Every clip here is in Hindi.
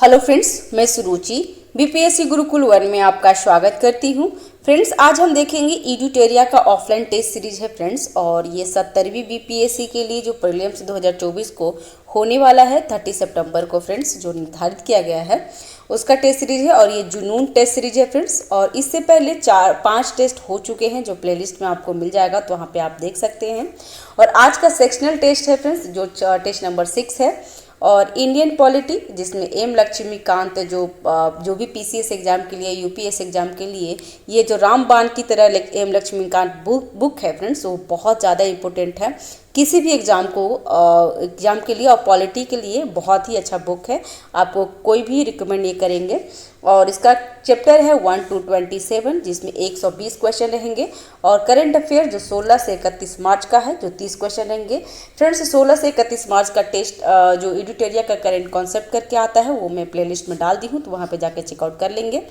हेलो फ्रेंड्स, मैं सुरुचि बीपीएससी गुरुकुल 1 में आपका स्वागत करती हूं। फ्रेंड्स, आज हम देखेंगे एडुटेरिया का ऑफलाइन टेस्ट सीरीज है फ्रेंड्स, और ये 70वीं बीपीएससी के लिए जो प्रीलिम्स 2024 को होने वाला है 30 सितंबर को फ्रेंड्स, जो निर्धारित किया गया है उसका टेस्ट सीरीज है। और ये जुनून टेस्ट सीरीज है फ्रेंड्स, और इससे पहले 4-5 टेस्ट हो चुके हैं जो प्लेलिस्ट में आपको मिल जाएगा, तो वहाँ पे आप देख सकते हैं। और आज का सेक्शनल टेस्ट है फ्रेंड्स, जो टेस्ट नंबर 6 है। और इंडियन पॉलिटी, जिसमें एम लक्ष्मीकांत जो भी पीसीएस एग्जाम के लिए, यूपीएस एग्जाम के लिए ये जो रामबाण की तरह एम लक्ष्मीकांत बुक है फ्रेंड्स, वो बहुत ज़्यादा इम्पोर्टेंट है किसी भी एग्ज़ाम के लिए, और पॉलिटी के लिए बहुत ही अच्छा बुक है, आपको कोई भी रिकमेंड ये करेंगे। और इसका चैप्टर है 1 to 27, जिसमें 120 क्वेश्चन रहेंगे। और करंट अफेयर जो 16 से 31 मार्च का है, जो 30 क्वेश्चन रहेंगे फ्रेंड्स। 16 से 31 मार्च का टेस्ट जो एडुटेरिया का करंट कॉन्सेप्ट करके आता है वो मैं प्लेलिस्ट में डाल दी हूँ, तो वहाँ पे जाके चेकआउट कर लेंगे।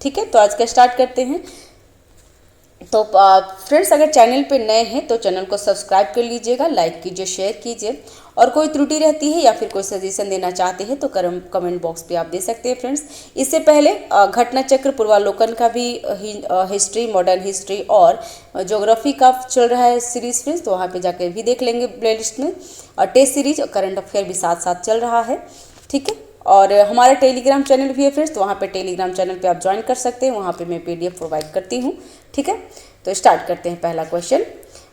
ठीक है, तो आज का स्टार्ट करते हैं। तो फ्रेंड्स, अगर चैनल पे नए हैं तो चैनल को सब्सक्राइब कर लीजिएगा, लाइक कीजिए, शेयर कीजिए। और कोई त्रुटि रहती है या फिर कोई सजेशन देना चाहते हैं तो कमेंट बॉक्स पे आप दे सकते हैं फ्रेंड्स। इससे पहले घटना चक्र पूर्वालोकन का भी हिस्ट्री, मॉडर्न हिस्ट्री और ज्योग्राफी का चल रहा है सीरीज फ्रेंड्स, तो वहाँ पे जाकर भी देख लेंगे प्लेलिस्ट में। और टेस्ट सीरीज और करंट अफेयर भी साथ साथ चल रहा है। ठीक है, और हमारा टेलीग्राम चैनल भी है फ्रेंड्स, तो वहाँ पे टेलीग्राम चैनल पे आप ज्वाइन कर सकते हैं, वहाँ पे मैं पीडीएफ प्रोवाइड करती हूँ। ठीक है, तो स्टार्ट करते हैं। पहला क्वेश्चन,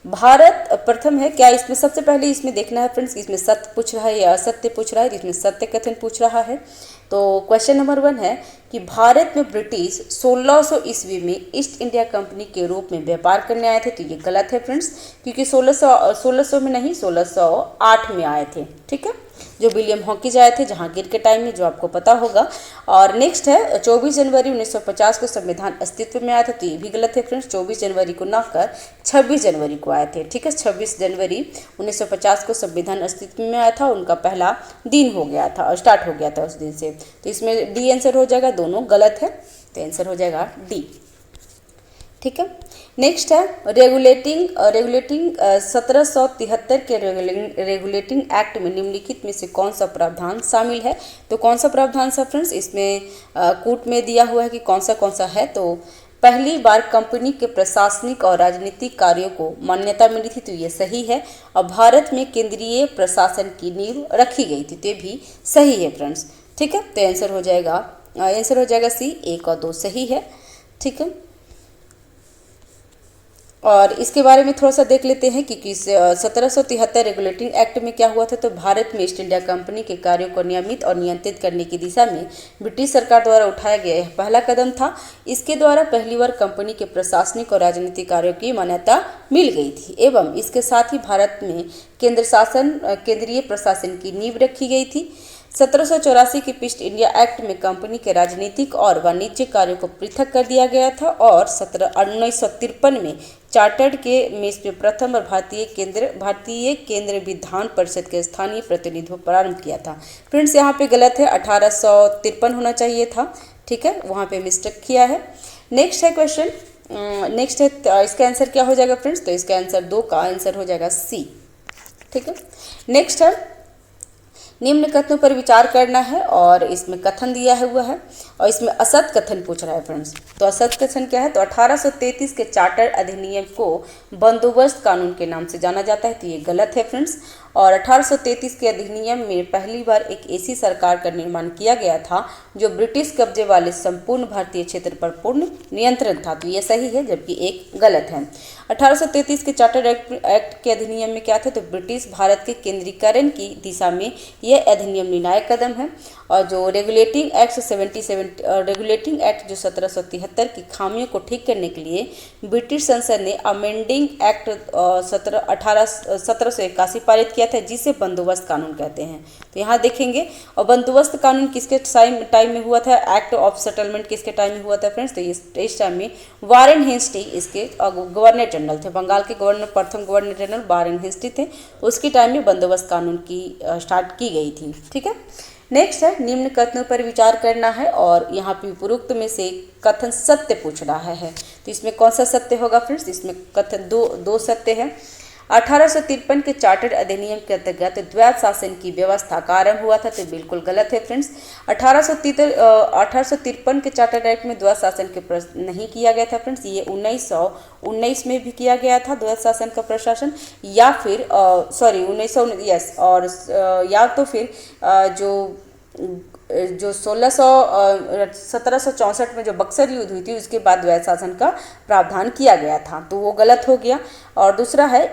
भारत प्रथम है क्या? इसमें सबसे पहले इसमें देखना है फ्रेंड्स, इसमें सत्य पूछ रहा है या असत्य पूछ रहा है, इसमें सत्य कथन पूछ रहा है। तो क्वेश्चन नंबर 1 है कि भारत में ब्रिटिश 1600 ईस्वी में ईस्ट इंडिया कंपनी के रूप में व्यापार करने आए थे, तो ये गलत है फ्रेंड्स, क्योंकि 1600 में नहीं, 1608 में आए थे। ठीक है, जो विलियम हॉकिंस आए थे जहांगीर के टाइम में, जो आपको पता होगा। और नेक्स्ट है 24 जनवरी 1950 को संविधान अस्तित्व में आया था, तो ये भी गलत है फ्रेंड्स, 24 जनवरी को ना कर 26 जनवरी को आए थे। ठीक है, 26 जनवरी 1950 को संविधान अस्तित्व में आया था, उनका पहला दिन हो गया था और स्टार्ट हो गया था उस दिन से। तो इसमें डी आंसर हो जाएगा, दोनों गलत है, तो आंसर हो जाएगा डी। ठीक है, नेक्स्ट है रेगुलेटिंग 1773 के रेगुलेटिंग एक्ट में निम्नलिखित में से कौन सा प्रावधान शामिल है? तो कौन सा प्रावधान सा फ्रेंड्स, इसमें कूट में दिया हुआ है कि कौन सा है। तो पहली बार कंपनी के प्रशासनिक और राजनीतिक कार्यों को मान्यता मिली थी, तो ये सही है। और भारत में केंद्रीय प्रशासन की नींव रखी गई थी, तो ये भी सही है फ्रेंड्स। ठीक है, तो आंसर हो जाएगा सी, 1 और 2 सही है। ठीक है, और इसके बारे में थोड़ा सा देख लेते हैं कि 1773 रेगुलेटिंग एक्ट में क्या हुआ था। तो भारत में ईस्ट इंडिया कंपनी के कार्यों को नियमित और नियंत्रित करने की दिशा में ब्रिटिश सरकार द्वारा उठाया गया यह पहला कदम था। इसके द्वारा पहली बार कंपनी के प्रशासनिक और राजनीतिक कार्यों की मान्यता मिल गई थी, एवं इसके साथ ही भारत में केंद्रीय प्रशासन की नींव रखी गई थी। 1784 के ईस्ट इंडिया एक्ट में कंपनी के राजनीतिक और वाणिज्यिक कार्यों को पृथक कर दिया गया था। और 1953 में चार्टर्ड के में इसमें प्रथम और भारतीय केंद्र विधान परिषद के स्थानीय प्रतिनिधित्व प्रारंभ किया था। फ्रेंड्स, यहाँ पे गलत है, 1853 होना चाहिए था। ठीक है, वहाँ पे मिस्टेक किया है। नेक्स्ट है क्वेश्चन, नेक्स्ट है इसका आंसर क्या हो जाएगा फ्रेंड्स? तो इसका आंसर 2 का आंसर हो जाएगा सी। ठीक है, नेक्स्ट है निम्न कथनों पर विचार करना है, और इसमें कथन दिया हुआ है और इसमें असत कथन पूछ रहा है फ्रेंड्स। तो असत कथन क्या है? तो 1833 के चार्टर अधिनियम को बंदोबस्त कानून के नाम से जाना जाता है, तो ये गलत है फ्रेंड्स। और 1833 के अधिनियम में पहली बार एक ऐसी सरकार का निर्माण किया गया था जो ब्रिटिश कब्जे वाले संपूर्ण भारतीय क्षेत्र पर पूर्ण नियंत्रण था, तो ये सही है, जबकि एक गलत है। 1833 के चार्टर एक्ट के अधिनियम में क्या था? तो ब्रिटिश भारत के केंद्रीकरण की दिशा में यह अधिनियम निर्णायक कदम है। और जो रेगुलेटिंग एक्ट जो 1773 की खामियों को ठीक करने के लिए ब्रिटिश संसद ने अमेंडिंग एक्ट 1781 पारित किया था, जिसे बंदोबस्त कानून कहते हैं। तो यहाँ देखेंगे, और बंदोबस्त कानून किसके टाइम में हुआ था? एक्ट ऑफ सेटलमेंट किसके टाइम में हुआ था फ्रेंड्स? तो इस टाइम में वारेन हेस्टी इसके गवर्नर जनरल थे, बंगाल के प्रथम गवर्नर जनरल वारेन हेस्टी थे, उसकी टाइम में बंदोबस्त कानून की स्टार्ट की गई थी। ठीक है, नेक्स्ट है निम्न कथनों पर विचार करना है, और यहाँ पे उपरोक्त में से कथन सत्य पूछ रहा है। तो इसमें कौन सा सत्य होगा फ्रेंड्स? इसमें कथन दो सत्य है। 1853 के चार्टर्ड अधिनियम के अंतर्गत द्वैध शासन की व्यवस्था का आरंभ हुआ था, तो बिल्कुल गलत है फ्रेंड्स। 1853 के चार्टर्ड एक्ट में द्वैध शासन के नहीं किया गया था फ्रेंड्स, ये 1919 में भी किया गया था द्वैध शासन का प्रशासन, या फिर 1919 यस, और या तो फिर जो 1764 में जो बक्सर युद्ध हुई थी उसके बाद द्वैध शासन का प्रावधान किया गया था, तो वो गलत हो गया। और दूसरा है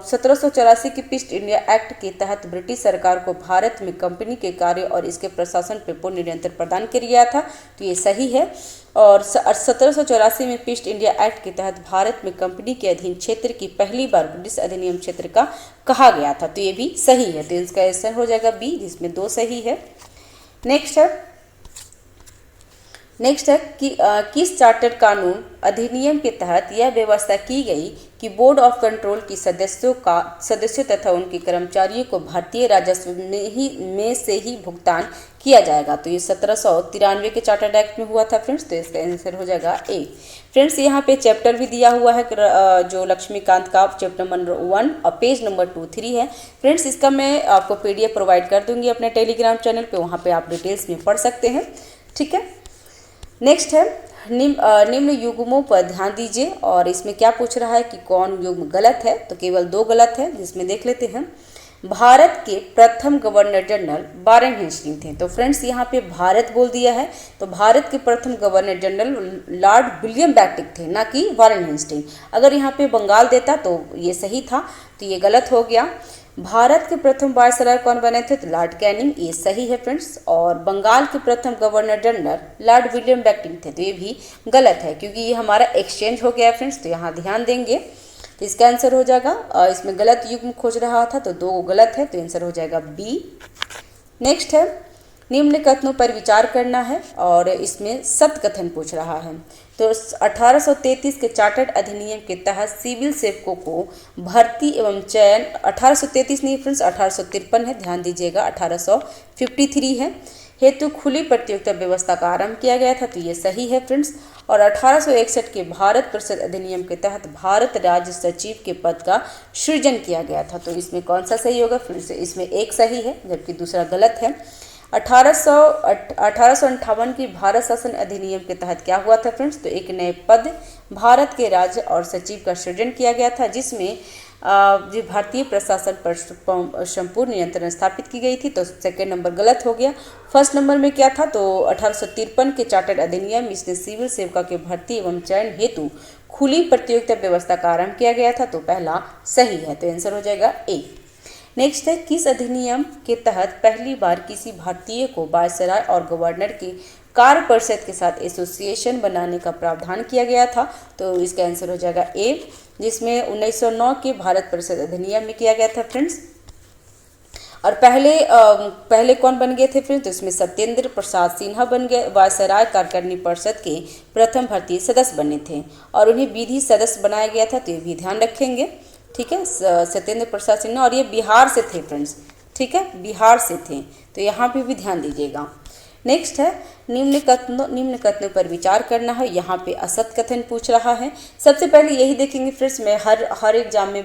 1784 के ईस्ट इंडिया एक्ट के तहत ब्रिटिश सरकार को भारत में कंपनी के कार्य और इसके प्रशासन पर पूर्ण नियंत्रण प्रदान किया गया था, तो ये सही है। और 1784 में ईस्ट इंडिया एक्ट के तहत भारत में कंपनी के अधीन क्षेत्र की पहली बार ब्रिटिश अधिनियम क्षेत्र का कहा गया था, तो ये भी सही है, तो इसका आंसर हो जाएगा बी, जिसमें 2 सही है। नेक्स्ट है कि किस चार्टर कानून अधिनियम के तहत यह व्यवस्था की गई कि बोर्ड ऑफ कंट्रोल की सदस्यों तथा उनके कर्मचारियों को भारतीय राजस्व में से ही भुगतान किया जाएगा, तो ये 1793 के चार्टर्ड एक्ट में हुआ था फ्रेंड्स, तो इसका आंसर हो जाएगा ए। फ्रेंड्स यहाँ पे चैप्टर भी दिया हुआ है जो लक्ष्मीकांत का चैप्टर नंबर 1 और पेज नंबर 2-3 है फ्रेंड्स, इसका मैं आपको PDF प्रोवाइड कर दूंगी अपने टेलीग्राम चैनल पे, वहाँ पे आप डिटेल्स में पढ़ सकते हैं, ठीक है। नेक्स्ट है निम्न युग्मों पर ध्यान दीजिए, और इसमें क्या पूछ रहा है कि कौन युग्म गलत है, तो केवल 2 गलत है, जिसमें देख लेते हैं। भारत के प्रथम गवर्नर जनरल वारेन हेस्टिंग थे, तो फ्रेंड्स यहाँ पे भारत बोल दिया है, तो भारत के प्रथम governor general Lord William Bentinck थे, ना कि वारेन हेस्टिंग। अगर यहाँ पे बंगाल देता तो ये सही था, तो ये गलत हो गया। भारत के प्रथम वायसराय कौन बने थे, तो लॉर्ड कैनिंग, ये सही है फ्रेंड्स। और बंगाल के प्रथम governor general Lord William Bentinck थे, तो ये भी गलत है, क्योंकि ये हमारा एक्सचेंज हो गया फ्रेंड्स, तो यहाँ ध्यान देंगे, तो इसका आंसर हो जाएगा। इसमें गलत युग्म खोज रहा था, तो 2 गलत है, तो आंसर हो जाएगा बी। नेक्स्ट है निम्न कथनों पर विचार करना है, और इसमें सत्य कथन पूछ रहा है। तो 1833 के चार्टर्ड अधिनियम के तहत सिविल सेवकों को भर्ती एवं चयन, 1833 नहीं फ्रेंड्स 1853 है, ध्यान दीजिएगा, 1853 है, हेतु खुली प्रतियोगिता व्यवस्था का आरंभ किया गया था, तो ये सही है फ्रेंड्स। और 1861 के भारत परिषद अधिनियम के तहत भारत राज्य सचिव के पद का सृजन किया गया था, तो इसमें कौन सा सही होगा, फिर से इसमें 1 सही है, जबकि दूसरा गलत है। 1858 की भारत शासन अधिनियम के तहत क्या हुआ था फ्रेंड्स, तो एक नए पद भारत के राज्य और सचिव का सृजन किया गया था, जिसमें जो भारतीय प्रशासन पर संपूर्ण नियंत्रण स्थापित की गई थी, तो सेकेंड नंबर गलत हो गया। फर्स्ट नंबर में क्या था, तो 1853 के चार्टर्ड अधिनियम, इसने सिविल सेवका के भर्ती एवं चयन हेतु खुली प्रतियोगिता व्यवस्था का आरंभ किया गया था, तो पहला सही है, तो आंसर हो जाएगा ए। नेक्स्ट है किस अधिनियम के तहत पहली बार किसी भारतीय को वायसराय और गवर्नर की कार्य परिषद के साथ एसोसिएशन बनाने का प्रावधान किया गया था, तो इसका आंसर हो जाएगा ए, जिसमें 1909 के भारत परिषद अधिनियम में किया गया था फ्रेंड्स। और पहले कौन बन गए थे फ्रेंड्स, तो इसमें सत्येंद्र प्रसाद सिन्हा बन गए, वायसराय कार्यकारिणी परिषद के प्रथम भारतीय सदस्य बने थे, और उन्हें विधि सदस्य बनाया गया था, तो ये भी ध्यान रखेंगे, ठीक है। सत्येंद्र प्रसाद सिन्हा, और ये बिहार से थे फ्रेंड्स, ठीक है, बिहार से थे, तो यहाँ पे भी ध्यान दीजिएगा। नेक्स्ट है निम्न कथनों पर विचार करना है, यहाँ पे असत्य कथन पूछ रहा है। सबसे पहले यही देखेंगे फ्रेंड्स, मैं हर एग्जाम में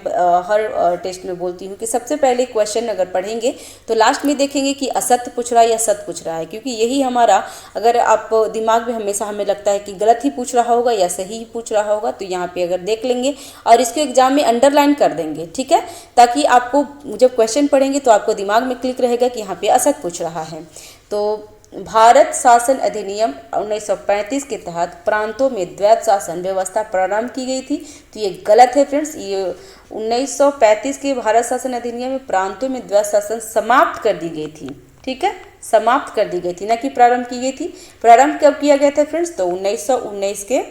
हर टेस्ट में बोलती हूँ कि सबसे पहले क्वेश्चन अगर पढ़ेंगे तो लास्ट में देखेंगे कि असत्य पूछ रहा है या सत्य पूछ रहा है, क्योंकि यही हमारा, अगर आप दिमाग में हमेशा हमें लगता है कि गलत ही पूछ रहा होगा या सही ही पूछ रहा होगा, तो यहाँ पे अगर देख लेंगे और इसको एग्जाम में अंडरलाइन कर देंगे, ठीक है, ताकि आपको जब क्वेश्चन पढ़ेंगे तो आपको दिमाग में क्लिक रहेगा कि यहाँ पे असत्य पूछ रहा है। तो भारत शासन अधिनियम 1935 के तहत प्रांतों में द्वैध शासन व्यवस्था प्रारंभ की गई थी, तो ये गलत है फ्रेंड्स। ये 1935 के भारत शासन अधिनियम में प्रांतों में द्वैध शासन समाप्त कर दी गई थी, ठीक है, समाप्त कर दी गई थी, ना कि प्रारंभ की गई थी। प्रारंभ कब किया गया था फ्रेंड्स, तो 1919 के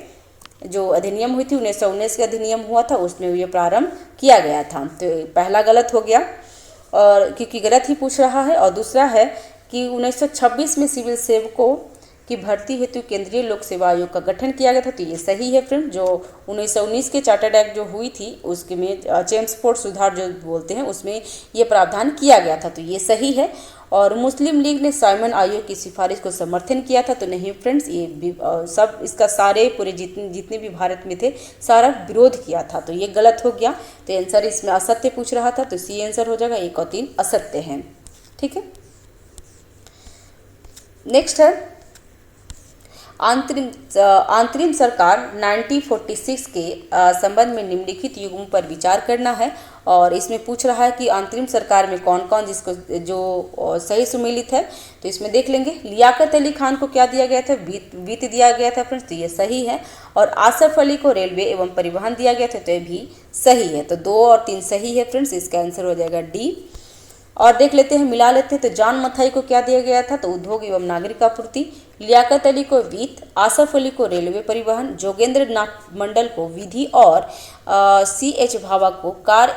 जो अधिनियम हुई थी, 1919 का अधिनियम हुआ था, उसमें ये प्रारंभ किया गया था, तो पहला गलत हो गया, और क्योंकि गलत ही पूछ रहा है। और दूसरा है कि 1926 में सिविल सेवकों की भर्ती हेतु केंद्रीय लोक सेवा आयोग का गठन किया गया था, तो ये सही है फ्रेंड। जो 1919 के चार्टर्ड एक्ट जो हुई थी उसके में चेम्सफोर्ड सुधार जो बोलते हैं उसमें ये प्रावधान किया गया था, तो ये सही है। और मुस्लिम लीग ने साइमन आयोग की सिफारिश को समर्थन किया था, तो नहीं फ्रेंड्स, ये सब इसका सारे पूरे जितने भी भारत में थे सारा विरोध किया था, तो ये गलत हो गया। तो आंसर इसमें असत्य पूछ रहा था, तो सी आंसर हो जाएगा। 1 और 3 असत्य हैं। ठीक है, नेक्स्ट है अंतरिम सरकार 1946 के संबंध में निम्नलिखित युग्म पर विचार करना है। और इसमें पूछ रहा है कि अंतरिम सरकार में कौन कौन जिसको जो सही सुमेलित है, तो इसमें देख लेंगे। लियाकत अली खान को क्या दिया गया था? वित्त दिया गया था फ्रेंड्स, तो ये सही है। और आसफ अली को रेलवे एवं परिवहन दिया गया था, तो ये भी सही है। तो 2 और 3 सही है फ्रेंड्स, इसका आंसर हो जाएगा डी। और देख लेते हैं, मिला लेते हैं। तो जॉन मथाई को क्या दिया गया था? तो उद्योग एवं नागरिक आपूर्ति। लियाकत अली को वित्त, आसफ अली को रेलवे परिवहन, जोगेंद्र नाथ मंडल को विधि और CH भाभा को कार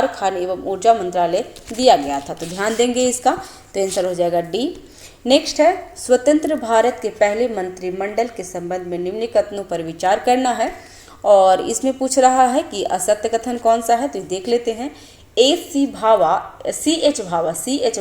खान एवं ऊर्जा मंत्रालय दिया गया था। तो ध्यान देंगे इसका, तो आंसर हो जाएगा डी। नेक्स्ट है स्वतंत्र भारत के पहले मंत्रिमंडल के संबंध में निम्न कथनों पर विचार करना है। और इसमें पूछ रहा है कि असत्य कथन कौन सा है, तो देख लेते हैं। CH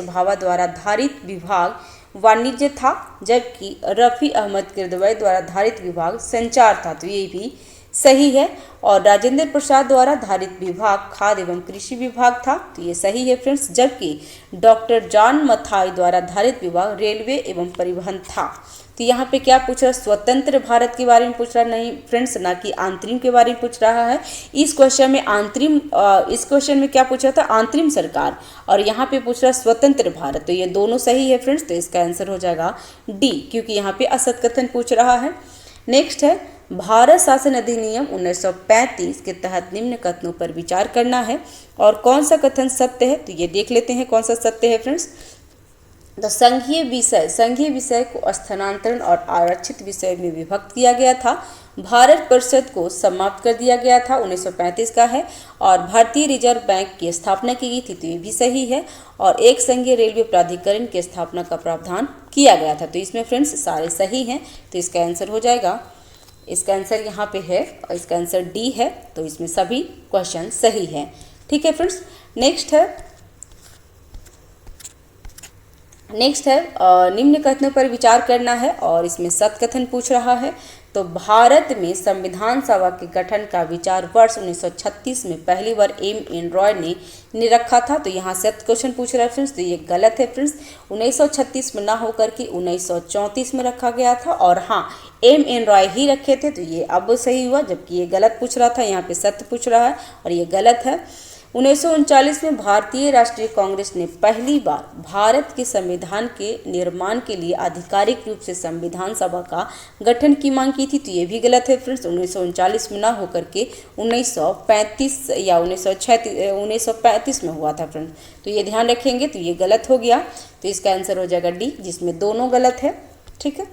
भाभा द्वारा धारित विभाग वाणिज्य था, जबकि रफ़ी अहमद किरदवई द्वारा धारित विभाग संचार था, तो ये भी सही है। और राजेंद्र प्रसाद द्वारा धारित विभाग खाद्य एवं कृषि विभाग था, तो ये सही है फ्रेंड्स। जबकि डॉक्टर जॉन मथाई द्वारा धारित विभाग रेलवे एवं परिवहन था। तो यहाँ पे क्या पूछ रहा है? स्वतंत्र भारत के बारे में पूछ रहा, नहीं फ्रेंड्स, ना कि अंतरिम के बारे में पूछ रहा है। इस क्वेश्चन में क्या पूछ रहा था? अंतरिम सरकार, और यहाँ पे पूछ रहा है स्वतंत्र भारत, तो ये दोनों सही है फ्रेंड्स। तो इसका आंसर हो जाएगा डी, क्योंकि यहाँ पे असत कथन पूछ रहा है। नेक्स्ट है भारत शासन अधिनियम 1935 के तहत निम्न कथनों पर विचार करना है। और कौन सा कथन सत्य है, तो ये देख लेते हैं कौन सा सत्य है फ्रेंड्स। तो संघीय विषय को स्थानांतरण और आरक्षित विषय में विभक्त किया गया था। भारत परिषद को समाप्त कर दिया गया था, 1935 का है। और भारतीय रिजर्व बैंक की स्थापना की गई थी, तो ये भी सही है। और एक संघीय रेलवे प्राधिकरण की स्थापना का प्रावधान किया गया था। तो इसमें फ्रेंड्स सारे सही हैं, तो इसका आंसर हो जाएगा, इसका आंसर यहाँ पे है और इसका आंसर डी है। तो इसमें सभी क्वेश्चन सही हैं। ठीक है फ्रेंड्स, नेक्स्ट है निम्न कथनों पर विचार करना है। और इसमें सत कथन पूछ रहा है। तो भारत में संविधान सभा के गठन का विचार वर्ष 1936 में पहली बार M.N. रॉय ने रखा था। तो यहाँ सत क्वेश्चन पूछ रहा है फ्रेंड्स, तो ये गलत है फ्रेंड्स। 1936 में ना होकर के 1934 में रखा गया था, और हाँ M.N. रॉय ही रखे थे, तो ये अब सही हुआ। जबकि ये गलत पूछ रहा था, यहाँ पे सत्य पूछ रहा है और ये गलत है। 1939 में भारतीय राष्ट्रीय कांग्रेस ने पहली बार भारत के संविधान के निर्माण के लिए आधिकारिक रूप से संविधान सभा का गठन की मांग की थी, तो ये भी गलत है फ्रेंड्स। 1939 में ना होकर के 1935 या 1935 में हुआ था फ्रेंड्स, तो ये ध्यान रखेंगे। तो ये गलत हो गया, तो इसका आंसर हो जाएगा डी, जिसमें दोनों गलत है। ठीक है,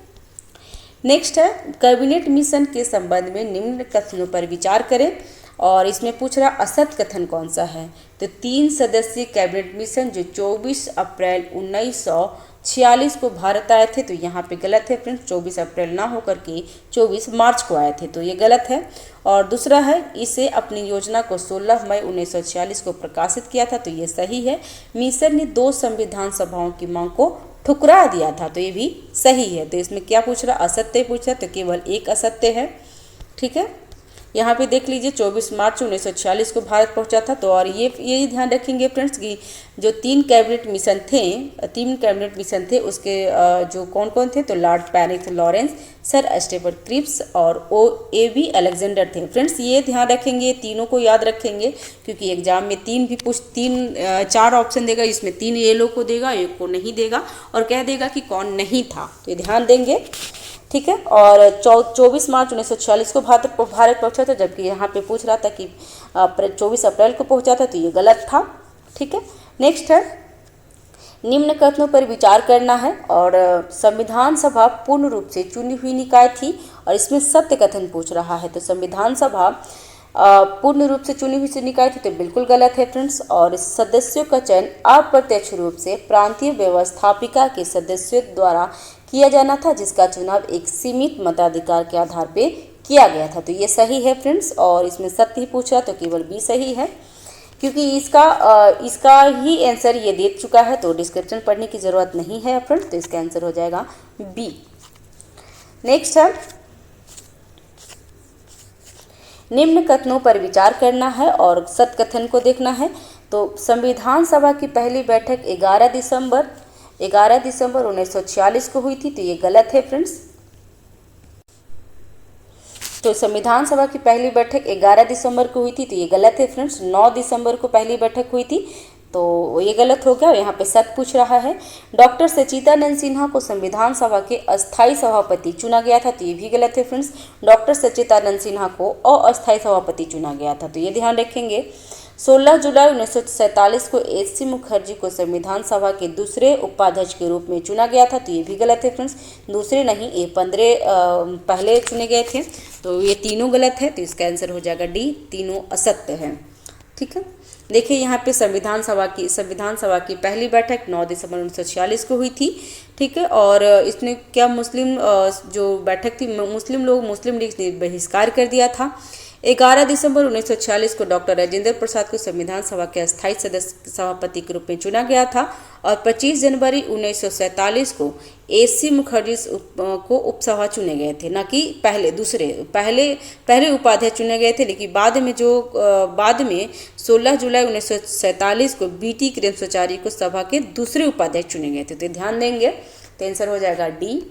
नेक्स्ट है कैबिनेट मिशन के संबंध में निम्न कथनों पर विचार करें। और इसमें पूछ रहा असत कथन कौन सा है। तो 3 सदस्यीय कैबिनेट मिशन जो 24 अप्रैल 1946 को भारत आए थे, तो यहाँ पे गलत है फ्रेंड्स। 24 अप्रैल ना होकर के 24 मार्च को आए थे, तो ये गलत है। और दूसरा है इसे अपनी योजना को 16 मई 1946 को प्रकाशित किया था, तो ये सही है। मिशन ने 2 संविधान सभाओं की मांग को ठुकरा दिया था, तो ये भी सही है। तो इसमें क्या पूछ रहा? असत्य पूछ रहा, तो केवल एक असत्य है। ठीक है, यहाँ पे देख लीजिए 24 मार्च 1946 को भारत पहुंचा था। तो और ये ध्यान रखेंगे फ्रेंड्स कि जो 3 कैबिनेट मिशन थे उसके जो कौन कौन थे, तो lord Paris Lawrence, sir Stafford Cripps और A.B. अलेक्जेंडर थे फ्रेंड्स। ये ध्यान रखेंगे, तीनों को याद रखेंगे, क्योंकि एग्जाम में 4 ऑप्शन देगा, इसमें 3 ये लोग को देगा, एक को नहीं देगा, और कह देगा कि कौन नहीं था, तो ये ध्यान देंगे। ठीक है, और 24 मार्च 1946 को भारत पहुंचा था, जबकि यहाँ पे पूछ रहा था कि 24 अप्रैल को पहुंचा था, तो ये गलत था। ठीक है, नेक्स्ट है निम्न कथनों पर विचार करना है। और संविधान सभा पूर्ण रूप से चुनी हुई निकाय थी, और इसमें सत्य कथन पूछ रहा है। तो संविधान सभा पूर्ण रूप से चुनी हुई निकाय थी, तो बिल्कुल गलत है फ्रेंड्स। और सदस्यों का चयन अप्रत्यक्ष रूप से प्रांतीय व्यवस्थापिका के सदस्यों द्वारा किया जाना था, जिसका चुनाव एक सीमित मताधिकार के आधार पे किया गया था, तो ये सही है फ्रेंड्स। और इसमें सत्य ही पूछा, तो केवल बी सही है। क्योंकि इसका ही आंसर ये दे चुका है तो डिस्क्रिप्शन पढ़ने की ज़रूरत नहीं है फ्रेंड्स, तो इसका आंसर हो जाएगा बी। नेक्स्ट है, निम्न कथनों पर विचार करना है और सत्य कथन को देखना है। तो संविधान सभा की पहली बैठक 11 दिसंबर 1946 को हुई थी, तो ये गलत है फ्रेंड्स। तो संविधान सभा की पहली बैठक 11 दिसंबर को हुई थी, तो ये गलत है फ्रेंड्स। 9 दिसंबर को पहली बैठक हुई थी, तो ये गलत हो गया। यहाँ पे सत्य पूछ रहा है। डॉक्टर सच्चिदानंद सिन्हा को संविधान सभा के अस्थायी सभापति चुना गया था, तो ये भी गलत है फ्रेंड्स। डॉक्टर सच्चिदानंद सिन्हा को अस्थायी सभापति चुना गया था, तो ये ध्यान रखेंगे। 16 जुलाई 1947 को एस सी मुखर्जी को संविधान सभा के दूसरे उपाध्यक्ष के रूप में चुना गया था, तो ये भी गलत है फ्रेंड्स। दूसरे नहीं, ये 15 पहले चुने गए थे, तो ये तीनों गलत है, तो इसका आंसर हो जाएगा डी, तीनों असत्य है। ठीक है, देखिए यहाँ पे संविधान सभा की पहली बैठक 9 दिसंबर 1946 को हुई थी। ठीक है, और इसने क्या मुस्लिम जो बैठक थी, मुस्लिम लीग ने बहिष्कार कर दिया था। 11 दिसंबर 1946 को डॉक्टर राजेंद्र प्रसाद को संविधान सभा के अस्थायी सदस्य सभापति के रूप में चुना गया था, और 25 जनवरी 1947 को एस.सी. मुखर्जी को उपसभा चुने गए थे, ना कि पहले उपाध्यक्ष चुने गए थे। लेकिन बाद में 16 जुलाई 1947 को बी.टी. कृष्णचारी को सभा के दूसरे उपाध्यक्ष चुने गए थे, तो ध्यान देंगे, तो आंसर हो जाएगा डी।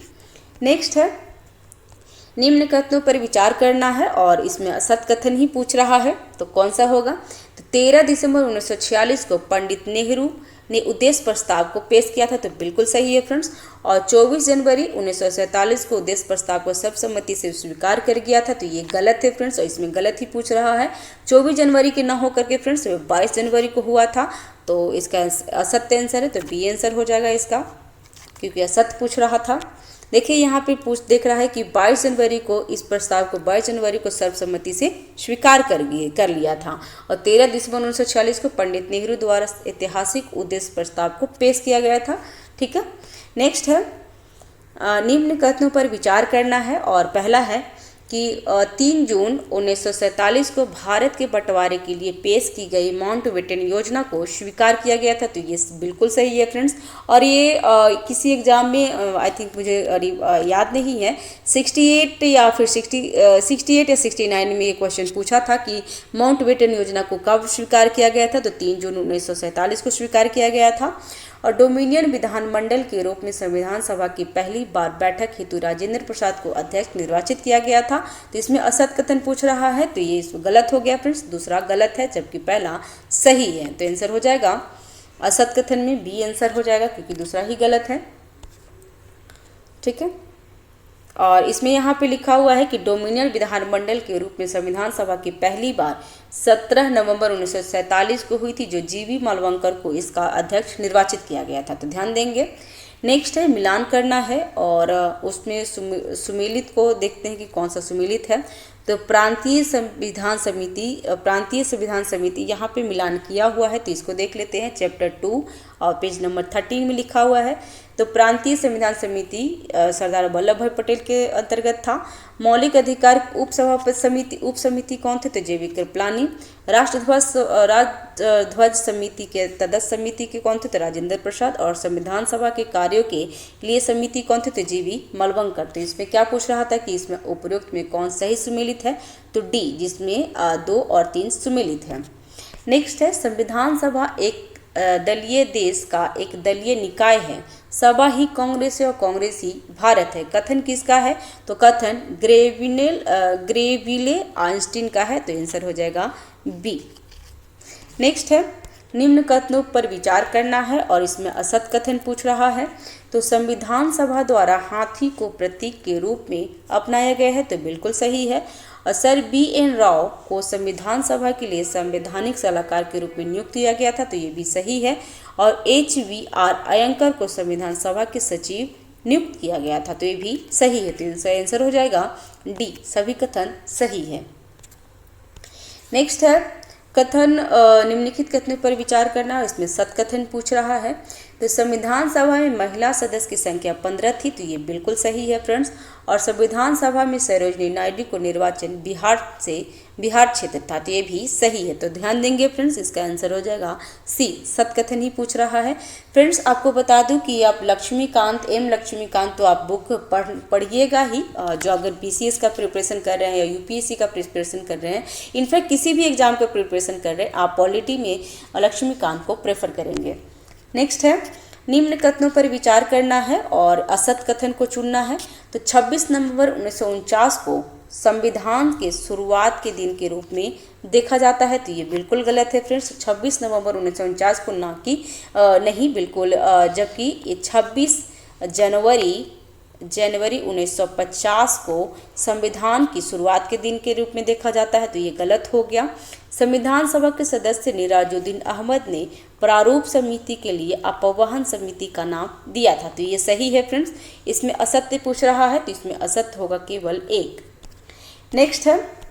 नेक्स्ट है, निम्न कथनों पर विचार करना है और इसमें असत्य कथन ही पूछ रहा है, तो कौन सा होगा। तो 13 दिसंबर 1946 को पंडित नेहरू ने उद्देश्य प्रस्ताव को पेश किया था, तो बिल्कुल सही है फ्रेंड्स। और 24 जनवरी 1947 को उद्देश्य प्रस्ताव को सर्वसम्मति से स्वीकार कर गया था, तो ये गलत है फ्रेंड्स, और इसमें गलत ही पूछ रहा है। 24 जनवरी के न होकर के फ्रेंड्स 22 जनवरी को हुआ था, तो इसका असत्य आंसर है, तो बी आंसर हो जाएगा इसका, क्योंकि असत्य पूछ रहा था। देखिए यहाँ पे देख रहा है कि 22 जनवरी को इस प्रस्ताव को 22 जनवरी को सर्वसम्मति से स्वीकार कर लिया था, और 13 दिसंबर 1946 को पंडित नेहरू द्वारा ऐतिहासिक उद्देश्य प्रस्ताव को पेश किया गया था। ठीक है, नेक्स्ट है, निम्न कथनों पर विचार करना है, और पहला है कि 3 जून 1947 को भारत के बंटवारे के लिए पेश की गई माउंटबेटन योजना को स्वीकार किया गया था, तो ये बिल्कुल सही है फ्रेंड्स। और ये किसी एग्जाम में आई थिंक मुझे याद नहीं है 68 या 69 में ये क्वेश्चन पूछा था कि माउंटबेटन योजना को कब स्वीकार किया गया था, तो 3 जून 1947 को स्वीकार किया गया था। और डोमिनियन विधानमंडल के रूप में संविधान सभा की पहली बार बैठक हेतु राजेंद्र प्रसाद को अध्यक्ष निर्वाचित किया गया था, तो इसमें असत्य कथन पूछ रहा है, तो ये गलत हो गया फ्रेंड्स। दूसरा गलत है जबकि पहला सही है, तो आंसर हो जाएगा असत्य कथन में बी आंसर हो जाएगा, क्योंकि दूसरा ही गलत है। ठीक है, और इसमें यहाँ पे लिखा हुआ है कि डोमिनियन विधानमंडल के रूप में संविधान सभा की पहली बार 17 नवंबर 1947 को हुई थी, जो जीवी मालवंकर को इसका अध्यक्ष निर्वाचित किया गया था, तो ध्यान देंगे। नेक्स्ट है, मिलान करना है, और उसमें सुमेलित को देखते हैं कि कौन सा सुमेलित है। तो प्रांतीय संविधान समिति यहाँ पे मिलान किया हुआ है, तो इसको देख लेते हैं। चैप्टर 2 और पेज नंबर 13 में लिखा हुआ है। तो प्रांतीय संविधान समिति सरदार वल्लभ भाई पटेल के अंतर्गत था। मौलिक अधिकार उप समिति कौन थे, तो जे.बी. कृपलानी। राष्ट्रध्वज समिति के तदस्य समिति के कौन थे, तो राजेंद्र प्रसाद। और संविधान सभा के कार्यों के लिए समिति कौन थे, तो जी.वी. मालवंकर। तो इसमें क्या पूछ रहा था कि इसमें उपरोक्त में कौन सही सुमेलित है, तो डी, जिसमें 2 और 3 सुमेलित है। नेक्स्ट है, संविधान सभा एक दलीय देश का एक दलीय निकाय है। सभा ही कांग्रेस है और कांग्रेस ही भारत है। कथन किसका है, तो कथन ग्रेविले आइंस्टीन का है, तो आंसर हो जाएगा बी। नेक्स्ट है, निम्न कथनों पर विचार करना है और इसमें असत्य कथन पूछ रहा है। तो संविधान सभा द्वारा हाथी को प्रतीक के रूप में अपनाया गया है, तो बिल्कुल सही है। और सर B.N. राव को संविधान सभा के लिए संवैधानिक सलाहकार के रूप में नियुक्त किया गया था, तो ये भी सही है। और H.V.R. अयंकर को संविधान सभा के सचिव नियुक्त किया गया था, तो ये भी सही है, तो इसका आंसर हो जाएगा डी, सभी कथन सही है। नेक्स्ट है, कथन निम्नलिखित कथनों पर विचार करना, इसमें सत्य कथन पूछ रहा है। तो संविधान सभा में महिला सदस्य की संख्या 15 थी, तो ये बिल्कुल सही है फ्रेंड्स। और संविधान सभा में सरोजिनी नायडू को निर्वाचन बिहार क्षेत्र था, तो ये भी सही है। तो ध्यान देंगे फ्रेंड्स, इसका आंसर हो जाएगा सी, सतकथन ही पूछ रहा है। फ्रेंड्स आपको बता दूं कि आप लक्ष्मीकांत तो आप बुक पढ़िएगा ही, जो अगर बीसीएस का प्रिपरेशन कर रहे हैं या यूपीएससी का प्रिपरेशन कर रहे हैं, इनफैक्ट किसी भी एग्जाम का प्रिपरेशन कर रहे हैं, आप पॉलिटी में लक्ष्मीकांत को प्रेफर करेंगे। नेक्स्ट है, निम्न कथनों पर विचार करना है और असत कथन को चुनना है। तो 26 नवंबर 1949 को संविधान के शुरुआत के दिन के रूप में देखा जाता है, तो ये बिल्कुल गलत है फ्रेंड्स। 26 नवंबर 1949 को ना कि नहीं, बिल्कुल, जबकि ये 26 जनवरी 1950 को संविधान की शुरुआत के दिन के रूप में देखा जाता है, तो ये गलत हो गया। संविधान सभा के सदस्य निराजुद्दीन अहमद ने प्रारूप समिति के लिए अपवहन समिति का नाम दिया था, तो ये सही है फ्रेंड्स। इसमें असत्य पूछ रहा है, तो इसमें असत्य होगा केवल एक। नेक्स्ट है,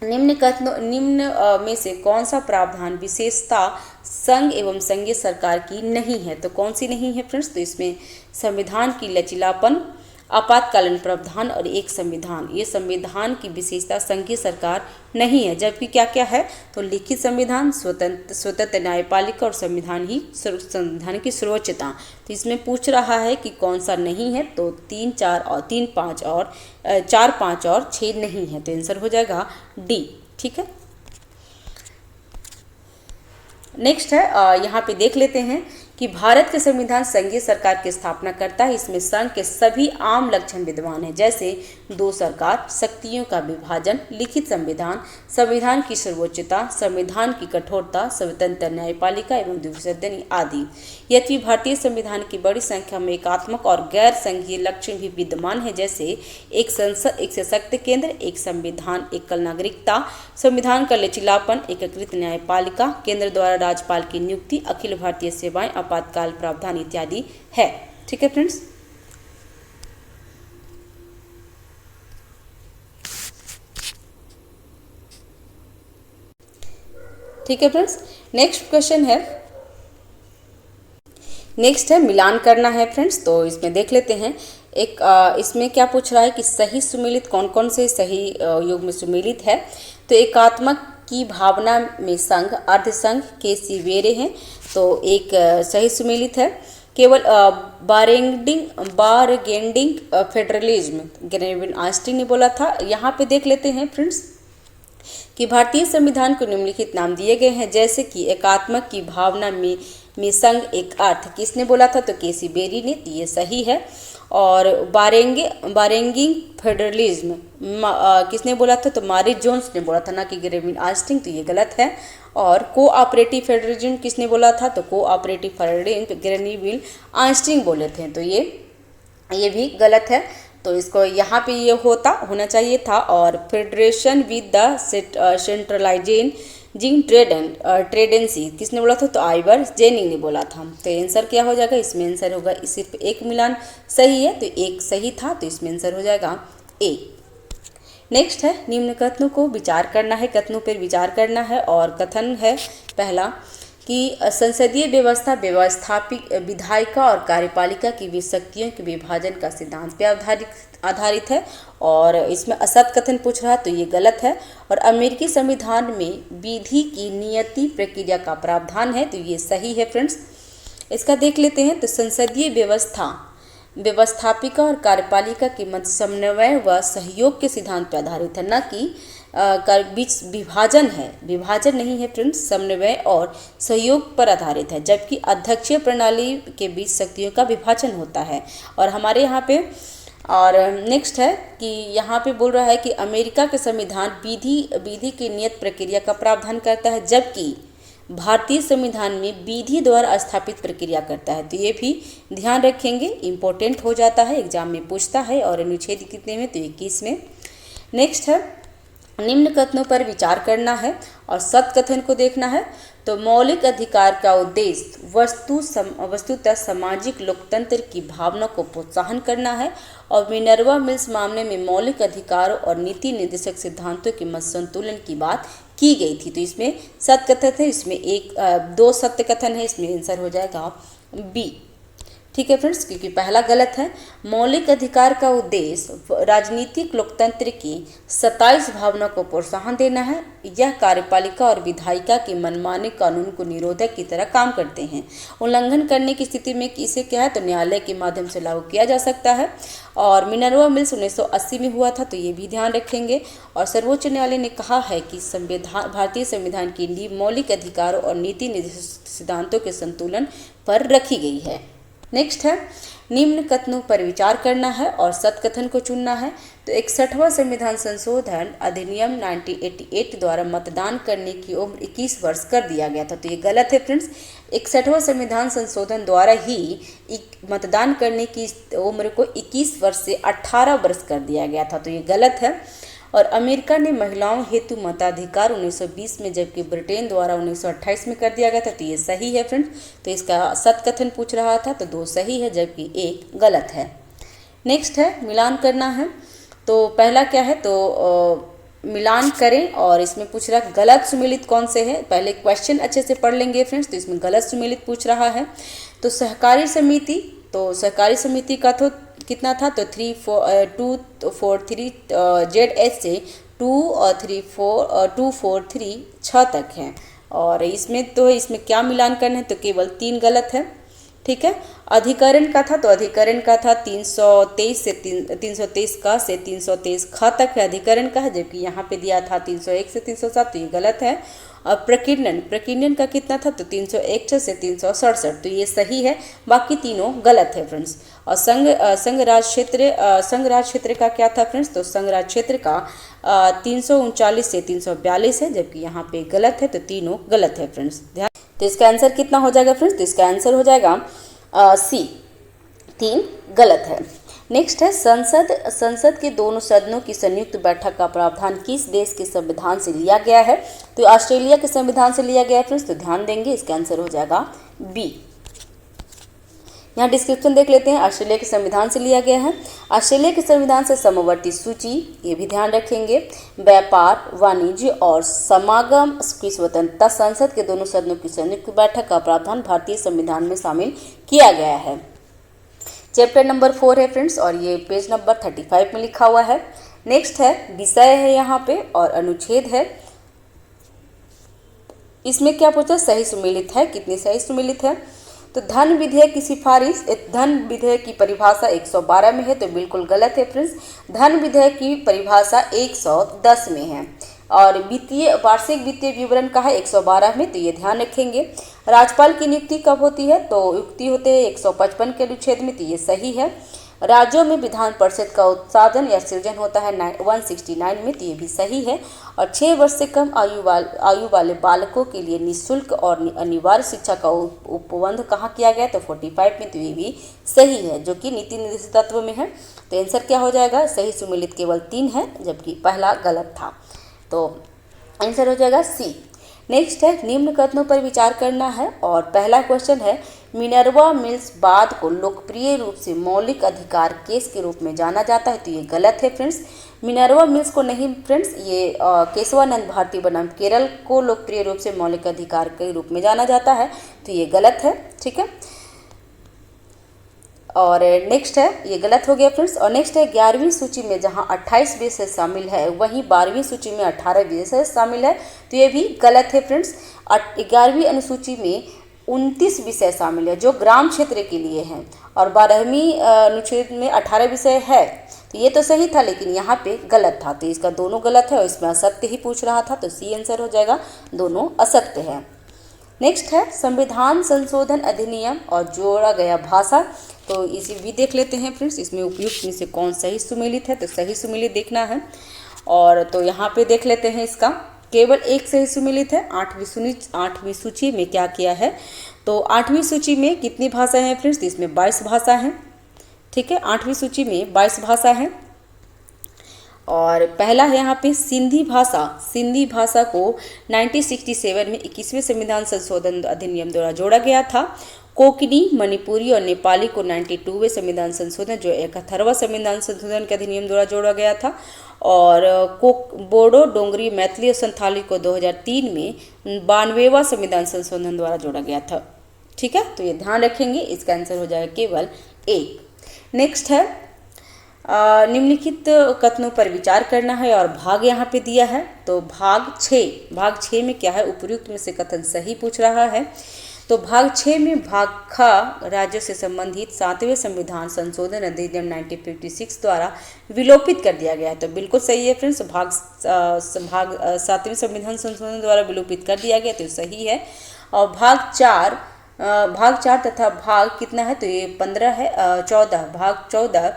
निम्न में से कौन सा प्रावधान विशेषता संघ एवं संघीय सरकार की नहीं है, तो कौन सी नहीं है फ्रेंड्स। तो इसमें संविधान की लचीलापन, आपातकालीन प्रावधान और एक संविधान, ये संविधान की विशेषता संघीय सरकार नहीं है। जबकि क्या क्या है, तो लिखित संविधान, स्वतंत्र न्यायपालिका और संविधान की सर्वोच्चता। तो इसमें पूछ रहा है कि कौन सा नहीं है, तो 3, 5 और 6 नहीं है, तो आंसर हो जाएगा डी। ठीक है, नेक्स्ट है, यहाँ पे देख लेते हैं कि भारत के संविधान संघीय सरकार की स्थापना करता है। इसमें संघ के सभी आम लक्षण विद्यमान हैं, जैसे दो सरकार, शक्तियों का विभाजन, लिखित संविधान, संविधान की सर्वोच्चता, संविधान की कठोरता, स्वतंत्र न्यायपालिका एवं द्विसदनी आदि। यद्यपि भारतीय संविधान की बड़ी संख्या में एकात्मक और गैर संघीय लक्षण भी विद्यमान है, जैसे एक संसद, एक सशक्त केंद्र, एक संविधान, एकल नागरिकता, संविधान का लचीलापन, एकीकृत न्यायपालिका, केंद्र द्वारा राज्यपाल की नियुक्ति, अखिल भारतीय सेवाएं, आपातकाल प्रावधान इत्यादि है। ठीक है फ्रेंड्स, नेक्स्ट क्वेश्चन है, मिलान करना है फ्रेंड्स। तो इसमें देख लेते हैं, इसमें क्या पूछ रहा है कि सही सुमेलित कौन कौन से सही योग में सुमेलित है। तो एकात्मक की भावना में संघ, अर्धसंघ के सिवेरे हैं, तो एक सही सुमेलित है। केवल बारगेंडिंग फेडरलिज्म ग्रेविन आस्टिन ने बोला था। यहाँ पे देख लेते हैं फ्रेंड्स कि भारतीय संविधान को निम्नलिखित नाम दिए गए हैं, जैसे कि एकात्मक की भावना में संघ एक अर्थ, किसने बोला था, तो केसी बेरी ने, तो ये सही है। और बारेंगिंग फेडरलिज्म किसने बोला था, तो मारी जोन्स ने बोला था, ना कि ग्रेविन आस्टिन, तो ये गलत है। और कोऑपरेटिव फेडरलिज्म किसने बोला था, तो कोऑपरेटिव फेडरलिज्म ग्रेविन आस्टिन बोले थे, तो ये भी गलत है। तो इसको यहाँ पे ये होना चाहिए था। और फेडरेशन विद द सेंट्रलाइजिंग ट्रेडेंसी किसने बोला था, तो आइवर जेनिंग ने बोला था। तो आंसर क्या हो जाएगा, इसमें आंसर होगा, सिर्फ एक मिलान सही है, तो एक सही था, तो इसमें आंसर हो जाएगा ए। नेक्स्ट है, निम्न कथनों को विचार करना है, कथनों पर विचार करना है। और कथन है पहला कि संसदीय व्यवस्था व्यवस्थापिक विधायिका और कार्यपालिका की शक्तियों के विभाजन का सिद्धांत पर आधारित है। और इसमें असत कथन पूछ रहा है, तो ये गलत है। और अमेरिकी संविधान में विधि की नियति प्रक्रिया का प्रावधान है, तो ये सही है फ्रेंड्स। इसका देख लेते हैं, तो संसदीय व्यवस्था व्यवस्थापिका और कार्यपालिका के मध्य समन्वय व सहयोग के सिद्धांत पर आधारित है, न कि बीच विभाजन है, विभाजन नहीं है फ्रेंड्स, समन्वय और सहयोग पर आधारित है। जबकि अध्यक्षीय प्रणाली के बीच शक्तियों का विभाजन होता है। और हमारे यहाँ पे और नेक्स्ट है कि यहाँ पे बोल रहा है कि अमेरिका के संविधान विधि की नियत प्रक्रिया का प्रावधान करता है, जबकि भारतीय संविधान में विधि द्वारा स्थापित प्रक्रिया करता है। तो ये भी ध्यान रखेंगे, इम्पोर्टेंट हो जाता है, एग्जाम में पूछता है। और अनुच्छेद कितने में, तो 21 में। नेक्स्ट है, निम्न कथनों पर विचार करना है और सत कथन को देखना है। तो मौलिक अधिकार का उद्देश्य वस्तुतः सामाजिक लोकतंत्र की भावना को प्रोत्साहन करना है। और मिनर्वा मिल्स मामले में मौलिक अधिकारों और नीति निर्देशक सिद्धांतों के मध्य संतुलन की बात की गई थी। तो इसमें सत्य कथन है, इसमें दो सत्य कथन है, इसमें आंसर हो जाएगा बी। ठीक है फ्रेंड्स, क्योंकि पहला गलत है। मौलिक अधिकार का उद्देश्य राजनीतिक लोकतंत्र की 27 भावना को प्रोत्साहन देना है। यह कार्यपालिका और विधायिका के मनमाने कानून को निरोधक की तरह काम करते हैं। उल्लंघन करने की स्थिति में इसे क्या है, तो न्यायालय के माध्यम से लागू किया जा सकता है। और मिनर्वा मिल्स 1980 में हुआ था, तो ये भी ध्यान रखेंगे। और सर्वोच्च न्यायालय ने कहा है कि भारतीय संविधान की नींव मौलिक अधिकारों और नीति सिद्धांतों के संतुलन पर रखी गई है। नेक्स्ट है, निम्न कथनों पर विचार करना है और सत्कथन को चुनना है। तो 61वां संविधान संशोधन अधिनियम 1988 द्वारा मतदान करने की उम्र 21 वर्ष कर दिया गया था, तो ये गलत है फ्रेंड्स। 61वां संविधान संशोधन द्वारा ही मतदान करने की उम्र को 21 वर्ष से 18 वर्ष कर दिया गया था, तो ये गलत है। और अमेरिका ने महिलाओं हेतु मताधिकार 1920 में, जबकि ब्रिटेन द्वारा 1928 में कर दिया गया था, तो ये सही है फ्रेंड्स। तो इसका सत्कथन पूछ रहा था, तो 2 सही है जबकि 1 गलत है। नेक्स्ट है, मिलान करना है। तो पहला क्या है, तो मिलान करें, और इसमें पूछ रहा है गलत सुमेलित कौन से है। पहले क्वेश्चन अच्छे से पढ़ लेंगे फ्रेंड्स। तो इसमें गलत सुमेलित पूछ रहा है। तो सहकारी समिति, तो सहकारी समिति का तो कितना था, तो 243 ZH से 243 6 तक है। और इसमें क्या मिलान करना है, तो केवल 3 गलत है। ठीक है। अधिकरण का था, तो अधिकरण का था 323 से 323 का से 323 ख तक है अधिकरण का है, जबकि यहाँ पे दिया था 301 से 307, तो ये गलत है। और प्रकीर्णन का कितना था, तो 361 से 367, तो ये सही है। बाकी तीनों गलत है फ्रेंड्स। और संघ राज क्षेत्र का क्या था फ्रेंड्स, तो संघ राज क्षेत्र का 339 से 342 है, जबकि यहाँ पे गलत है, तो तीनों गलत है फ्रेंड्स। ध्यान, तो इसका आंसर कितना हो जाएगा फ्रेंड्स, तो इसका आंसर हो जाएगा सी, 3 गलत है। नेक्स्ट है, संसद के दोनों सदनों की संयुक्त बैठक का प्रावधान किस देश के संविधान से लिया गया है, तो ऑस्ट्रेलिया के संविधान से लिया गया है फ्रेंड्स। तो ध्यान देंगे, इसका आंसर हो जाएगा बी। यहाँ डिस्क्रिप्शन देख लेते हैं। ऑस्ट्रेलिया के संविधान से लिया गया है। ऑस्ट्रेलिया के संविधान से समवर्ती सूची, ये भी ध्यान रखेंगे। व्यापार, वाणिज्य और समागम की स्वतंत्रता, संसद के दोनों सदनों की संयुक्त बैठक का प्रावधान भारतीय संविधान में शामिल किया गया है। चैप्टर नंबर 4 है फ्रेंड्स, और ये पेज नंबर 35 में लिखा हुआ है। नेक्स्ट है, विषय है यहाँ पे, और अनुच्छेद है। इसमें क्या पूछा, सही सुमेलित है, कितनी सही सुमेलित है। तो धन विधेयक की सिफारिश, धन विधेयक की परिभाषा 112 में है, तो बिल्कुल गलत है फ्रेंड्स। धन विधेयक की परिभाषा 110 में है। और वार्षिक वित्तीय विवरण का है 112 में, तो ये ध्यान रखेंगे। राज्यपाल की नियुक्ति कब होती है, तो नियुक्ति होते हैं 155 के अनुच्छेद में, तो ये सही है। राज्यों में विधान परिषद का उत्साधन या सृजन होता है 169 में, तो ये भी सही है। और 6 वर्ष से कम आयु वाले बालकों के लिए निःशुल्क और अनिवार्य शिक्षा का उपबंध कहाँ किया गया, तो 45 में, तो ये भी सही है, जो कि नीति निर्देशित तत्व में है। तो आंसर क्या हो जाएगा, सही सुमेलित केवल 3 है, जबकि पहला गलत था, तो आंसर हो जाएगा सी। नेक्स्ट है, निम्न कथनों पर विचार करना है। और पहला क्वेश्चन है, मिनर्वा मिल्स वाद को लोकप्रिय रूप से मौलिक अधिकार केस के रूप में जाना जाता है, तो ये गलत है फ्रेंड्स। मिनर्वा मिल्स को नहीं फ्रेंड्स, ये केशवानंद भारती बनाम केरल को लोकप्रिय रूप से मौलिक अधिकार के रूप में जाना जाता है, तो ये गलत है। ठीक है। और नेक्स्ट है, ये गलत हो गया फ्रेंड्स। और नेक्स्ट है, 11वीं सूची में जहां 28 विषय शामिल है, वहीं 12वीं सूची में 18 विषय शामिल है, तो ये भी गलत है फ्रेंड्स। 11वीं अनुसूची में 29 विषय शामिल है जो ग्राम क्षेत्र के लिए हैं, और 12वीं अनुच्छेद में 18 विषय है, तो ये तो सही था, लेकिन यहाँ पे गलत था, तो इसका दोनों गलत है। और इसमें असत्य ही पूछ रहा था, तो सी आंसर हो जाएगा, दोनों असत्य है। नेक्स्ट है, संविधान संशोधन अधिनियम और जोड़ा गया भाषा, तो इसे भी देख लेते हैं फ्रेंड्स। इसमें उपयुक्त में से कौन सही सुमेलित है, तो सही सुमेलित देखना है। और तो यहाँ पे देख लेते हैं, इसका केवल एक सही सुमेलित है। 8वीं सूची में क्या किया है, तो 8वीं सूची में कितनी भाषा है फ्रेंड्स, तो इसमें 22 भाषा हैं। ठीक है, 8वीं सूची में 22 भाषा है। और पहला है यहाँ पे सिंधी भाषा को 1967 में 21वें संविधान संशोधन अधिनियम द्वारा जोड़ा गया था। कोंकणी, मणिपुरी और नेपाली को 92वें संविधान संशोधन, जो 71वां संविधान संशोधन के अधिनियम द्वारा जोड़ा गया था। और बोडो, डोंगरी, मैथिली और संथाली को 2003 में 92वां संविधान संशोधन द्वारा जोड़ा गया था। ठीक है, तो ये ध्यान रखेंगे, इसका आंसर हो जाएगा केवल एक। नेक्स्ट है निम्नलिखित कथनों पर विचार करना है और भाग यहाँ पे दिया है। तो भाग 6 में क्या है, उपर्युक्त में से कथन सही पूछ रहा है। तो भाग 6 में भाग ख राज्यों से संबंधित 7वें संविधान संशोधन अधिनियम 1956 द्वारा विलोपित कर दिया गया है। तो बिल्कुल सही है फ्रेंड्स, भाग 7वें संविधान संशोधन द्वारा विलोपित कर दिया गया, तो सही है। और भाग 4 तथा भाग कितना है, तो ये 15 है, 14 भाग 14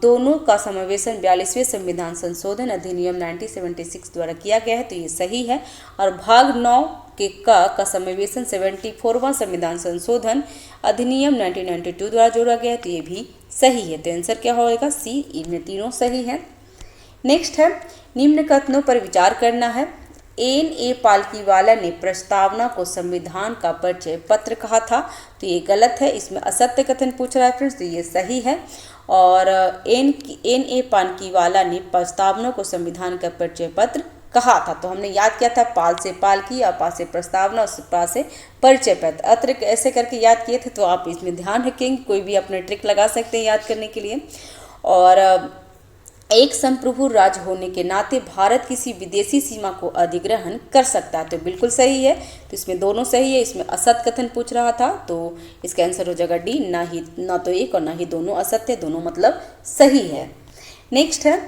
दोनों का समावेशन 42वें संविधान संशोधन अधिनियम 1976 द्वारा किया गया है, तो ये सही है। और भाग 9 के का समावेशन 74वां संविधान संशोधन अधिनियम 1992 द्वारा जोड़ा गया है, तो ये भी सही है। तो आंसर क्या होगा, सी। इनमें तीनों सही है। नेक्स्ट है निम्न कथनों पर विचार करना है। N.A. पालकीवाला ने प्रस्तावना को संविधान का परिचय पत्र कहा था, तो ये गलत है, इसमें असत्य कथन पूछ रहा है फ्रेंड्स, तो ये सही है। और N.A. पालकीवाला ने प्रस्तावना को संविधान का परिचय पत्र कहा था, तो हमने याद किया था पाल से पालकी और पा से प्रस्तावना और पा से परिचय पत्र, अत्र ऐसे करके याद किए थे। तो आप इसमें ध्यान रखेंगे, कोई भी अपने ट्रिक लगा सकते हैं याद करने के लिए। और एक संप्रभु राज्य होने के नाते भारत किसी विदेशी सीमा को अधिग्रहण कर सकता है, तो बिल्कुल सही है। तो इसमें दोनों सही है, इसमें असत्य कथन पूछ रहा था, तो इसका आंसर हो जाएगा डी। ना तो एक और ना ही दोनों असत्य, दोनों मतलब सही है। नेक्स्ट है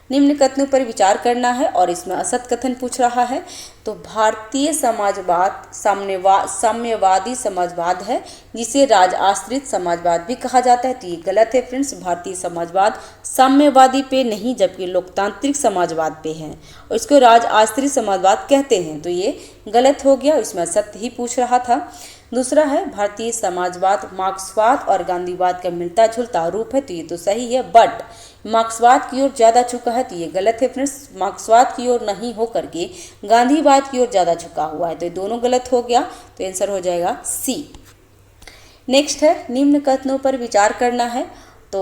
निम्न कथनों पर विचार करना है और इसमें असत्य कथन पूछ रहा है। तो भारतीय समाजवाद साम्यवादी समाजवाद है, जिसे राज आश्रित समाजवाद भी कहा जाता है, तो ये गलत है फ्रेंड्स। भारतीय समाजवाद साम्यवादी पे नहीं जबकि लोकतांत्रिक समाजवाद पे है, और इसको राज आश्रित समाजवाद कहते हैं, तो ये गलत हो गया, इसमें असत्य ही पूछ रहा था। दूसरा है भारतीय समाजवाद मार्क्सवाद और गांधीवाद का मिलता जुलता रूप है, तो ये तो सही है, बट मार्क्सवाद की ओर ज़्यादा झुका है, तो ये गलत है फ्रेंड्स। मार्क्सवाद की ओर नहीं हो करके गांधीवाद की ओर ज़्यादा झुका हुआ है, तो ये दोनों गलत हो गया, तो आंसर हो जाएगा सी। नेक्स्ट है निम्न कथनों पर विचार करना है। तो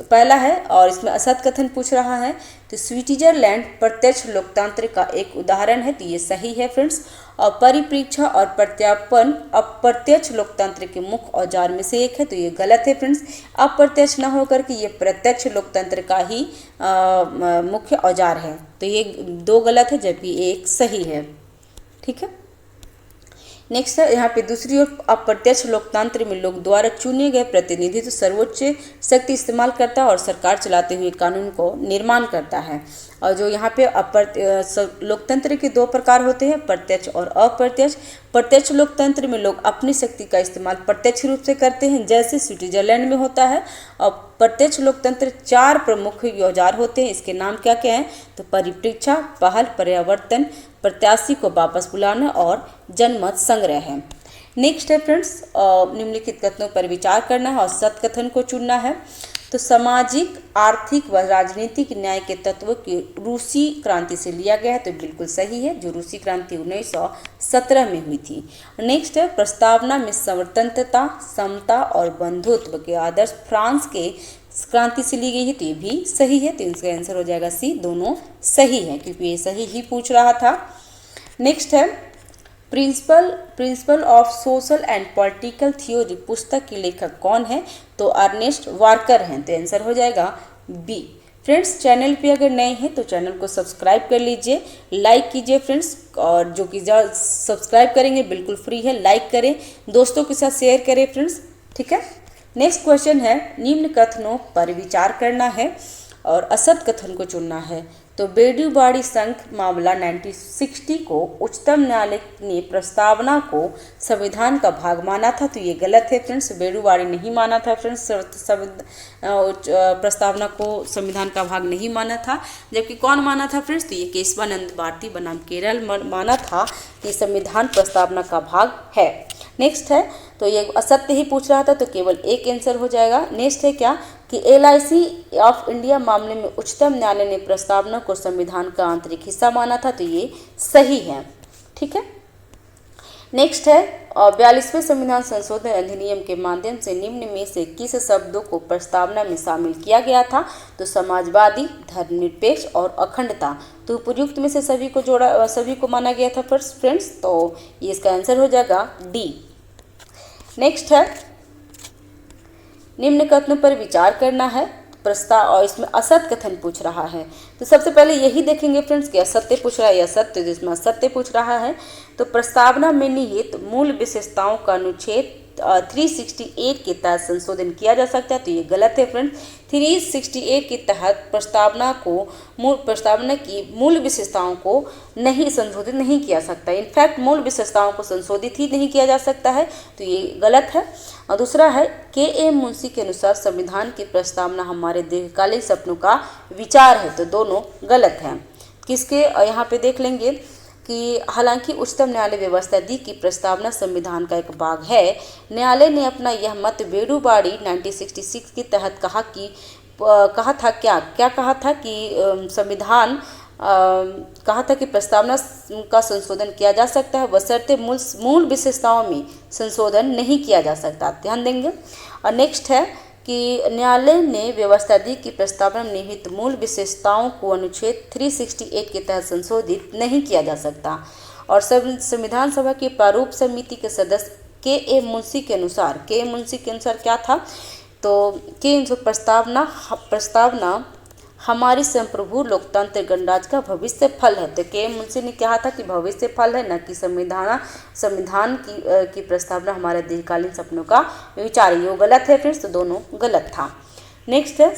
पहला है और इसमें असत्य कथन पूछ रहा है। तो स्विट्जरलैंड प्रत्यक्ष लोकतंत्र का एक उदाहरण है, तो ये सही है फ्रेंड्स। और परिप्रेक्षा और प्रत्यापन अप्रत्यक्ष लोकतंत्र के मुख्य औजार में से एक है, तो ये गलत है फ्रेंड्स। अप्रत्यक्ष न होकर के ये प्रत्यक्ष लोकतंत्र का ही मुख्य औजार है, तो ये दो गलत है जबकि एक सही है, ठीक है। नेक्स्ट है यहाँ पे दूसरी ओर अप्रत्यक्ष लोकतंत्र में लोग द्वारा चुने गए प्रतिनिधि तो सर्वोच्च शक्ति इस्तेमाल करता है और सरकार चलाते हुए कानून को निर्माण करता है। और जो यहाँ पे लोकतंत्र के दो प्रकार होते हैं, प्रत्यक्ष और अप्रत्यक्ष। प्रत्यक्ष लोकतंत्र में लोग अपनी शक्ति का इस्तेमाल प्रत्यक्ष रूप से करते हैं, जैसे स्विट्जरलैंड में होता है। और प्रत्यक्ष लोकतंत्र 4 प्रमुख औजार होते हैं, इसके नाम क्या क्या हैं, तो परिप्रेक्षा, पहल, पर्यावर्तन, प्रत्याशी को वापस बुलाना और जनमत संग्रह है। नेक्स्ट है फ्रेंड्स निम्नलिखित कथनों पर विचार करना है और सत्य कथन को चुनना है। तो सामाजिक, आर्थिक व राजनीतिक न्याय के तत्व की रूसी क्रांति से लिया गया है, तो बिल्कुल सही है, जो रूसी क्रांति 1917 में हुई थी। नेक्स्ट है प्रस्तावना में स्वतंत्रता, समता और बंधुत्व के आदर्श फ्रांस के क्रांति से ली गई है, तो ये भी सही है, तो इसका आंसर हो जाएगा सी। दोनों सही है क्योंकि ये सही ही पूछ रहा था। नेक्स्ट है principle of social and political theory पुस्तक के लेखक कौन है, तो अर्नेस्ट वार्कर हैं, तो आंसर हो जाएगा बी। फ्रेंड्स चैनल पे अगर नए हैं तो चैनल को सब्सक्राइब कर लीजिए, लाइक कीजिए फ्रेंड्स, और जो कि सब्सक्राइब करेंगे बिल्कुल फ्री है, लाइक करें, दोस्तों के साथ शेयर करें फ्रेंड्स, ठीक है। नेक्स्ट क्वेश्चन है निम्न कथनों पर विचार करना है और असत्य कथन को चुनना है। तो बेडूवाड़ी संघ मामला 1960 को उच्चतम न्यायालय ने प्रस्तावना को संविधान का भाग माना था, तो ये गलत है फ्रेंड्स। बेडूवाड़ी नहीं माना था फ्रेंड्स, प्रस्तावना को संविधान का भाग नहीं माना था, जबकि कौन माना था फ्रेंड्स, तो ये केशवानंद भारती बनाम केरल माना था कि संविधान प्रस्तावना का भाग है। नेक्स्ट है तो ये असत्य ही पूछ रहा था, तो केवल एक आंसर हो जाएगा। नेक्स्ट है क्या कि LIC ऑफ इंडिया मामले में उच्चतम न्यायालय ने प्रस्तावना को संविधान का आंतरिक हिस्सा माना था, तो ये सही है, ठीक है। नेक्स्ट है 42वें संविधान संशोधन अधिनियम के माध्यम से निम्न में से किस शब्दों को प्रस्तावना में शामिल किया गया था? तो समाजवादी, धर्मनिरपेक्ष और अखंडता। तो उपयुक्त में से सभी को माना गया था फ्रेंड्स, तो ये इसका आंसर हो जाएगा डी। नेक्स्ट है निम्न कथनों पर विचार करना है प्रस्ताव, और इसमें असत्य कथन पूछ रहा है। तो सबसे पहले यही देखेंगे फ्रेंड्स कि असत्य पूछ रहा है या सत्य, जिसमें असत्य पूछ रहा है। तो प्रस्तावना में निहित मूल विशेषताओं का अनुच्छेद 368 के तहत संशोधन किया जा सकता है। तो ये गलत है फ्रेंड्स। 368 के तहत प्रस्तावना की मूल विशेषताओं को नहीं संशोधित नहीं किया सकता। इनफैक्ट मूल विशेषताओं को संशोधित ही नहीं किया जा सकता है, तो ये गलत है। और दूसरा है के.एम. मुंशी के अनुसार संविधान की प्रस्तावना हमारे दीर्घकालिक सपनों का विचार है। तो दोनों गलत हैं। किसके यहाँ पे देख लेंगे कि हालांकि उच्चतम न्यायालय व्यवस्था दी कि प्रस्तावना संविधान का एक भाग है, न्यायालय ने अपना यह मत बेडूबाड़ी 1966 के तहत कहा था कि संविधान कहा था कि प्रस्तावना का संशोधन किया जा सकता है, बशर्ते मूल विशेषताओं में संशोधन नहीं किया जा सकता। ध्यान देंगे। और नेक्स्ट है कि न्यायालय ने व्यवस्था दी कि प्रस्तावना में निहित मूल विशेषताओं को अनुच्छेद 368 के तहत संशोधित नहीं किया जा सकता। और संविधान सभा की प्रारूप समिति के सदस्य के.एम. मुंशी के अनुसार क्या था? तो प्रस्तावना हमारी संप्रभु लोकतंत्र गणराज्य का भविष्य फल है। तो के.एम. मुंशी ने कहा था कि भविष्य फल है, न कि संविधान की प्रस्तावना हमारे दीर्घकालीन सपनों का विचार है। ये गलत है फ्रेंड्स, तो दोनों गलत था। नेक्स्ट है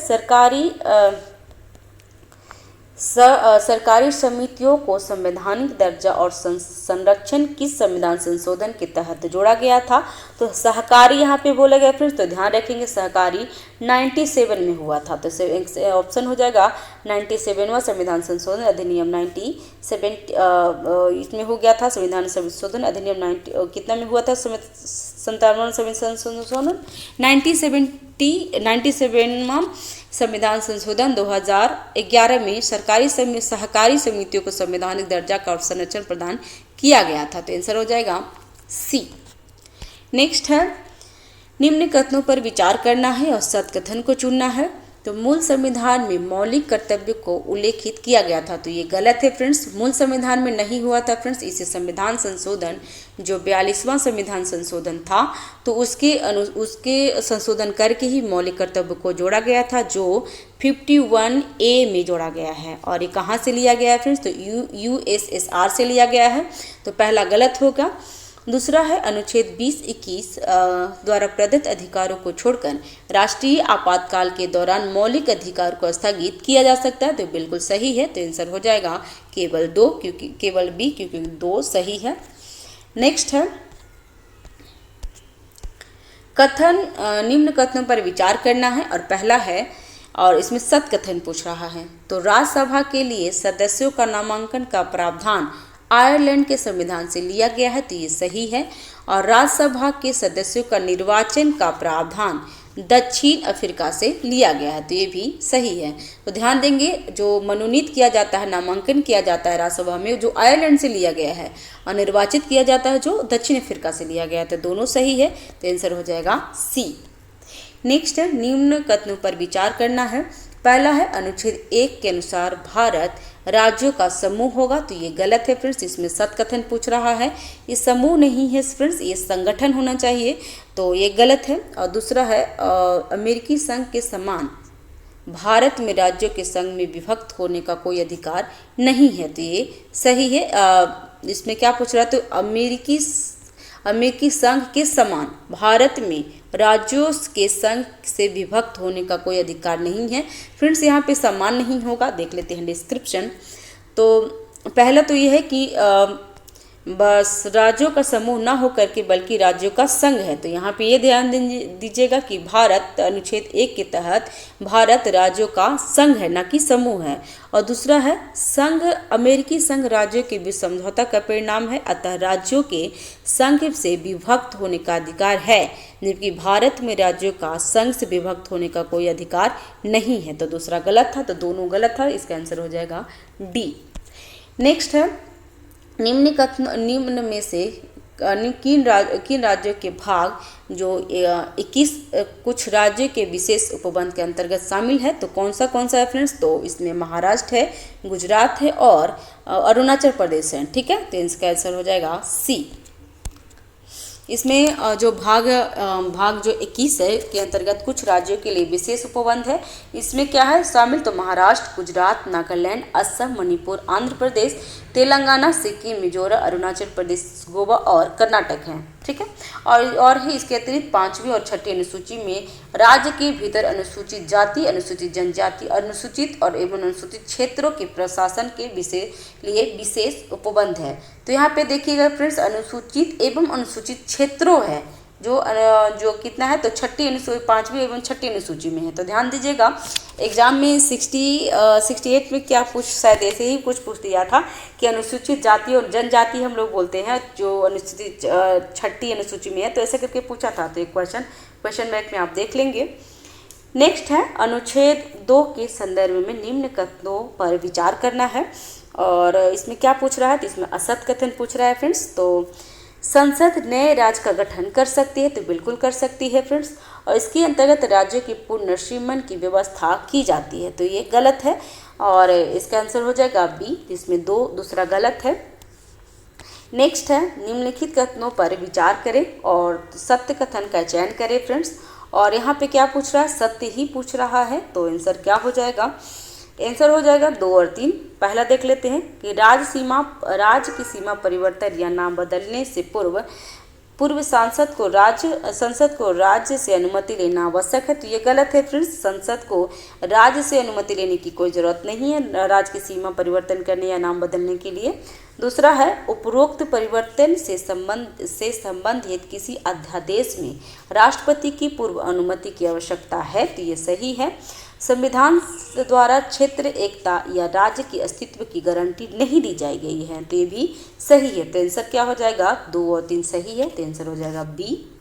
सरकारी समितियों को संवैधानिक दर्जा और संरक्षण किस संविधान संशोधन के तहत जोड़ा गया था? तो सहकारी यहाँ पे बोला गया फ्रेंड्स, तो ध्यान रखेंगे सहकारी 97 में हुआ था। तो ऑप्शन हो जाएगा 97वां संविधान संशोधन अधिनियम 97 इसमें हो गया था। संविधान संशोधन अधिनियम कितना में हुआ था? 57वां संविधान संशोधन 97वां संविधान संशोधन 2011 में सहकारी समितियों को संवैधानिक दर्जा का और संरक्षण प्रदान किया गया था। तो आंसर हो जाएगा सी। नेक्स्ट है निम्न कथनों पर विचार करना है और सत्य कथन को चुनना है। तो मूल संविधान में मौलिक कर्तव्य को उल्लेखित किया गया था। तो ये गलत है फ्रेंड्स, मूल संविधान में नहीं हुआ था फ्रेंड्स। इसे संविधान संशोधन जो 42वां संविधान संशोधन था, तो उसके संशोधन करके ही मौलिक कर्तव्य को जोड़ा गया था, जो 51A में जोड़ा गया है। और ये कहाँ से लिया गया है फ्रेंड्स? तो USSR से लिया गया है। तो पहला गलत होगा। दूसरा है अनुच्छेद 20-21 द्वारा प्रदत्त अधिकारों को छोड़कर राष्ट्रीय आपातकाल के दौरान मौलिक अधिकार को स्थगित किया जा सकता है। तो बिल्कुल सही है। तो आंसर हो जाएगा केवल बी, क्योंकि 2 सही है। नेक्स्ट है निम्न कथनों पर विचार करना है और पहला है, और इसमें सत्य कथन पूछ रहा है। तो राज्यसभा के लिए सदस्यों का नामांकन का प्रावधान आयरलैंड के संविधान से लिया गया है। तो ये सही है। और राज्यसभा के सदस्यों का निर्वाचन का प्रावधान दक्षिण अफ्रीका से लिया गया है। तो ये भी सही है। तो ध्यान देंगे, जो मनोनीत किया जाता है, नामांकन किया जाता है राज्यसभा में, जो आयरलैंड से लिया गया है, और निर्वाचित किया जाता है जो दक्षिण अफ्रीका से लिया गया है। तो दोनों सही है। तो आंसर हो जाएगा सी। नेक्स्ट है निम्न कथनों पर विचार करना है। पहला है अनुच्छेद 1 के अनुसार भारत राज्यों का समूह होगा। तो ये गलत है फ्रेंड्स, इसमें सत्य कथन पूछ रहा है। ये समूह नहीं है फ्रेंड्स, ये संगठन होना चाहिए। तो ये गलत है। और दूसरा है अमेरिकी संघ के समान भारत में राज्यों के संघ में विभक्त होने का कोई अधिकार नहीं है। तो ये सही है। इसमें क्या पूछ रहा है? तो अमेरिकी संघ के समान भारत में राज्यों के संघ से विभक्त होने का कोई अधिकार नहीं है फ्रेंड्स। यहाँ पे समान नहीं होगा, देख लेते हैं डिस्क्रिप्शन। तो पहला तो ये है कि बस राज्यों का समूह ना होकर के बल्कि राज्यों का संघ है। तो यहाँ पे ये ध्यान दीजिएगा कि भारत अनुच्छेद 1 के तहत भारत राज्यों का संघ है, ना कि समूह है। और दूसरा है संघ, अमेरिकी संघ राज्यों के बीच समझौता का परिणाम है, अतः राज्यों के संघ से विभक्त होने का अधिकार है, जबकि भारत में राज्यों का संघ से विभक्त होने का कोई अधिकार नहीं है। तो दूसरा गलत था। तो दोनों गलत था। इसका आंसर हो जाएगा डी। नेक्स्ट है निम्न में से किन राज्यों के भाग जो 21 कुछ राज्यों के विशेष उपबंध के अंतर्गत शामिल है। तो कौन सा है फ्रेंड्स, तो इसमें महाराष्ट्र है, गुजरात है और अरुणाचल प्रदेश है। ठीक है, तो इसका आंसर हो जाएगा सी। इसमें जो भाग जो 21 है के अंतर्गत कुछ राज्यों के लिए विशेष उपबंध है, इसमें क्या है शामिल, तो महाराष्ट्र, गुजरात, नागालैंड, असम, मणिपुर, आंध्र प्रदेश, तेलंगाना, सिक्किम, मिजोरम, अरुणाचल प्रदेश, गोवा और कर्नाटक हैं। ठीक है, और ही इसके अतिरिक्त 5वीं और 6ठी अनुसूची में राज्य के भीतर अनुसूचित जाति, अनुसूचित जनजाति, अनुसूचित और एवं अनुसूचित क्षेत्रों के प्रशासन के लिए विशेष उपबंध है। तो यहाँ पे देखिएगा फ्रेंड्स, अनुसूचित एवं अनुसूचित क्षेत्रों है जो कितना है, तो 5वीं एवं 6ठी अनुसूची में है। तो ध्यान दीजिएगा, एग्जाम में 68 में क्या शायद ऐसे ही कुछ पूछ दिया था कि अनुसूचित जाति और जनजाति हम लोग बोलते हैं जो अनुसूचित 6ठी अनुसूची में है, तो ऐसे करके पूछा था। तो एक क्वेश्चन बैंक में आप देख लेंगे। नेक्स्ट है अनुच्छेद 2 के संदर्भ में निम्न कथनों पर विचार करना है, और इसमें क्या पूछ रहा है, तो इसमें असत कथन पूछ रहा है फ्रेंड्स। तो संसद नए राज्य का गठन कर सकती है, तो बिल्कुल कर सकती है फ्रेंड्स, और इसके अंतर्गत राज्यों की पुनर्निर्माण की व्यवस्था की जाती है, तो ये गलत है और इसका आंसर हो जाएगा बी, इसमें दूसरा गलत है। नेक्स्ट है निम्नलिखित कथनों पर विचार करें और सत्य कथन का चयन करें फ्रेंड्स, और यहाँ पे क्या पूछ रहा है, सत्य ही पूछ रहा है। तो आंसर क्या हो जाएगा, आंसर हो जाएगा 2 और 3। पहला देख लेते हैं कि राज्य की सीमा परिवर्तन या नाम बदलने से पूर्व संसद को राज्य से अनुमति लेना आवश्यक है। तो ये गलत है फ्रेंड्स, संसद को राज्य से अनुमति लेने की कोई ज़रूरत नहीं है राज्य की सीमा परिवर्तन करने या नाम बदलने के लिए। दूसरा है उपरोक्त परिवर्तन से संबंधित किसी अध्यादेश में राष्ट्रपति की पूर्व अनुमति की आवश्यकता है, तो ये सही है। संविधान द्वारा क्षेत्र एकता या राज्य की अस्तित्व की गारंटी नहीं दी जाई गई है, तो ये भी सही है। तो आंसर क्या हो जाएगा, 2 और 3 सही है, तो आंसर हो जाएगा बी।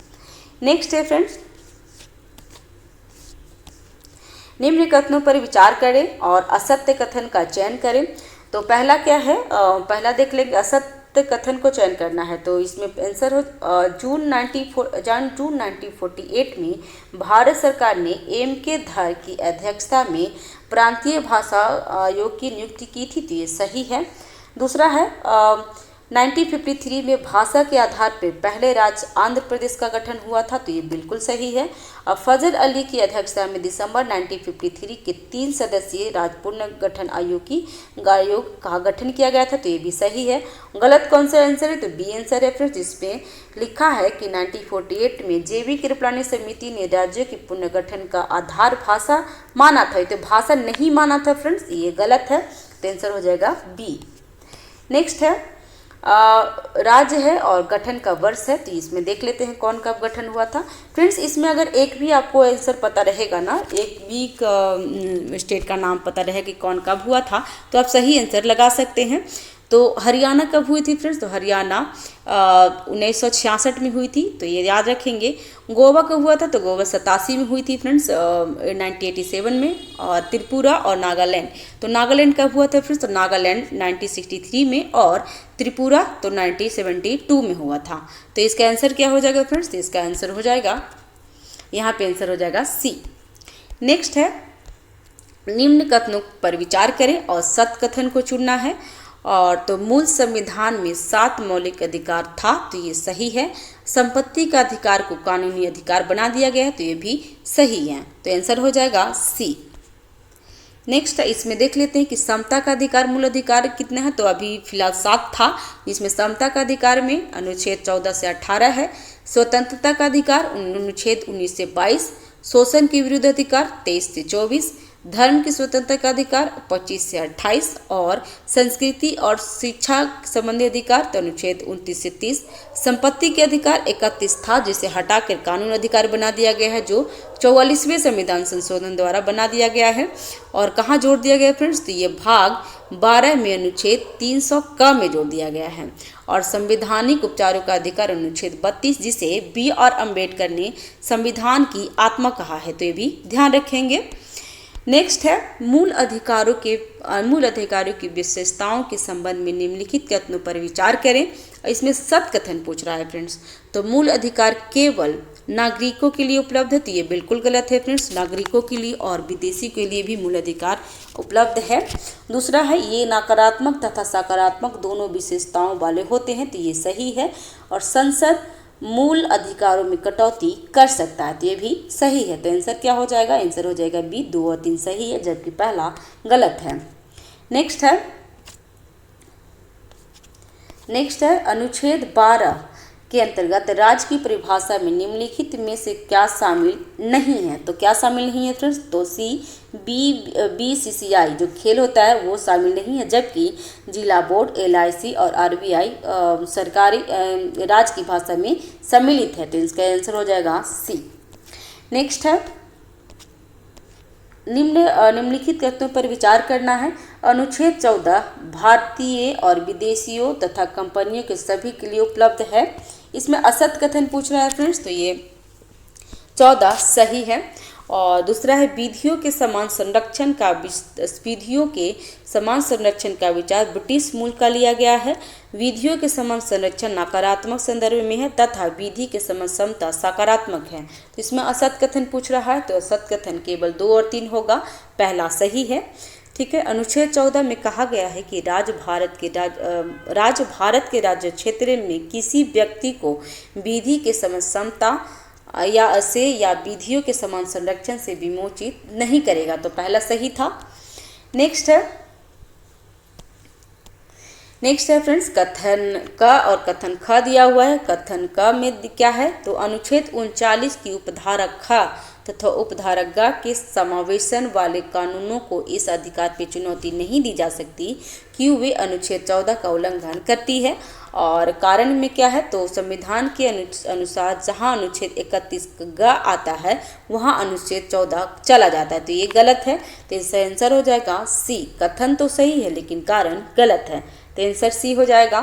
नेक्स्ट है फ्रेंड्स, निम्न कथनों पर विचार करें और असत्य कथन का चयन करें। तो पहला क्या है, पहला देख लेंगे, असत्य कथन को चयन करना है। तो इसमें आंसर हो जून 1948 में भारत सरकार ने एम.के. धर की अध्यक्षता में प्रांतीय भाषा आयोग की नियुक्ति की थी, तो ये सही है। दूसरा है 1953 में भाषा के आधार पर पहले राज्य आंध्र प्रदेश का गठन हुआ था, तो ये बिल्कुल सही है। अब फजल अली की अध्यक्षता में दिसंबर 1953 के 3 सदस्यीय राज्य पुनर्गठन आयोग का गठन किया गया था, तो ये भी सही है। गलत कौन सा आंसर है, तो बी आंसर है फ्रेंड्स, जिसमें लिखा है कि 1948 में जेवी कृपलानी समिति ने राज्यों के पुनर्गठन का आधार भाषा माना था, तो भाषा नहीं माना था फ्रेंड्स, ये गलत है, तो आंसर हो जाएगा बी। नेक्स्ट है राज्य है और गठन का वर्ष है, तो इसमें देख लेते हैं कौन कब गठन हुआ था। फ्रेंड्स इसमें अगर एक भी आपको आंसर पता रहेगा ना, एक भी स्टेट का नाम पता रहे कि कौन कब हुआ था, तो आप सही आंसर लगा सकते हैं। तो हरियाणा कब हुई थी फ्रेंड्स, तो हरियाणा 1966 में हुई थी, तो ये याद रखेंगे। गोवा कब हुआ था, तो गोवा 87 में हुई थी फ्रेंड्स 1987 में। और त्रिपुरा और नागालैंड, तो नागालैंड कब हुआ था फ्रेंड्स, तो नागालैंड 1963 में और त्रिपुरा तो 1972 में हुआ था। तो इसका आंसर क्या हो जाएगा फ्रेंड्स, तो इसका आंसर हो जाएगा, यहाँ पे आंसर हो जाएगा सी। नेक्स्ट है निम्न कथनों पर विचार करें और सत्य कथन को चुनना है। और तो मूल संविधान में 7 मौलिक अधिकार था, तो ये सही है। संपत्ति का अधिकार को कानूनी अधिकार बना दिया गया है, तो ये भी सही है, तो आंसर हो जाएगा सी। नेक्स्ट इसमें देख लेते हैं कि समता का अधिकार मूल अधिकार कितने हैं, तो अभी फिलहाल 7 था, जिसमें समता का अधिकार में अनुच्छेद 14 से 18 है, स्वतंत्रता का अधिकार अनुच्छेद 19 से 22, शोषण के विरुद्ध अधिकार 23 से 24, धर्म की स्वतंत्रता का अधिकार 25 से 28 और संस्कृति और शिक्षा संबंधी अधिकार तो अनुच्छेद 29 से 30। संपत्ति के अधिकार 31 था, जिसे हटाकर कानून अधिकार बना दिया गया है, जो 44वें संविधान संशोधन द्वारा बना दिया गया है। और कहाँ जोड़ दिया गया फ्रेंड्स, तो ये भाग 12 में अनुच्छेद 300 क में जोड़ दिया गया है। और संवैधानिक उपचारों का अधिकार अनुच्छेद 32, जिसे बी आर अम्बेडकर ने संविधान की आत्मा कहा है, तो ये भी ध्यान रखेंगे। नेक्स्ट है मूल अधिकारों की विशेषताओं के संबंध में निम्नलिखित कथनों पर विचार करें। इसमें सत कथन पूछ रहा है फ्रेंड्स। तो मूल अधिकार केवल नागरिकों के लिए उपलब्ध है, तो ये बिल्कुल गलत है फ्रेंड्स। नागरिकों के लिए और विदेशी के लिए भी मूल अधिकार उपलब्ध है। दूसरा है ये नकारात्मक तथा सकारात्मक दोनों विशेषताओं वाले होते हैं, तो ये सही है। और संसद मूल अधिकारों में कटौती कर सकता है, तो ये भी सही है। तो आंसर क्या हो जाएगा? आंसर हो जाएगा बी, 2 और 3 सही है, जबकि पहला गलत है। नेक्स्ट है अनुच्छेद 12 के अंतर्गत राज्य की परिभाषा में निम्नलिखित में से क्या शामिल नहीं है? तो क्या शामिल नहीं है फ्रेंड्स? तो सी BCCI जो खेल होता है वो शामिल नहीं है, जबकि जिला बोर्ड, LIC और RBI सरकारी राज्य की भाषा में सम्मिलित है, तो इसका आंसर हो जाएगा सी। नेक्स्ट है निम्नलिखित तथ्यों पर विचार करना है। अनुच्छेद 14 भारतीय और विदेशियों तथा कंपनियों के सभी के लिए उपलब्ध है। इसमें असत कथन पूछ रहा है फ्रेंड्स, तो ये 14 सही है। और दूसरा है विधियों के समान संरक्षण का विचार ब्रिटिश मूल का लिया गया है। विधियों के समान संरक्षण नकारात्मक संदर्भ में है तथा विधि के समान समता सकारात्मक है। तो इसमें असत कथन पूछ रहा है, तो असत कथन केवल 2 और 3 होगा, पहला सही है। ठीक है। अनुच्छेद 14 में कहा गया है कि राज्य भारत के राज्य क्षेत्र में किसी व्यक्ति को विधि के समान समता या विधियों के समान संरक्षण से विमोचित नहीं करेगा, तो पहला सही था। नेक्स्ट है फ्रेंड्स कथन क और कथन ख दिया हुआ है। कथन क में क्या है? तो अनुच्छेद 39 की उपधारा ख तथा उपधारा ग के समावेशन वाले कानूनों को इस अधिकार पर चुनौती नहीं दी जा सकती कि वे अनुच्छेद 14 का उल्लंघन करती है। और कारण में क्या है? तो संविधान के अनुसार जहां अनुच्छेद 31 ग आता है वहां अनुच्छेद 14 चला जाता है, तो ये गलत है। तो इसका आंसर हो जाएगा सी। कथन तो सही है लेकिन कारण गलत है, तो आंसर सी हो जाएगा।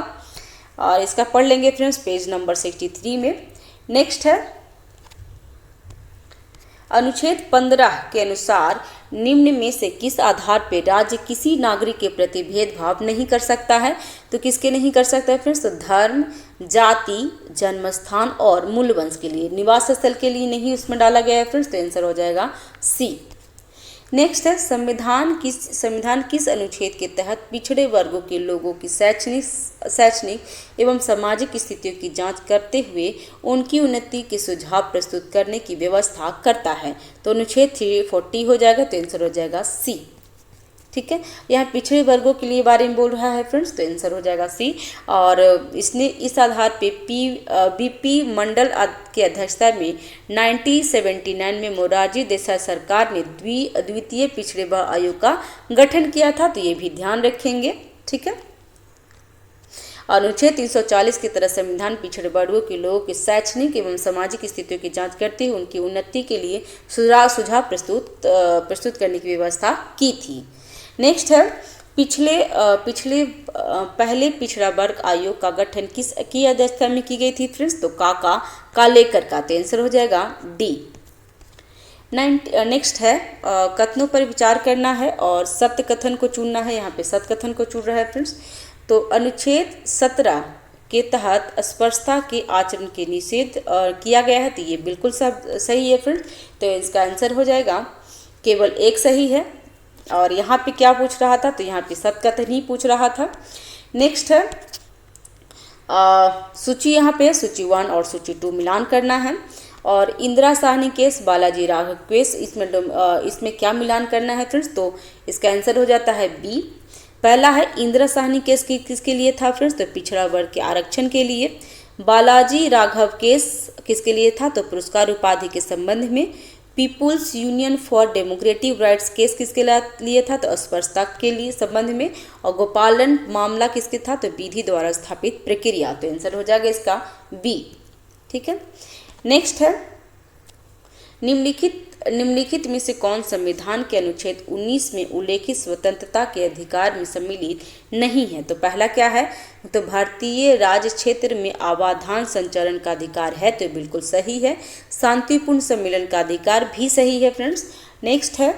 और इसका पढ़ लेंगे फ्रेंड्स पेज नंबर 63 में। नेक्स्ट है अनुच्छेद 15 के अनुसार निम्न में से किस आधार पर राज्य किसी नागरिक के प्रति भेदभाव नहीं कर सकता है? तो किसके नहीं कर सकता है फ्रेंड्स? तो धर्म, जाति, जन्मस्थान और मूल वंश के लिए, निवास स्थल के लिए नहीं उसमें डाला गया है फ्रेंड्स, तो आंसर हो जाएगा सी। नेक्स्ट है संविधान किस अनुच्छेद के तहत पिछड़े वर्गों के लोगों की शैक्षणिक एवं सामाजिक स्थितियों की जांच करते हुए उनकी उन्नति के सुझाव प्रस्तुत करने की व्यवस्था करता है? तो अनुच्छेद 340 हो जाएगा, तो आंसर हो जाएगा सी। ठीक है। यहाँ पिछड़े वर्गों के लिए बारे में बोल रहा है फ्रेंड्स, तो आंसर हो जाएगा सी। और इसने इस आधार पे BP मंडल की अध्यक्षता में 1979 में मोरारजी देसाई सरकार ने द्वितीय पिछड़े वर्ग आयोग का गठन किया था, तो ये भी ध्यान रखेंगे। ठीक है। अनुच्छेद 340 की तरह संविधान पिछड़े वर्गों के लोगों की शैक्षणिक एवं सामाजिक स्थितियों की जांच करते हुए उनकी उन्नति के लिए सुझाव प्रस्तुत करने की व्यवस्था की थी। नेक्स्ट है पहले पिछड़ा वर्ग आयोग का गठन किसकी अध्यक्षता में की गई थी फ्रेंड्स? तो कालेकर का, तो आंसर हो जाएगा डी। नेक्स्ट है कथनों पर विचार करना है और सत्य कथन को चुनना है। यहाँ पे सत्य कथन को चुन रहा है फ्रेंड्स। तो अनुच्छेद 17 के तहत अस्पृश्यता के आचरण के निषेध किया गया है, तो ये बिल्कुल सब सही है फ्रेंड्स, तो इसका आंसर हो जाएगा केवल एक सही है। और यहाँ पे क्या पूछ रहा था? तो यहाँ पे सत्य कथन ही पूछ रहा था। नेक्स्ट है सूची, यहाँ पे सूची 1 और सूची 2 मिलान करना है। और इंदिरा साहनी केस, बालाजी राघव केस, इसमें क्या मिलान करना है फ्रेंड्स? तो इसका आंसर हो जाता है बी। पहला है इंदिरा साहनी केस किसके लिए था फ्रेंड्स? तो पिछड़ा वर्ग के आरक्षण के लिए। बालाजी राघव केस किसके लिए था? तो पुरस्कार उपाधि के संबंध में। People's union for democratic rights case किसके लिए था? तो अस्पृश्यता के लिए संबंध में। और गोपालन मामला किसके था? तो विधि द्वारा स्थापित प्रक्रिया, तो आंसर हो जाएगा इसका बी। ठीक है। नेक्स्ट है निम्नलिखित में से कौन संविधान के अनुच्छेद 19 में उल्लेखित स्वतंत्रता के अधिकार में सम्मिलित नहीं है? तो पहला क्या है? तो भारतीय राज्य क्षेत्र में आवाधान संचरण का अधिकार है, तो बिल्कुल सही है। शांतिपूर्ण सम्मेलन का अधिकार भी सही है फ्रेंड्स। नेक्स्ट है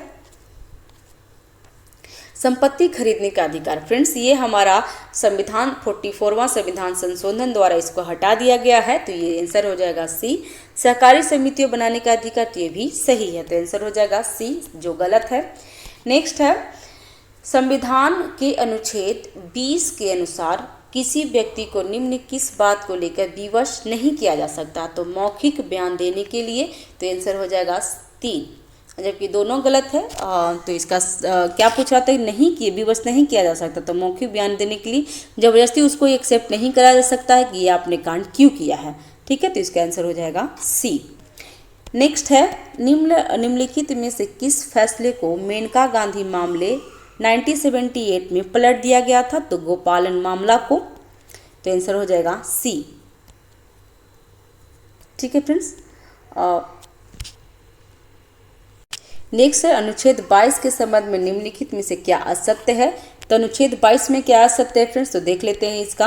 संपत्ति खरीदने का अधिकार। फ्रेंड्स, ये हमारा संविधान 44वां संविधान संशोधन द्वारा इसको हटा दिया गया है, तो ये आंसर हो जाएगा सी। सहकारी समितियों बनाने का अधिकार, तो ये भी सही है, तो आंसर हो जाएगा सी, जो गलत है। नेक्स्ट है, संविधान के अनुच्छेद 20 के अनुसार किसी व्यक्ति को निम्न किस बात को लेकर विवश नहीं किया जा सकता, तो मौखिक बयान देने के लिए, तो आंसर हो जाएगा 3, जबकि दोनों गलत है। तो इसका क्या पूछ रहा था, नहीं किए विवश नहीं किया जा सकता, तो मौखिक बयान देने के लिए जबरदस्ती उसको एक्सेप्ट नहीं कराया जा सकता है कि ये आपने कांड क्यों किया है, ठीक है, तो इसका आंसर हो जाएगा सी। नेक्स्ट है, निम्नलिखित में से किस फैसले को मेनका गांधी मामले 1978 में पलट दिया गया था, तो गोपालन मामला को, तो आंसर हो जाएगा सी, ठीक है फ्रेंड्स। नेक्स्ट है, अनुच्छेद 22 के संबंध में निम्नलिखित में से क्या असत्य है, तो अनुच्छेद 22 में क्या असत्य है फ्रेंड्स, तो देख लेते हैं। इसका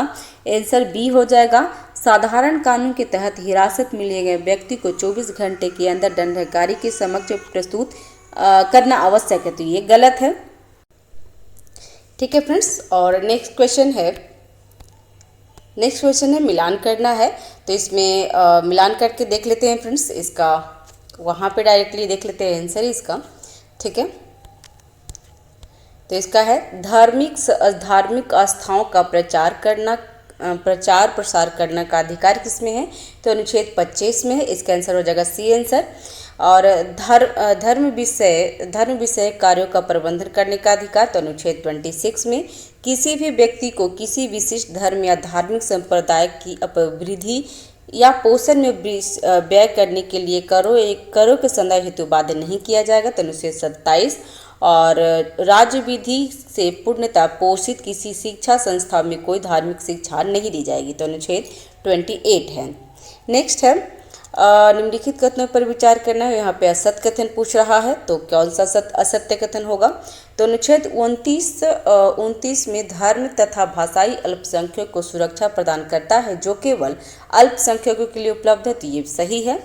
आंसर बी हो जाएगा। साधारण कानून के तहत हिरासत में लिए गए व्यक्ति को 24 घंटे के अंदर दंडाधिकारी के समक्ष प्रस्तुत करना आवश्यक है, तो ये गलत है, ठीक है फ्रेंड्स। और नेक्स्ट क्वेश्चन है मिलान करना है, तो इसमें मिलान करके देख लेते हैं फ्रेंड्स। इसका वहाँ पे डायरेक्टली देख लेते हैं आंसर इसका, ठीक है। तो इसका है, धार्मिक आस्थाओं का प्रचार प्रसार करने का अधिकार किसमें है, तो अनुच्छेद 25 में है, इसका आंसर हो जाएगा सी आंसर। और धर्म विषय कार्यों का प्रबंधन करने का अधिकार, तो अनुच्छेद 26 में। किसी भी व्यक्ति को किसी विशिष्ट धर्म या धार्मिक संप्रदाय की अपवृद्धि या पोषण में व्यय करने के लिए करों के संदर्भ हेतु बाध्य नहीं किया जाएगा, तो अनुच्छेद 27। और राज्य विधि से पूर्णतः पोषित किसी शिक्षा संस्था में कोई धार्मिक शिक्षा नहीं दी जाएगी, तो अनुच्छेद 28 है। नेक्स्ट है, निम्नलिखित कथनों पर विचार करना है। यहाँ पे असत्य कथन पूछ रहा है, तो कौन सा असत्य कथन होगा, तो अनुच्छेद 29 में धर्म तथा भाषाई अल्पसंख्यकों को सुरक्षा प्रदान करता है, जो केवल अल्पसंख्यकों के लिए उपलब्ध है, तो ये सही है।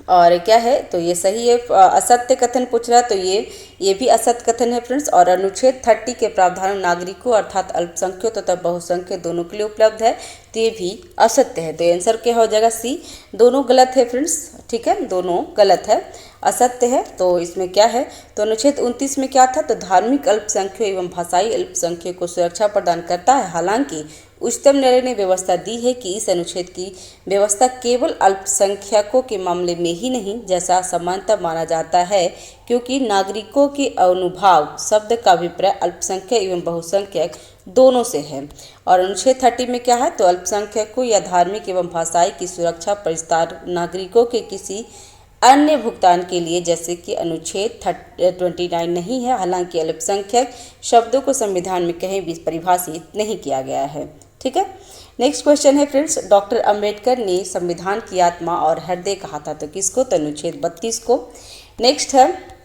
और क्या है, तो ये सही है। असत्य कथन पूछ रहा है, तो ये भी असत्य कथन है फ्रेंड्स। और अनुच्छेद 30 के प्रावधान नागरिकों अर्थात अल्पसंख्यकों तथा बहुसंख्यक दोनों के लिए उपलब्ध है, तो ये भी असत्य है, तो आंसर क्या हो जाएगा सी। दोनों गलत है फ्रेंड्स, ठीक है, दोनों गलत है, असत्य है। तो इसमें क्या है, तो अनुच्छेद 29 में क्या था, तो धार्मिक अल्पसंख्यक एवं भाषाई अल्पसंख्यक को सुरक्षा प्रदान करता है। हालांकि उच्चतम न्यायालय ने व्यवस्था दी है कि इस अनुच्छेद की व्यवस्था केवल अल्पसंख्यकों के मामले में ही नहीं जैसा सामान्यतः माना जाता है, क्योंकि नागरिकों के अनुभाव शब्द का अभिप्राय अल्पसंख्यक एवं बहुसंख्यक दोनों से है। और अनुच्छेद 30 में क्या है, तो अल्पसंख्यकों या धार्मिक एवं भाषाई की सुरक्षा परिस्तार नागरिकों के किसी अन्य भुगतान के लिए, जैसे कि अनुच्छेद 29 नहीं है। हालांकि अल्पसंख्यक शब्दों को संविधान में कहीं भी परिभाषित नहीं किया गया है, ठीक है। नेक्स्ट क्वेश्चन है फ्रेंड्स, डॉक्टर अंबेडकर ने संविधान की आत्मा और हृदय कहा था, तो किसको, तो अनुच्छेद 32 को। नेक्स्ट है,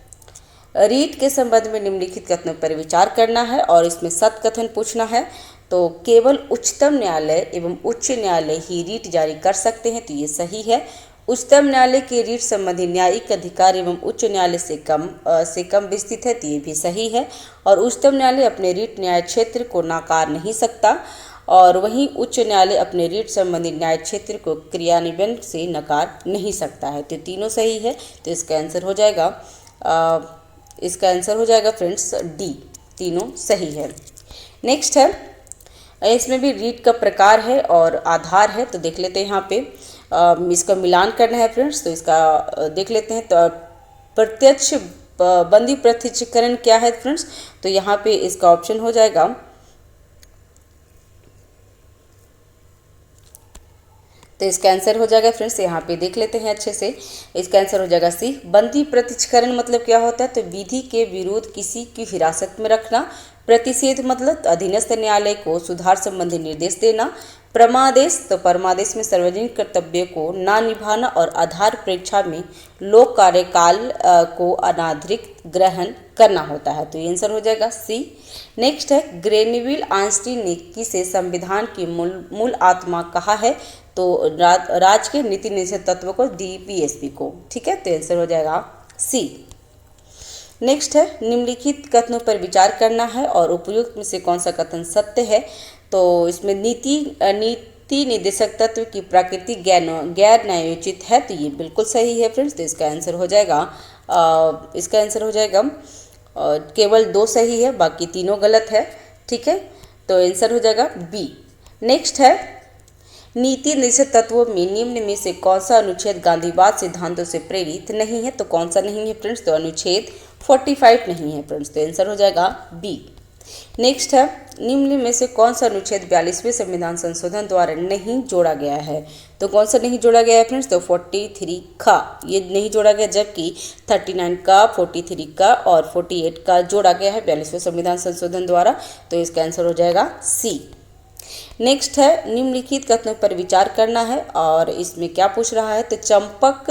रीट के संबंध में निम्नलिखित कथनों पर विचार करना है, और इसमें सत्य कथन पूछना है। तो केवल उच्चतम न्यायालय एवं उच्च न्यायालय ही रीट जारी कर सकते हैं, तो ये सही है। उच्चतम न्यायालय के रीट संबंधी न्यायिक अधिकार एवं उच्च न्यायालय से कम विस्तृत है, तो ये भी सही है। और उच्चतम न्यायालय अपने रीट न्याय क्षेत्र को नकार नहीं सकता, और वहीं उच्च न्यायालय अपने रीट संबंधी न्याय क्षेत्र को क्रियान्वयन से नकार नहीं सकता है, तो तीनों सही है। तो इसका आंसर हो जाएगा फ्रेंड्स डी, तीनों सही है। नेक्स्ट है, इसमें भी रीट का प्रकार है और आधार है, तो देख लेते हैं। यहाँ पे इसका मिलान करना है फ्रेंड्स, तो इसका देख लेते हैं। तो प्रत्यक्ष बंदी प्रत्यक्षीकरण क्या है फ्रेंड्स, तो यहाँ पे इसका ऑप्शन हो जाएगा, तो इसका आंसर हो जाएगा फ्रेंड्स, यहाँ पे देख लेते हैं अच्छे से। इसका आंसर हो जाएगा सी। बंदी प्रत्यक्षीकरण मतलब क्या होता है, तो विधि के विरुद्ध किसी की हिरासत में रखना। प्रतिषेध मतलब अधीनस्थ न्यायालय को सुधार संबंधी निर्देश देना। परमादेश, तो परमादेश में सार्वजनिक कर्तव्य को ना निभाना और आधार परीक्षा में लोक कार्यकाल को अनादृत ग्रहण करना होता है, तो ये आंसर हो जाएगा सी। नेक्स्ट है, ग्रेनविल आइंस्टीन ने किसे संविधान की मूल आत्मा कहा है, तो राज्य के नीति निषेध तत्व को, DPSP को, ठीक है, तो आंसर हो जाएगा सी। नेक्स्ट है निम्नलिखित कथनों पर विचार करना है और उपयुक्त में से कौन सा कथन सत्य है। तो इसमें नीति निर्देशक तत्व की प्रकृति गैर न्यायोचित है, तो ये बिल्कुल सही है फ्रेंड्स। तो इसका आंसर हो जाएगा केवल 2 सही है, बाकी तीनों गलत है। ठीक है, तो आंसर हो जाएगा बी। नेक्स्ट है नीति निर्देशक तत्वों में निम्न में से कौन सा अनुच्छेद गांधीवाद सिद्धांतों से प्रेरित नहीं है। तो कौन सा नहीं है फ्रेंड्स, तो अनुच्छेद 45 नहीं है फ्रेंड्स। तो आंसर हो जाएगा बी। नेक्स्ट है निम्न में से कौन सा अनुच्छेद 42वें संविधान संशोधन द्वारा नहीं जोड़ा गया है। तो कौन सा नहीं जोड़ा गया है फ्रेंड्स, तो 43 का ये नहीं जोड़ा गया, जबकि 39 का, 43 का और 48 का जोड़ा गया है 42वें संविधान संशोधन द्वारा। तो इसका आंसर हो जाएगा सी। नेक्स्ट है निम्नलिखित कथनों पर विचार करना है और इसमें क्या पूछ रहा है। तो चंपक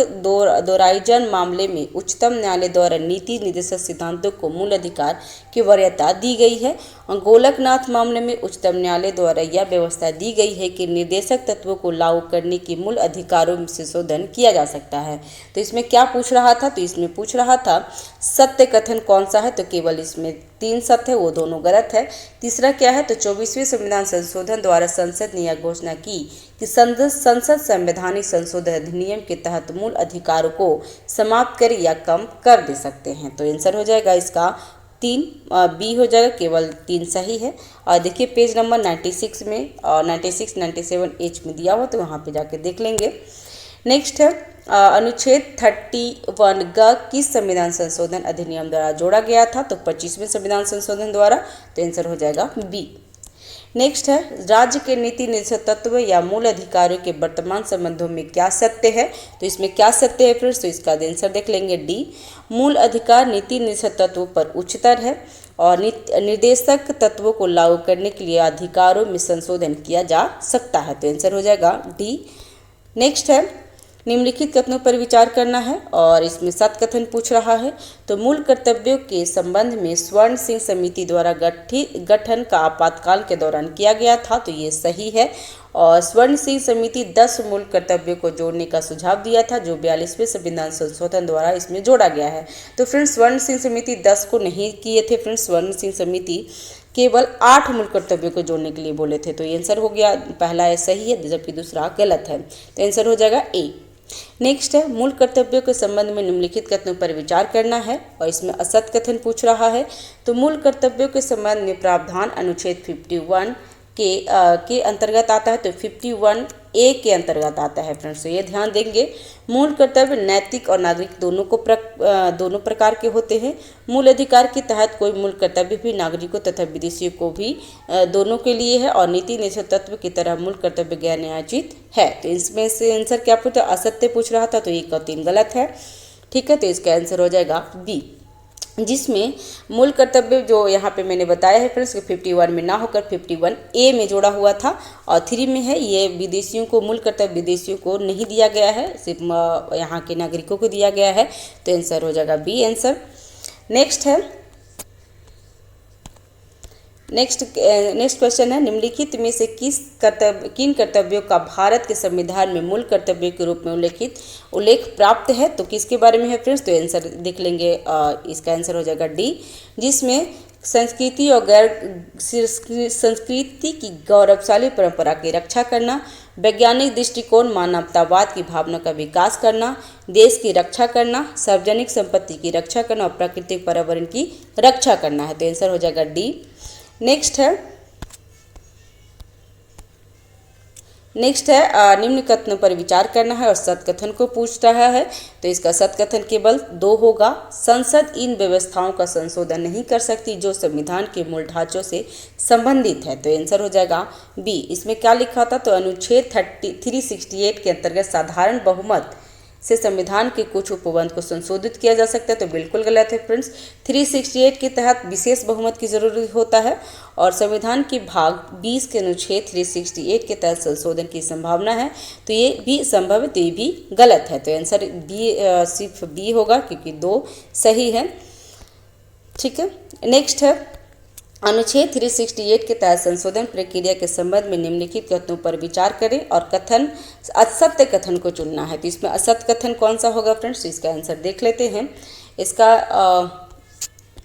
दोराइजन मामले में उच्चतम न्यायालय द्वारा नीति निर्देशक सिद्धांतों को मूल अधिकार की वरीयता दी गई है। गोलकनाथ मामले में उच्चतम न्यायालय द्वारा यह व्यवस्था दी गई है कि निर्देशक तत्वों को लागू करने के मूल अधिकारों में संशोधन किया जा सकता है। तो इसमें क्या पूछ रहा था, तो इसमें पूछ रहा था सत्य कथन कौन सा है। तो केवल इसमें 3 सत्य है, वो दोनों गलत है। तीसरा क्या है, तो 24वें संविधान संशोधन द्वारा संसद ने यह घोषणा की कि संसद संवैधानिक संशोधन अधिनियम के तहत मूल अधिकारों को समाप्त कर या कम कर दे सकते हैं। तो आंसर हो जाएगा इसका 3 बी हो जाएगा, केवल 3 सही है। और देखिए पेज नंबर 96 में और 96, 97 एच में दिया हुआ, तो वहाँ पे जाके देख लेंगे। नेक्स्ट है अनुच्छेद 31 ग किस संविधान संशोधन अधिनियम द्वारा जोड़ा गया था। तो 25वें संविधान संशोधन द्वारा। तो आंसर हो जाएगा बी। नेक्स्ट है राज्य के नीति निर्देशक तत्व या मूल अधिकारों के वर्तमान संबंधों में क्या सत्य है। तो इसमें क्या सत्य है फ्रेंड्स, तो इसका आंसर देख लेंगे डी। मूल अधिकार नीति निर्देशक तत्वों पर उच्चतर है और निर्देशक तत्वों को लागू करने के लिए अधिकारों में संशोधन किया जा सकता है। तो आंसर हो जाएगा डी। नेक्स्ट है निम्नलिखित कथनों पर विचार करना है और इसमें सत्य कथन पूछ रहा है। तो मूल कर्तव्यों के संबंध में स्वर्ण सिंह समिति द्वारा गठन का आपातकाल के दौरान किया गया था। तो ये सही है। और स्वर्ण सिंह समिति 10 मूल कर्तव्यों को जोड़ने का सुझाव दिया था, जो 42वें संविधान संशोधन द्वारा इसमें जोड़ा गया है। तो फ्रेंड्स स्वर्ण सिंह समिति 10 को नहीं किए थे फ्रेंड्स, स्वर्ण सिंह समिति केवल 8 मूल कर्तव्यों को जोड़ने के लिए बोले थे। तो ये आंसर हो गया, पहला है सही है जबकि दूसरा गलत है। तो आंसर हो जाएगा ए। नेक्स्ट है मूल कर्तव्यों के संबंध में निम्नलिखित कथनों पर विचार करना है और इसमें असत्य कथन पूछ रहा है। तो मूल कर्तव्यों के संबंध में प्रावधान अनुच्छेद 51 के अंतर्गत आता है। तो 51 ए के अंतर्गत आता है फ्रेंड्स। तो ये ध्यान देंगे, मूल कर्तव्य नैतिक और नागरिक दोनों प्रकार के होते हैं। मूल अधिकार के तहत कोई मूल कर्तव्य भी नागरिकों तथा विदेशियों को भी दोनों के लिए है और नीति निर्देशक तत्व की तरह मूल कर्तव्य गैर न्यायोचित है। तो इसमें से आंसर क्या पूछा, असत्य पूछ रहा था, तो 1 और 3 गलत है। ठीक है, तो इसका आंसर हो जाएगा बी, जिसमें मूल कर्तव्य जो यहाँ पे मैंने बताया है फ्रेंड्स 51 में ना होकर 51 ए में जोड़ा हुआ था और 3 में है। ये विदेशियों को मूल कर्तव्य विदेशियों को नहीं दिया गया है, सिर्फ यहाँ के नागरिकों को दिया गया है। तो आंसर हो जाएगा बी आंसर। नेक्स्ट क्वेश्चन है निम्नलिखित में से किन कर्तव्यों का भारत के संविधान में मूल कर्तव्य के रूप में उल्लेख प्राप्त है। तो किसके बारे में है फ्रेंड्स, तो आंसर देख लेंगे। इसका आंसर हो जाएगा डी, जिसमें संस्कृति और संस्कृति की गौरवशाली परंपरा की रक्षा करना, वैज्ञानिक दृष्टिकोण, मानवतावाद की भावना का विकास करना, देश की रक्षा करना, सार्वजनिक संपत्ति की रक्षा करना और प्राकृतिक पर्यावरण की रक्षा करना है। तो आंसर हो जाएगा डी। नेक्स्ट है निम्न कथनों पर विचार करना है और सत्य कथन को पूछ रहा है। तो इसका सत्य कथन केवल 2 होगा। संसद इन व्यवस्थाओं का संशोधन नहीं कर सकती जो संविधान के मूल ढांचों से संबंधित है। तो आंसर हो जाएगा बी। इसमें क्या लिखा था, तो अनुच्छेद 368 के अंतर्गत साधारण बहुमत से संविधान के कुछ उपबंध को संशोधित किया जा सकता है। तो बिल्कुल गलत है फ्रेंड्स। 368 के तहत विशेष बहुमत की जरूरत होता है और संविधान के भाग 20 के अनुच्छेद 368 के तहत संशोधन की संभावना है। तो ये भी संभव है, तो ये भी गलत है। तो आंसर बी, सिर्फ बी होगा क्योंकि 2 सही है। ठीक है, नेक्स्ट है अनुच्छेद 368 के तहत संशोधन प्रक्रिया के संबंध में निम्नलिखित कथनों पर विचार करें और कथन असत्य कथन को चुनना है। तो इसमें असत्य कथन कौन सा होगा फ्रेंड्स, तो इसका आंसर देख लेते हैं। इसका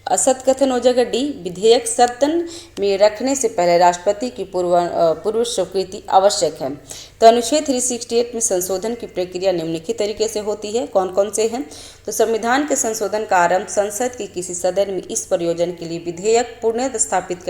असत्य कथन हो जाएगा डी, विधेयक सदन में रखने से पहले राष्ट्रपति की पूर्व स्वीकृति आवश्यक है। तो अनुच्छेद 368 में संशोधन की प्रक्रिया निम्नलिखित तरीके से होती है। कौन कौन से हैं, तो संविधान के संशोधन का आरंभ संसद के किसी सदन में इस प्रयोजन के लिए विधेयक पुनः स्थापित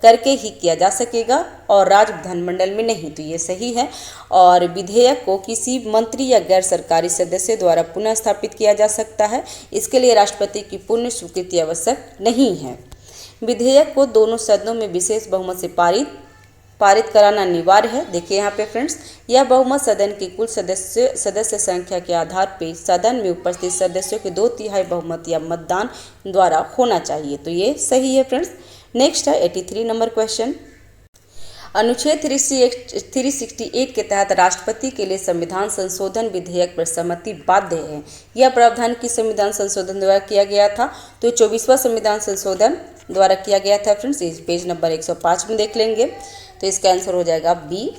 करके ही किया जा सकेगा और राज्य विधानमंडल में नहीं। तो ये सही है। और विधेयक को किसी मंत्री या गैर सरकारी सदस्य द्वारा पुनः स्थापित किया जा सकता है। इसके लिए राष्ट्रपति की पूर्ण स्वीकृति आवश्यक नहीं है। विधेयक को दोनों सदनों में विशेष बहुमत से पारित कराना अनिवार्य है। देखिए यहाँ पे फ्रेंड्स, यह बहुमत सदन की कुल सदस्य संख्या के आधार पर सदन में उपस्थित सदस्यों के 2/3 बहुमत या मतदान द्वारा होना चाहिए। तो ये सही है फ्रेंड्स। नेक्स्ट है 83 नंबर क्वेश्चन। अनुच्छेद 368 के तहत राष्ट्रपति के लिए संविधान संशोधन विधेयक पर सहमति बाध्य है। यह प्रावधान किस संविधान संशोधन द्वारा किया गया था, तो 24वां संविधान संशोधन द्वारा किया गया था फ्रेंड्स। इस पेज नंबर 105 में देख लेंगे। तो इसका आंसर हो जाएगा बी।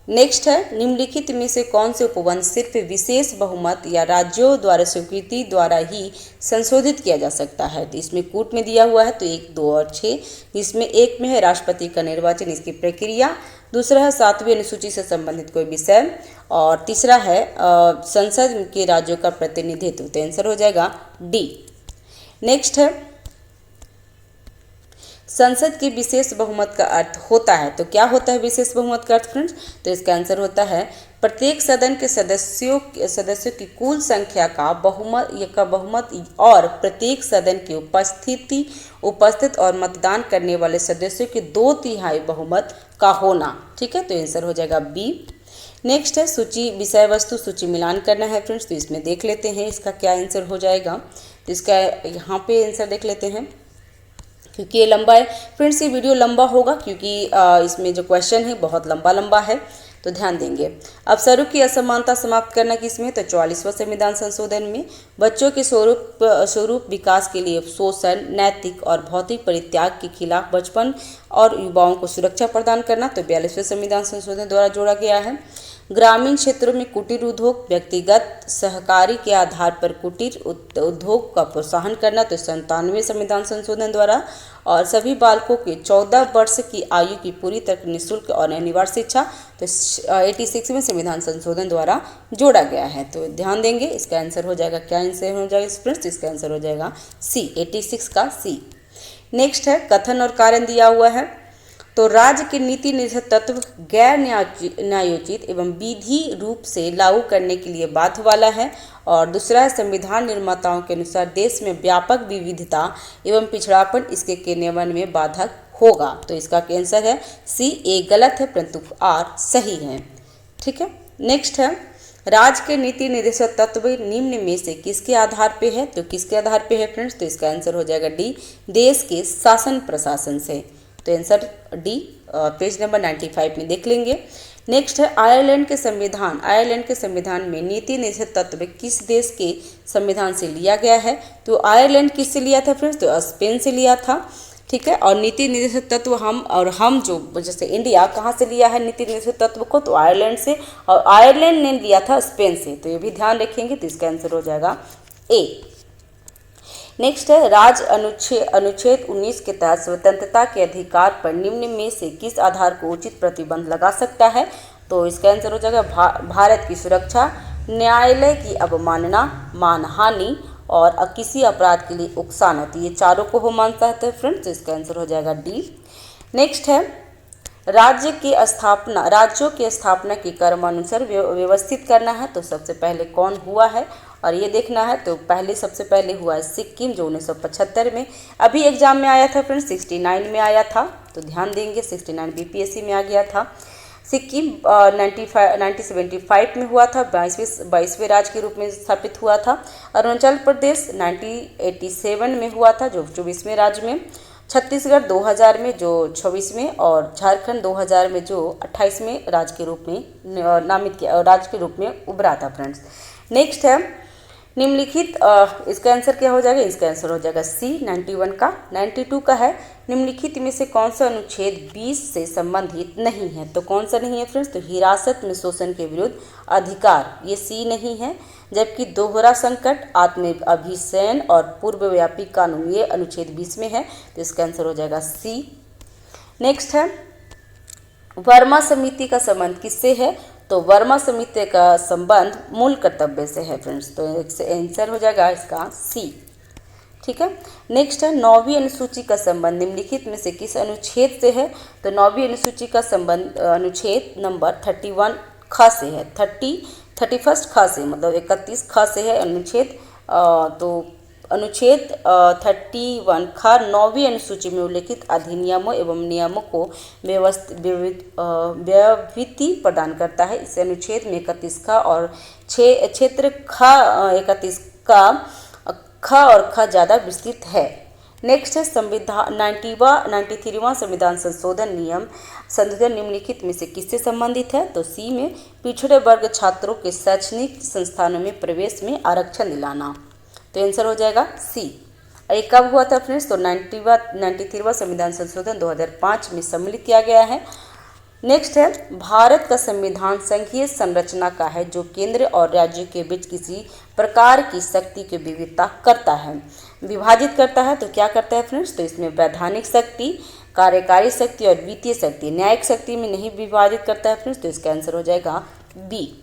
नेक्स्ट है, निम्नलिखित में से कौन से उपबंध सिर्फ विशेष बहुमत या राज्यों द्वारा स्वीकृति द्वारा ही संशोधित किया जा सकता है। तो इसमें कूट में दिया हुआ है, तो 1, 2 और 6, जिसमें एक में है राष्ट्रपति का निर्वाचन, इसकी प्रक्रिया, दूसरा है 7वीं अनुसूची से संबंधित कोई विषय, और तीसरा है संसद के राज्यों का प्रतिनिधित्व। तो आंसर हो जाएगा डी। नेक्स्ट है, संसद के विशेष बहुमत का अर्थ होता है। तो क्या होता है विशेष बहुमत का अर्थ फ्रेंड्स, तो इसका आंसर होता है प्रत्येक सदन के सदस्यों की कुल संख्या का बहुमत और प्रत्येक सदन की उपस्थित और मतदान करने वाले सदस्यों के 2/3 बहुमत का होना। ठीक है, तो आंसर हो जाएगा बी। नेक्स्ट है सूची, विषय वस्तु सूची मिलान करना है फ्रेंड्स। तो इसमें देख लेते हैं इसका क्या आंसर हो जाएगा। तो इसका यहाँ पे आंसर देख लेते हैं, क्योंकि ये लंबा है फ्रेंड्स। ये वीडियो लंबा होगा क्योंकि इसमें जो क्वेश्चन है बहुत लंबा है, तो ध्यान देंगे। अवसरों की असमानता समाप्त करना किसमें, तो 44वां संविधान संशोधन में। बच्चों के स्वरूप विकास के लिए शोषण, नैतिक और भौतिक परित्याग के खिलाफ बचपन और युवाओं को सुरक्षा प्रदान करना, तो 42वें संविधान संशोधन द्वारा जोड़ा गया है। ग्रामीण क्षेत्रों में कुटीर उद्योग, व्यक्तिगत सहकारी के आधार पर कुटीर उद्योग का प्रोत्साहन करना, तो 97वें संविधान संशोधन द्वारा। और सभी बालकों के 14 वर्ष की आयु की पूरी तरह निःशुल्क और अनिवार्य शिक्षा, तो 86वें संविधान संशोधन द्वारा जोड़ा गया है। तो ध्यान देंगे, इसका आंसर हो जाएगा, क्या आंसर हो जाएगा फ्रेंड्स, इसका आंसर हो जाएगा सी, 86 का सी। नेक्स्ट है कथन और कारण दिया हुआ है। तो राज्य के नीति निर्धारित तत्व गैर न्यायोचित एवं विधि रूप से लागू करने के लिए बाध्य वाला है। और दूसरा है संविधान निर्माताओं के अनुसार देश में व्यापक विविधता एवं पिछड़ापन इसके क्रियान्वयन में बाधक होगा। तो इसका आंसर है सी, ए गलत है परंतु आर सही है। ठीक है, नेक्स्ट है राज्य के नीति निर्देशक तत्व निम्न में से किसके आधार पे है, तो किसके आधार पे है फ्रेंड्स, तो इसका आंसर हो जाएगा डी, देश के शासन प्रशासन से। तो आंसर डी, पेज नंबर 95 में देख लेंगे। नेक्स्ट है आयरलैंड के संविधान में नीति निर्देशक तत्व किस देश के संविधान से लिया गया है, तो आयरलैंड किससे लिया था फ्रेंड्स, तो स्पेन से लिया था। ठीक है, और नीति निर्देशक तत्व हम जो जैसे इंडिया कहाँ से लिया है नीति निर्देशक तत्व को, तो आयरलैंड से, और आयरलैंड ने लिया था स्पेन से। तो ये भी ध्यान रखेंगे, तो इसका आंसर हो जाएगा ए। नेक्स्ट है राज्य अनुच्छेद 19 के तहत स्वतंत्रता के अधिकार पर निम्न में से किस आधार को उचित प्रतिबंध लगा सकता है, तो इसका आंसर हो जाएगा भारत की सुरक्षा, न्यायालय की अवमानना, मानहानि और किसी अपराध के लिए उकसाना। तो ये चारों को हो मानता है फ्रेंड्स, तो इसका आंसर हो जाएगा डी। नेक्स्ट है राज्यों की स्थापना के क्रमानुसार व्यवस्थित करना है। तो सबसे पहले कौन हुआ है और ये देखना है। तो सबसे पहले हुआ है सिक्किम, जो 1975 में अभी एग्जाम में आया था फ्रेंड्स, 69 में आया था। तो ध्यान देंगे, 69 बीपीएससी में आ गया था। सिक्किम 1975 में हुआ था, 22वें राज्य के रूप में स्थापित हुआ था। अरुणाचल प्रदेश 1987 में हुआ था, जो 24वें राज्य में। छत्तीसगढ़ 2000 में, जो 26वें, और झारखंड 2000 में, जो 28वें राज्य के रूप में नामित किया, राज्य के रूप में उभरा था फ्रेंड्स। नेक्स्ट है निम्नलिखित इसका आंसर क्या हो जाएगा, इसका आंसर हो जाएगा सी 91 का। 92 का है, निम्नलिखित में से कौन सा अनुच्छेद 20 से संबंधित नहीं है। तो कौन सा नहीं है फ्रेंड्स, तो हिरासत में शोषण के विरुद्ध अधिकार, ये सी नहीं है। जबकि दोहरा संकट, आत्म अभिसरण और पूर्वव्यापी कानून, ये अनुच्छेद 20 में है, तो इसका आंसर हो जाएगा सी। नेक्स्ट है वर्मा समिति का संबंध किससे है, तो वर्मा समिति का संबंध मूल कर्तव्य से है फ्रेंड्स, तो आंसर हो जाएगा इसका सी। ठीक है। नेक्स्ट है 9वीं अनुसूची का संबंध निम्नलिखित में से किस अनुच्छेद से है, तो 9वीं अनुसूची का संबंध अनुच्छेद नंबर 31 ख से है। 31 ख से, मतलब 31 ख से है अनुच्छेद। तो अनुच्छेद 31 ख 9वीं अनुसूची में उल्लेखित अधिनियमों एवं नियमों को व्यावृत्ति प्रदान करता है। इस अनुच्छेद में 31 ख और क्षेत्र ख 31 का ख और ख ज़्यादा विस्तृत है। नेक्स्ट है संविधान 93वां संविधान संशोधन निम्नलिखित में से किससे संबंधित है, तो सी में पिछड़े वर्ग छात्रों के शैक्षणिक संस्थानों में प्रवेश में आरक्षण दिलाना, तो आंसर हो जाएगा सी। ये कब हुआ था फ्रेंड्स, तो 93वां संविधान संशोधन 2005 में सम्मिलित किया गया है। नेक्स्ट है भारत का संविधान संघीय संरचना का है जो केंद्र और राज्यों के बीच किसी प्रकार की शक्ति की विविधता करता है, विभाजित करता है। तो क्या करता है फ्रेंड्स, तो इसमें वैधानिक शक्ति, कार्यकारी शक्ति और वित्तीय शक्ति, न्यायिक शक्ति में नहीं विभाजित करता है फ्रेंड्स, तो इसका आंसर हो जाएगा बी।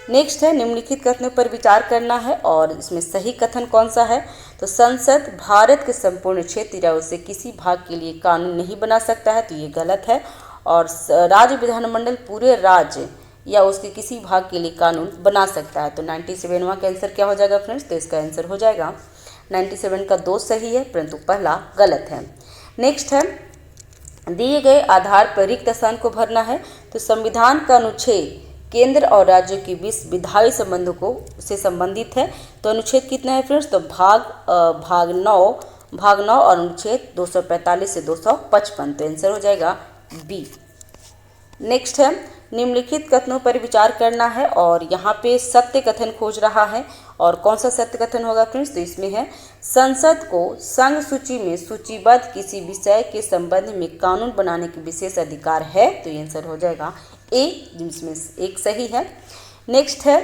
नेक्स्ट है निम्नलिखित कथनों पर विचार करना है और इसमें सही कथन कौन सा है, तो संसद भारत के संपूर्ण क्षेत्र या उससे किसी भाग के लिए कानून नहीं बना सकता है, तो ये गलत है। और राज्य विधानमंडल पूरे राज्य या उसके किसी भाग के लिए कानून बना सकता है। तो 97वां का आंसर क्या हो जाएगा फ्रेंड्स, तो इसका आंसर हो जाएगा 97 का 2 सही है परंतु पहला गलत है। नेक्स्ट है दिए गए आधार पर रिक्त स्थान को भरना है। तो संविधान का अनुच्छेद केंद्र और राज्यों के बीच विधायी संबंधों को से संबंधित है। तो अनुच्छेद कितना है फ्रेंड्स, तो भाग 9 और अनुच्छेद 245 से 255, तो आंसर हो जाएगा बी। नेक्स्ट है निम्नलिखित कथनों पर विचार करना है और यहाँ पे सत्य कथन खोज रहा है। और कौन सा सत्य कथन होगा फ्रेंड्स, तो इसमें है संसद को संघ सूची में सूचीबद्ध किसी विषय के संबंध में कानून बनाने की विशेष अधिकार है, तो ये आंसर हो जाएगा ए, जिसमें एक सही है। नेक्स्ट है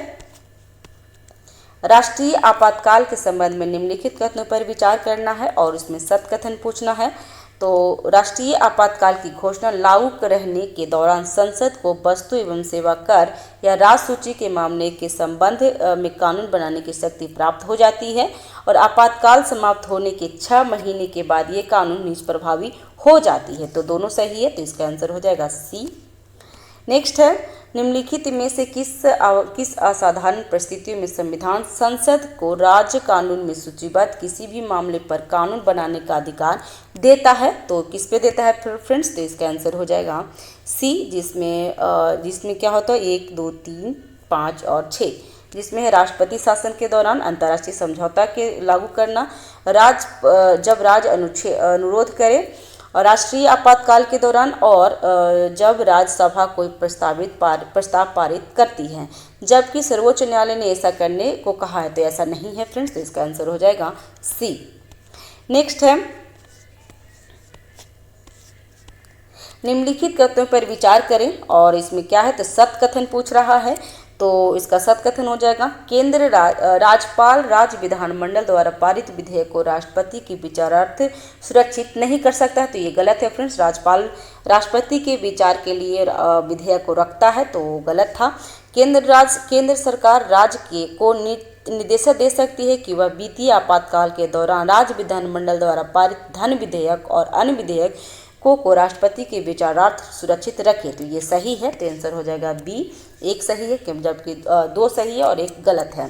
राष्ट्रीय आपातकाल के संबंध में निम्नलिखित कथनों पर विचार करना है और इसमें सत्य कथन पूछना है। तो राष्ट्रीय आपातकाल की घोषणा लागू रहने के दौरान संसद को वस्तु एवं सेवा कर या राज सूची के मामले के संबंध में कानून बनाने की शक्ति प्राप्त हो जाती है और आपातकाल समाप्त होने के 6 महीने के बाद ये कानून निष्प्रभावी हो जाती है। तो दोनों सही है, तो इसका आंसर हो जाएगा सी। नेक्स्ट है निम्नलिखित में से किस असाधारण परिस्थितियों में संविधान संसद को राज्य कानून में सूचीबद्ध किसी भी मामले पर कानून बनाने का अधिकार देता है। तो किस पे देता है फ्रेंड्स, तो इसका आंसर हो जाएगा सी, जिसमें क्या होता है 1, 2, 3, 5 और 6, जिसमें है राष्ट्रपति शासन के दौरान अंतर्राष्ट्रीय समझौता के लागू करना, जब राज्य अनुरोध करे और राष्ट्रीय आपातकाल के दौरान, और जब राज्यसभा कोई प्रस्ताव पारित करती है। जबकि सर्वोच्च न्यायालय ने ऐसा करने को कहा है, तो ऐसा नहीं है फ्रेंड्स, तो इसका आंसर हो जाएगा सी। नेक्स्ट है निम्नलिखित कथनों पर विचार करें और इसमें क्या है, तो सत्य कथन पूछ रहा है। तो इसका सत्य कथन हो जाएगा केंद्र राज्यपाल राज्य विधानमंडल द्वारा पारित विधेयक को राष्ट्रपति की विचारार्थ सुरक्षित नहीं कर सकता है, तो ये गलत है फ्रेंड्स। राज्यपाल राष्ट्रपति के विचार के लिए विधेयक को रखता है, तो गलत था। केंद्र सरकार राज्य को निर्देश दे सकती है कि वह वित्तीय आपातकाल के दौरान राज्य विधानमंडल द्वारा पारित धन विधेयक और अन्य विधेयक को राष्ट्रपति के विचारार्थ सुरक्षित रखे, तो ये सही है, तो आंसर हो जाएगा बी। एक सही है जबकि 2 सही है और एक गलत है।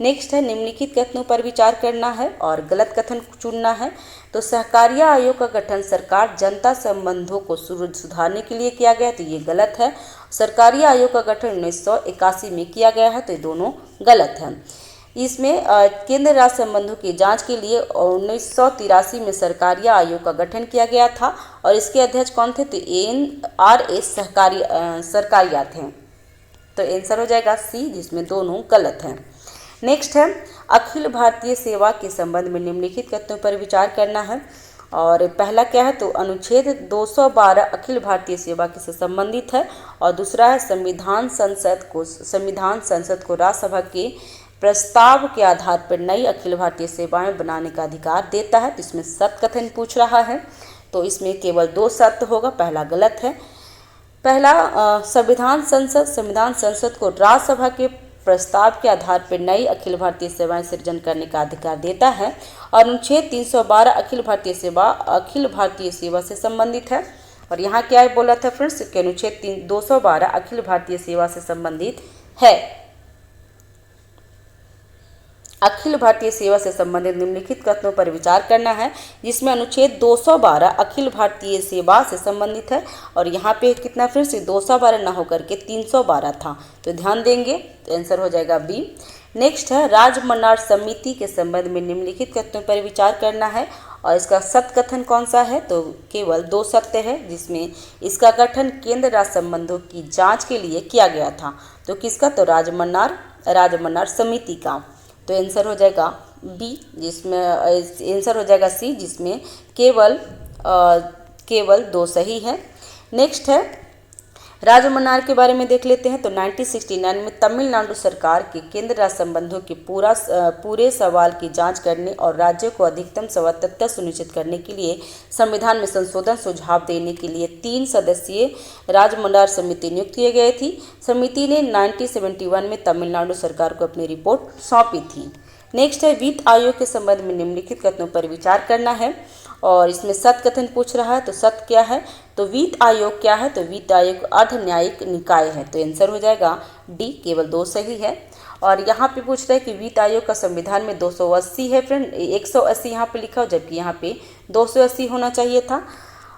नेक्स्ट है निम्नलिखित कथनों पर विचार करना है और गलत कथन चुनना है। तो सहकारिता आयोग का गठन सरकार जनता संबंधों को सुधारने के लिए किया गया, तो ये गलत है। सरकारी आयोग का गठन 1981 में किया गया है, तो ये दोनों गलत हैं। इसमें केंद्र राज्य संबंधों की जांच के लिए 1983 में सरकारी आयोग का गठन किया गया था और इसके अध्यक्ष कौन थे, तो NRS सरकारिया थे, तो आंसर हो जाएगा सी, जिसमें दोनों गलत हैं। नेक्स्ट है अखिल भारतीय सेवा के संबंध में निम्नलिखित कथनों पर विचार करना है। और पहला क्या है, तो अनुच्छेद 212 अखिल भारतीय सेवा से संबंधित है। और दूसरा है संविधान संसद को राज्यसभा के प्रस्ताव के आधार पर नई अखिल भारतीय सेवाएं बनाने का अधिकार देता है। तो इसमें सत्य कथन पूछ रहा है, तो इसमें केवल 2 सत्य होगा, पहला गलत है। पहला संविधान संसद को राज्यसभा के प्रस्ताव के आधार पर नई अखिल भारतीय सेवाएं सृजन करने का अधिकार देता है। और अनुच्छेद 312 अखिल भारतीय सेवा से संबंधित है। और यहाँ क्या है बोला था फ्रेंड्स कि अनुच्छेद 212 अखिल भारतीय सेवा से संबंधित है। अखिल भारतीय सेवा से संबंधित निम्नलिखित कथनों पर विचार करना है, जिसमें अनुच्छेद 212 अखिल भारतीय सेवा से संबंधित है। और यहाँ पे कितना फ्रेंड्स 212 ना होकर के 312 था, तो ध्यान देंगे, तो आंसर हो जाएगा बी। नेक्स्ट है राजमन्नार समिति के संबंध में निम्नलिखित कथनों पर विचार करना है। और इसका सत्य कथन कौन सा है, तो केवल 2 सत्य है, जिसमें इसका गठन केंद्र राज्य संबंधों की जांच के लिए किया गया था। तो किसका, तो राजमन्नार समिति का। तो आंसर हो जाएगा बी, जिसमें आंसर हो जाएगा सी, जिसमें केवल 2 सही है। नेक्स्ट है राजमन्नार के बारे में देख लेते हैं। तो 1969 में तमिलनाडु सरकार के केंद्र राज्य संबंधों के पूरे सवाल की जांच करने और राज्यों को अधिकतम स्वायत्तता सुनिश्चित करने के लिए संविधान में संशोधन सुझाव देने के लिए 3 सदस्यीय राजमन्नार समिति नियुक्त की गई थी। समिति ने 1971 में तमिलनाडु सरकार को अपनी रिपोर्ट सौंपी थी। नेक्स्ट है वित्त आयोग के संबंध में निम्नलिखित कथनों पर विचार करना है। और इसमें सत्य कथन पूछ रहा है, तो सत्य क्या है, तो वित्त आयोग क्या है, तो वित्त आयोग अर्ध न्यायिक निकाय है। तो आंसर हो जाएगा डी, केवल 2 सही है। और यहाँ पे पूछ रहा है कि वित्त आयोग का संविधान में 280 है फ्रेंड, 180 यहाँ पे लिखा हो, जबकि यहाँ पे 280 होना चाहिए था।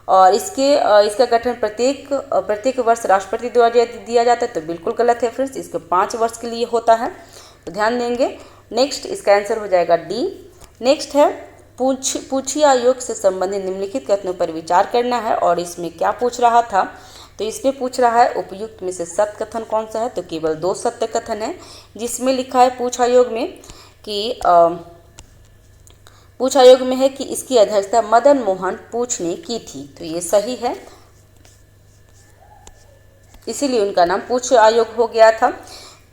और इसका गठन प्रत्येक वर्ष राष्ट्रपति द्वारा दिया जाता है, तो बिल्कुल गलत है फ्रेंड्स, इसके 5 वर्ष के लिए होता है, तो ध्यान देंगे। नेक्स्ट इसका आंसर हो जाएगा डी। नेक्स्ट है पूछी आयोग से संबंधित निम्नलिखित कथनों पर विचार करना है। और इसमें क्या पूछ रहा था, तो इसमें पूछ रहा है उपयुक्त में से सत्य कथन कौन सा है, तो केवल 2 सत्य कथन है, जिसमें लिखा है पूछ आयोग में है कि इसकी अध्यक्षता मदन मोहन पूछ ने की थी। तो ये सही है, इसीलिए उनका नाम पूछ आयोग हो गया था।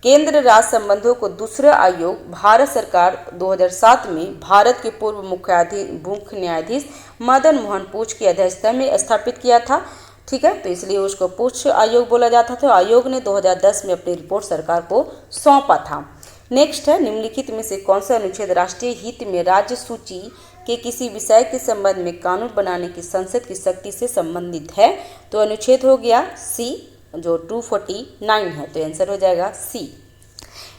केंद्र राज्य संबंधों को दूसरा आयोग भारत सरकार 2007 में भारत के पूर्व मुख्य न्यायाधीश मदन मोहन पूछ की अध्यक्षता में स्थापित किया था। ठीक है, तो इसलिए उसको पूछ आयोग बोला जाता था। आयोग ने 2010 में अपनी रिपोर्ट सरकार को सौंपा था। नेक्स्ट है निम्नलिखित में से कौन सा अनुच्छेद राष्ट्रीय हित में राज्य सूची के किसी विषय के संबंध में कानून बनाने की संसद की शक्ति से संबंधित है, तो अनुच्छेद हो गया सी, जो 249 है। तो आंसर हो जाएगा सी।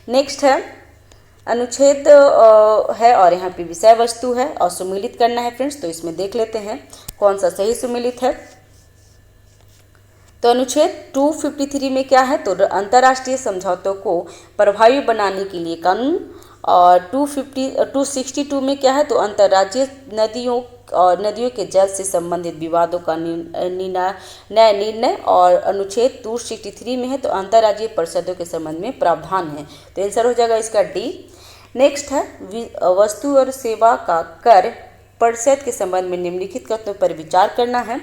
नेक्स्ट है अनुच्छेद है और यहाँ पे विषय वस्तु है और सुमेलित करना है फ्रेंड्स। तो इसमें देख लेते हैं कौन सा सही सुमेलित है। तो अनुच्छेद 253 में क्या है, तो अंतर्राष्ट्रीय समझौतों को प्रभावी बनाने के लिए कानून। और 262 में क्या है, तो अंतर्राज्यीय नदियों के जल से संबंधित विवादों का निर्णय। और अनुच्छेद 263 में है, तो अंतर्राज्यीय परिषदों के संबंध में प्रावधान है। तो आंसर हो जाएगा इसका डी। नेक्स्ट है वस्तु और सेवा का कर परिषद के संबंध में निम्नलिखित कथनों पर विचार करना है।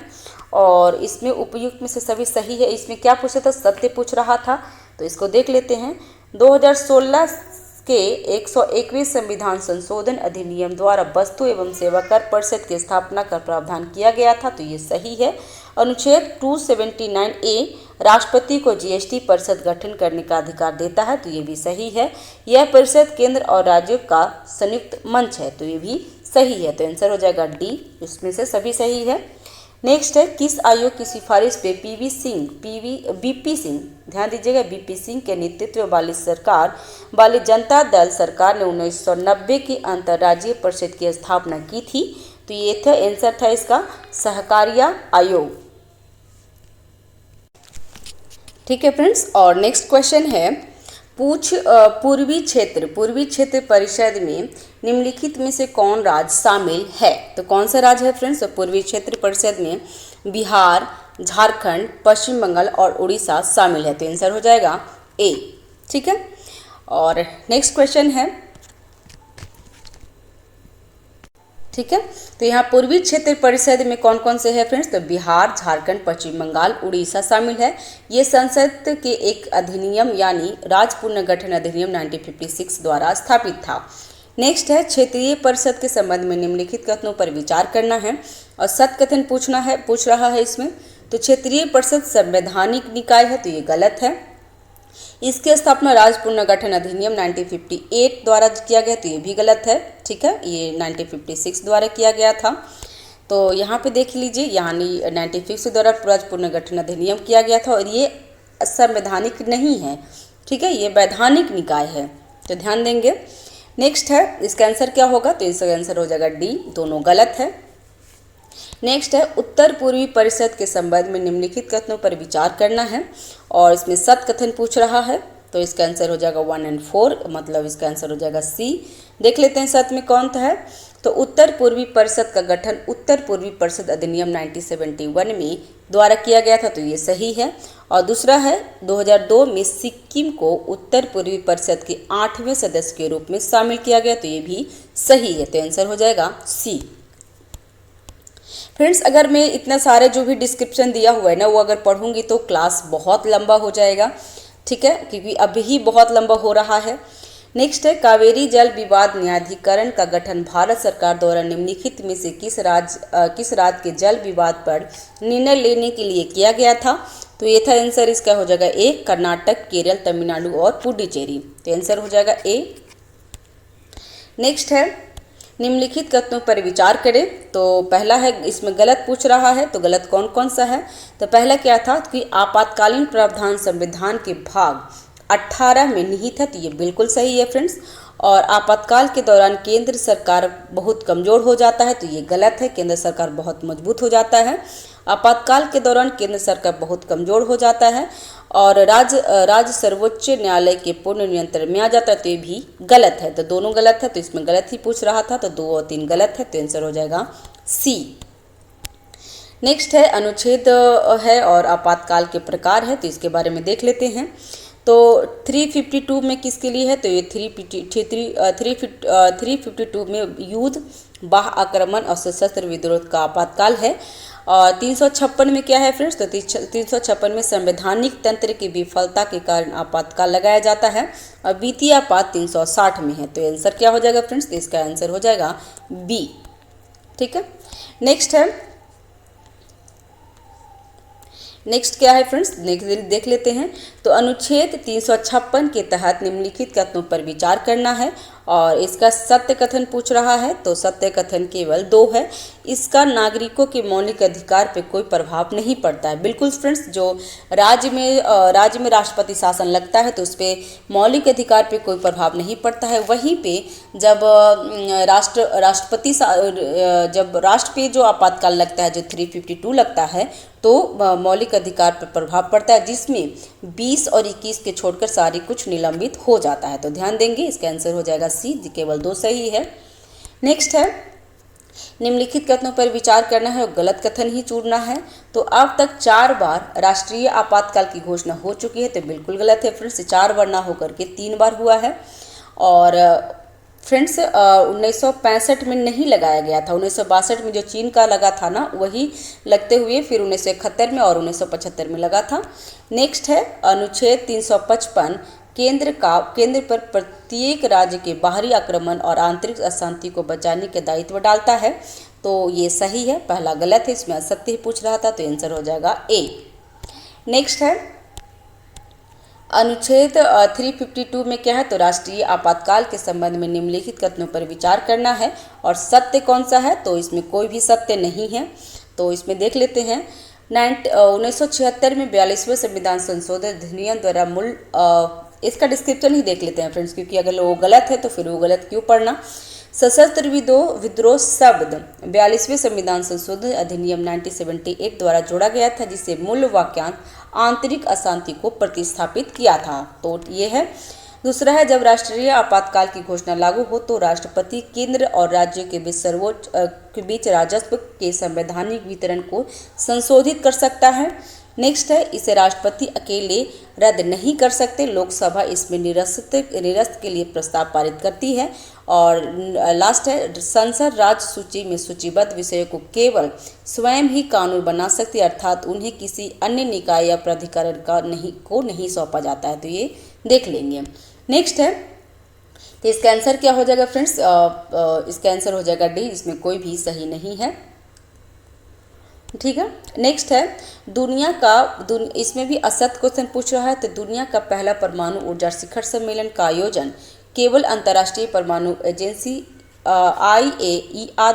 और इसमें उपयुक्त में से सभी सही है। इसमें क्या पूछा था, सत्य पूछ रहा था, तो इसको देख लेते हैं। 2016 के 121वें संविधान संशोधन अधिनियम द्वारा वस्तु एवं सेवा कर परिषद की स्थापना का प्रावधान किया गया था, तो ये सही है। अनुच्छेद 279A राष्ट्रपति को जीएसटी परिषद गठन करने का अधिकार देता है, तो ये भी सही है। यह परिषद केंद्र और राज्यों का संयुक्त मंच है, तो ये भी सही है। तो आंसर हो जाएगा डी, इसमें से सभी सही है। नेक्स्ट है किस आयोग की सिफारिश पे बीपी सिंह, ध्यान दीजिएगा, बीपी सिंह के नेतृत्व वाली जनता दल सरकार ने 1990 की अंतर्राज्यीय परिषद की स्थापना की थी। तो ये था आंसर था इसका सहकारिता आयोग। ठीक है फ्रेंड्स, और नेक्स्ट क्वेश्चन है पूर्वी क्षेत्र परिषद में निम्नलिखित में से कौन राज्य शामिल है। तो कौन सा राज्य है फ्रेंड्स, तो पूर्वी क्षेत्र परिषद में बिहार, झारखंड, पश्चिम बंगाल और उड़ीसा शामिल है। तो आंसर हो जाएगा ए। ठीक है, और नेक्स्ट क्वेश्चन है, ठीक है, तो यहाँ पूर्वी क्षेत्र परिषद में कौन कौन से है फ्रेंड्स, तो बिहार, झारखंड, पश्चिम बंगाल, उड़ीसा शामिल है। ये संसद के एक अधिनियम यानी राज्य पुनर्गठन अधिनियम 1956 द्वारा स्थापित था। नेक्स्ट है, क्षेत्रीय परिषद के संबंध में निम्नलिखित कथनों पर विचार करना है और सत्य कथन पूछ रहा है इसमें। तो क्षेत्रीय परिषद संवैधानिक निकाय है, तो ये गलत है। इसकी स्थापना राज्य पुनर्गठन अधिनियम 1958 द्वारा किया गया, तो ये भी गलत है, ठीक है, ये 1956 द्वारा किया गया था। तो यहाँ पे देख लीजिए, यानी 1956 द्वारा राज्य पुनर्गठन अधिनियम किया गया था और ये संवैधानिक नहीं है, ठीक है, ये वैधानिक निकाय है, तो ध्यान देंगे। नेक्स्ट है, इसका आंसर क्या होगा, तो इसका आंसर हो जाएगा डी, दोनों गलत है। नेक्स्ट है, उत्तर पूर्वी परिषद के संबंध में निम्नलिखित कथनों पर विचार करना है और इसमें सत्य कथन पूछ रहा है, तो इसका आंसर हो जाएगा 1 और 4, मतलब इसका आंसर हो जाएगा सी। देख लेते हैं सत्य में कौन था है, तो उत्तर पूर्वी परिषद का गठन उत्तर पूर्वी परिषद अधिनियम 1971 में द्वारा किया गया था, तो ये सही है। और दूसरा है, 2002 में सिक्किम को उत्तर पूर्वी परिषद के 8वें सदस्य के रूप में शामिल किया गया, तो ये भी सही है, तो आंसर हो जाएगा सी। फ्रेंड्स, अगर मैं इतना सारे जो भी डिस्क्रिप्शन दिया हुआ है ना, वो अगर पढ़ूंगी तो क्लास बहुत लंबा हो जाएगा, ठीक है, क्योंकि अभी ही बहुत लंबा हो रहा है। नेक्स्ट है, कावेरी जल विवाद न्यायाधिकरण का गठन भारत सरकार द्वारा निम्नलिखित में से किस राज्य के जल विवाद पर निर्णय लेने के लिए किया गया था, तो ये था आंसर, इसका हो जाएगा ए, कर्नाटक, केरल, तमिलनाडु और पुडुचेरी, तो आंसर हो जाएगा ए। नेक्स्ट है, निम्नलिखित कथनों पर विचार करें, तो पहला है, इसमें गलत पूछ रहा है, तो गलत कौन कौन सा है, तो पहला क्या था कि आपातकालीन प्रावधान संविधान के भाग 18 में निहित है, तो ये बिल्कुल सही है फ्रेंड्स। और आपातकाल के दौरान केंद्र सरकार बहुत कमज़ोर हो जाता है, तो ये गलत है, केंद्र सरकार बहुत मजबूत हो जाता है। आपातकाल के दौरान केंद्र सरकार बहुत कमज़ोर हो जाता है और राज्य सर्वोच्च न्यायालय के पूर्ण नियंत्रण में आ जाता है, तो ये भी गलत है, तो दोनों गलत है, तो इसमें गलत ही पूछ रहा था, तो 2 और 3 गलत है, तो आंसर हो जाएगा सी। नेक्स्ट है, अनुच्छेद है और आपातकाल के प्रकार है, तो इसके बारे में देख लेते हैं। तो 352 में किसके लिए है, तो ये 352 में युद्ध, बाह्य आक्रमण और सशस्त्र विद्रोह का आपातकाल है। और 356 में क्या है फ्रेंड्स, तो 356 में संवैधानिक तंत्र की विफलता के कारण आपातकाल लगाया जाता है और वित्तीय आपात 360 में है, तो आंसर क्या हो जाएगा फ्रेंड्स, तो इसका आंसर हो जाएगा बी, ठीक है। नेक्स्ट क्या है फ्रेंड्स, देख लेते हैं। तो अनुच्छेद 356 के तहत निम्नलिखित कथनों पर विचार करना है और इसका सत्य कथन पूछ रहा है, तो सत्य कथन केवल 2 है। इसका नागरिकों के मौलिक अधिकार पे कोई प्रभाव नहीं पड़ता है। बिल्कुल फ्रेंड्स, जो राज्य में राष्ट्रपति शासन लगता है तो उस पर मौलिक अधिकार पे कोई प्रभाव नहीं पड़ता है। वहीं पे जब राष्ट्र पे जो आपातकाल लगता है, जो 352 लगता है, तो मौलिक अधिकार पर प्रभाव पड़ता है, जिसमें 20 और 21 के छोड़कर सारी कुछ निलंबित हो जाता है, तो ध्यान देंगे, इसका आंसर हो जाएगा सी, केवल 2 सही है। नेक्स्ट है, निम्नलिखित कथनों पर विचार करना है और गलत कथन ही चुनना है। तो अब तक 4 बार राष्ट्रीय आपातकाल की घोषणा हो चुकी है, तो बिल्कुल गलत है फ्रेंड्स, 4 बार ना होकर के 3 बार हुआ है। और फ्रेंड्स 1965 में नहीं लगाया गया था, 1962 में जो चीन का लगा था ना, वही लगते हुए फिर 1971 में और 1975 में लगा था। नेक्स्ट है, अनुच्छेद 355 केंद्र पर प्रत्येक राज्य के बाहरी आक्रमण और आंतरिक अशांति को बचाने के दायित्व डालता है, तो ये सही है, पहला गलत है, इसमें असत्य ही पूछ रहा था, तो आंसर हो जाएगा ए। नेक्स्ट है, अनुच्छेद 352 में क्या है, तो राष्ट्रीय आपातकाल के संबंध में निम्नलिखित कथनों पर विचार करना है और सत्य कौन सा है, तो इसमें कोई भी सत्य नहीं है। तो इसमें देख लेते हैं, 1976 में 42वें संविधान संशोधन अधिनियम द्वारा इसका डिस्क्रिप्शन ही देख लेते हैं फ्रेंड्स, क्योंकि अगर वो गलत है तो फिर वो गलत क्यों पढ़ना। सशस्त्र विद्रोह शब्द 42वें संविधान संशोधन अधिनियम 1978 द्वारा जोड़ा गया था, जिसे मूल वाक्यांश आंतरिक अशांति को प्रतिस्थापित किया था, तो ये है। दूसरा है, जब राष्ट्रीय आपातकाल की घोषणा लागू हो तो राष्ट्रपति केंद्र और राज्य के बीच राजस्व के संवैधानिक वितरण को संशोधित कर सकता है। नेक्स्ट है, इसे राष्ट्रपति अकेले रद्द नहीं कर सकते, लोकसभा इसमें निरस्त के लिए प्रस्ताव पारित करती है। और लास्ट है, संसद राज्य सूची में सूचीबद्ध विषयों को केवल स्वयं ही कानून बना सकती है, अर्थात उन्हें किसी अन्य निकाय या प्राधिकरण को नहीं सौंपा जाता है। तो ये देख लेंगे। नेक्स्ट है, तो इसका आंसर क्या हो जाएगा फ्रेंड्स? इसका आंसर हो जाएगा डी, इसमें कोई भी सही नहीं है। ठीक है। नेक्स्ट है, इसमें भी असत क्वेश्चन पूछ रहा है। तो दुनिया का पहला परमाणु ऊर्जा शिखर सम्मेलन का आयोजन केवल अंतर्राष्ट्रीय परमाणु एजेंसी IAEA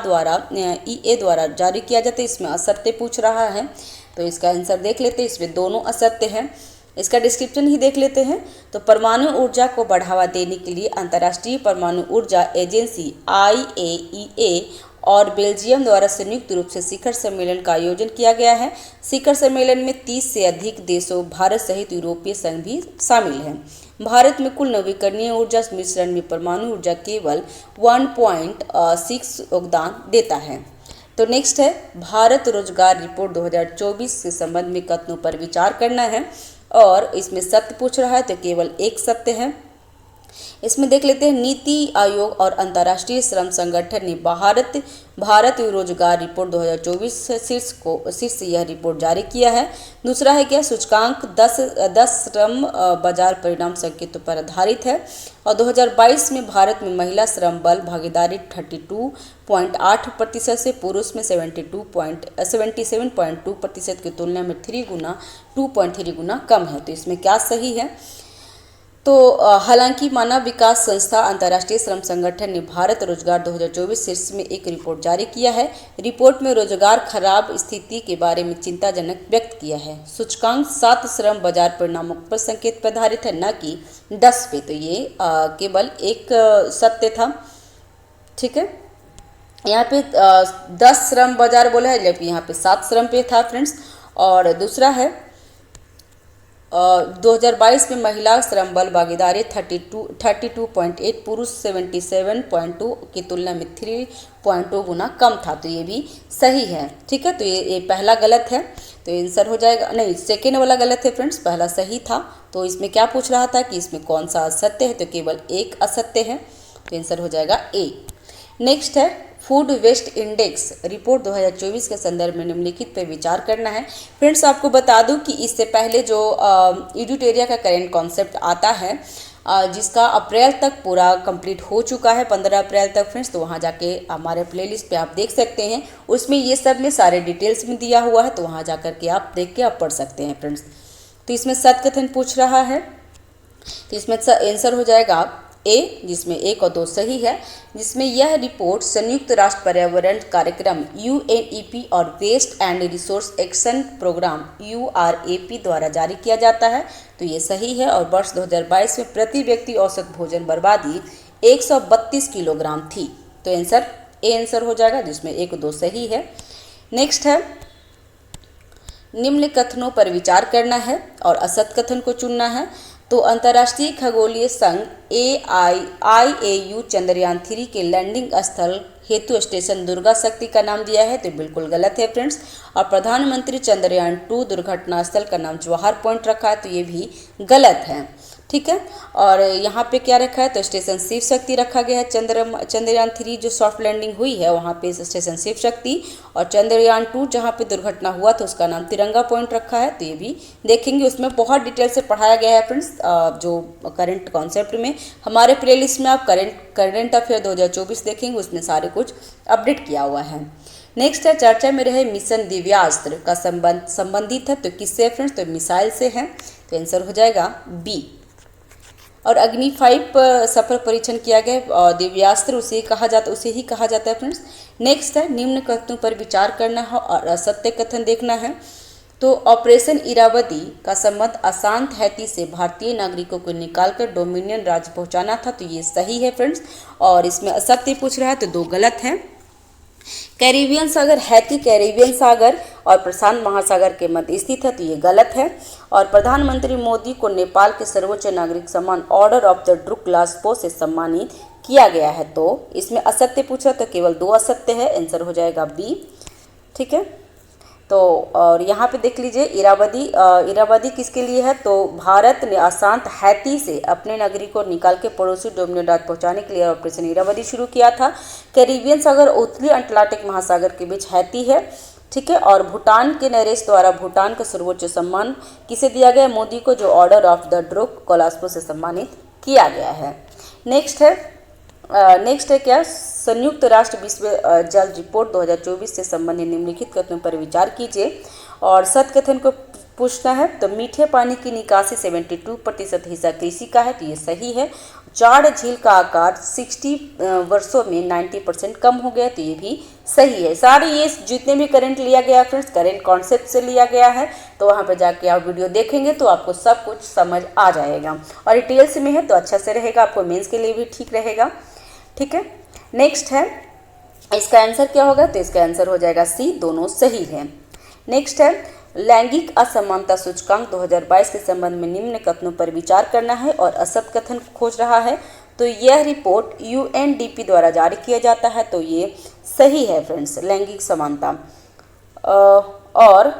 द्वारा जारी किया जाता है। इसमें असत्य पूछ रहा है, तो इसका आंसर देख लेते हैं। इसमें दोनों असत्य हैं। इसका डिस्क्रिप्शन ही देख लेते हैं। तो परमाणु ऊर्जा को बढ़ावा देने के लिए अंतर्राष्ट्रीय परमाणु ऊर्जा एजेंसी IAEA और बेल्जियम द्वारा संयुक्त रूप से शिखर सम्मेलन का आयोजन किया गया है। शिखर सम्मेलन में 30 से अधिक देशों, भारत सहित यूरोपीय संघ भी शामिल हैं। भारत में कुल नवीकरणीय ऊर्जा मिश्रण में परमाणु ऊर्जा केवल 1.6 योगदान देता है। तो नेक्स्ट है, भारत रोजगार रिपोर्ट 2024 के संबंध में कथनों पर विचार करना है और इसमें सत्य पूछ रहा है, तो केवल एक सत्य है। इसमें देख लेते हैं, नीति आयोग और अंतर्राष्ट्रीय श्रम संगठन ने भारत रोजगार रिपोर्ट 2024 शीर्ष यह रिपोर्ट जारी किया है। दूसरा है क्या, सूचकांक 10 श्रम बाजार परिणाम संकेतों पर आधारित है। और 2022 में भारत में महिला श्रम बल भागीदारी 32.8% से पुरुष में 77.2% की तुलना में 2.3 गुना कम है। तो इसमें क्या सही है? तो हालांकि मानव विकास संस्था अंतर्राष्ट्रीय श्रम संगठन ने भारत रोजगार 2024 शीर्ष में एक रिपोर्ट जारी किया है। रिपोर्ट में रोजगार खराब स्थिति के बारे में चिंताजनक व्यक्त किया है। सूचकांक 7 श्रम बाजार परिणामों पर संकेत पर आधारित है, न कि 10 पे। तो ये केवल एक सत्य था। ठीक है, यहाँ पे 10 श्रम बाजार बोला है, जबकि यहाँ पे 7 श्रम पे था फ्रेंड्स। और दूसरा है, 2022 में महिला श्रम बल भागीदारी 32.8, पुरुष 77.2 की तुलना में 3.2 गुना कम था। तो ये भी सही है। ठीक है, तो ये पहला गलत है, तो आंसर हो जाएगा, नहीं सेकेंड वाला गलत है फ्रेंड्स, पहला सही था। तो इसमें क्या पूछ रहा था कि इसमें कौन सा असत्य है? तो केवल एक असत्य है, तो आंसर हो जाएगा ए। नेक्स्ट है, फूड वेस्ट इंडेक्स रिपोर्ट 2024 के संदर्भ में निम्नलिखित पर विचार करना है। फ्रेंड्स, आपको बता दूं कि इससे पहले जो एडुटेरिया का करेंट कॉन्सेप्ट आता है, जिसका अप्रैल तक पूरा कंप्लीट हो चुका है, 15 अप्रैल तक फ्रेंड्स। तो वहाँ जाके हमारे प्लेलिस्ट पे आप देख सकते हैं, उसमें ये सब में सारे डिटेल्स में दिया हुआ है। तो वहाँ जा कर के आप देख के आप पढ़ सकते हैं फ्रेंड्स। तो इसमें सत्य कथन पूछ रहा है, तो इसमें आंसर हो जाएगा ए, जिसमें 1 और 2 सही है। जिसमें यह रिपोर्ट संयुक्त राष्ट्र पर्यावरण कार्यक्रम UNEP और waste and resource action programme URAP द्वारा जारी किया जाता है। तो ये सही है। और वर्ष 2022 में प्रति व्यक्ति औसत भोजन बर्बादी 132 किलोग्राम थी। तो आंसर ए आंसर हो जाएगा, जिसमें 1 और 2 सही है। नेक्स्ट है, निम्न कथनों पर विचार करना है और असत कथन को चुनना है। तो अंतर्राष्ट्रीय खगोलीय संघ IAU चंद्रयान 3 के लैंडिंग स्थल हेतु स्टेशन दुर्गा शक्ति का नाम दिया है। तो बिल्कुल गलत है फ्रेंड्स। और प्रधानमंत्री चंद्रयान 2 दुर्घटना स्थल का नाम जवाहर पॉइंट रखा है। तो ये भी गलत है। ठीक है, और यहाँ पे क्या रखा है? तो स्टेशन शिव शक्ति रखा गया है। चंद्रयान 3 जो सॉफ्ट लैंडिंग हुई है, वहाँ पे स्टेशन शिव शक्ति, और चंद्रयान 2 जहाँ पे दुर्घटना हुआ था उसका नाम तिरंगा पॉइंट रखा है। तो ये भी देखेंगे, उसमें बहुत डिटेल से पढ़ाया गया है फ्रेंड्स। जो करंट कॉन्सेप्ट में हमारे प्लेलिस्ट में आप करंट अफेयर 2024 देखेंगे, उसमें सारे कुछ अपडेट किया हुआ है। नेक्स्ट है, चर्चा में रहे मिशन दिव्यास्त्र का संबंधित है। तो किससे फ्रेंड्स? तो मिसाइल से है। तो आंसर हो जाएगा बी। और अग्नि 5 सफल परीक्षण किया गया और दिव्यास्त्र उसे ही कहा जाता है फ्रेंड्स। नेक्स्ट है, निम्न कथनों पर विचार करना है और असत्य कथन देखना है। तो ऑपरेशन इरावती का संबंध अशांत हैती से भारतीय नागरिकों को निकालकर डोमिनियन राज्य पहुंचाना था। तो ये सही है फ्रेंड्स। और इसमें असत्य पूछ रहा है, तो 2 गलत हैं। कैरिबियन सागर हैती कैरिबियन सागर और प्रशांत महासागर के मध्य स्थित है। तो ये गलत है। और प्रधानमंत्री मोदी को नेपाल के सर्वोच्च नागरिक सम्मान ऑर्डर ऑफ द ड्रुकलास्पो से सम्मानित किया गया है। तो इसमें असत्य पूछा, तो केवल 2 असत्य है। आंसर हो जाएगा बी। ठीक है, तो और यहाँ पे देख लीजिए इरावदी किसके लिए है, तो भारत ने अशांत हैती से अपने नागरिकों को निकाल के पड़ोसी डोमिनियन राज पहुंचाने के लिए ऑपरेशन इरावदी शुरू किया था। कैरिबियन सागर उत्तरी अटलांटिक महासागर के बीच हैती है, ठीक है। और भूटान के नरेश द्वारा भूटान का सर्वोच्च सम्मान किसे दिया गया, मोदी को, जो ऑर्डर ऑफ द ड्रोक कोलास्पो से सम्मानित किया गया है। नेक्स्ट है क्या, संयुक्त राष्ट्र विश्व जल रिपोर्ट 2024 से संबंधित निम्नलिखित कथनों पर विचार कीजिए। और सत्य कथन को पूछना है, तो मीठे पानी की निकासी 72% हिस्सा कृषि का है, तो ये सही है। चाड़ झील का आकार 60 वर्षों में 90% कम हो गया, तो ये भी सही है। सारे ये जितने भी करंट लिया गया फ्रेंड्स, करंट कॉन्सेप्ट से लिया गया है, तो वहाँ पे जाके आप वीडियो देखेंगे तो आपको सब कुछ समझ आ जाएगा। और डिटेल्स में है तो अच्छा से रहेगा, आपको मेंस के लिए भी ठीक रहेगा, ठीक है। नेक्स्ट है, इसका आंसर क्या होगा, तो इसका आंसर हो जाएगा सी, दोनों सही है। नेक्स्ट है, लैंगिक असमानता सूचकांक 2022 के संबंध में निम्न कथनों पर विचार करना है और असत कथन खोज रहा है। तो यह रिपोर्ट यूएनडीपी द्वारा जारी किया जाता है, तो ये सही है फ्रेंड्स, लैंगिक समानता। और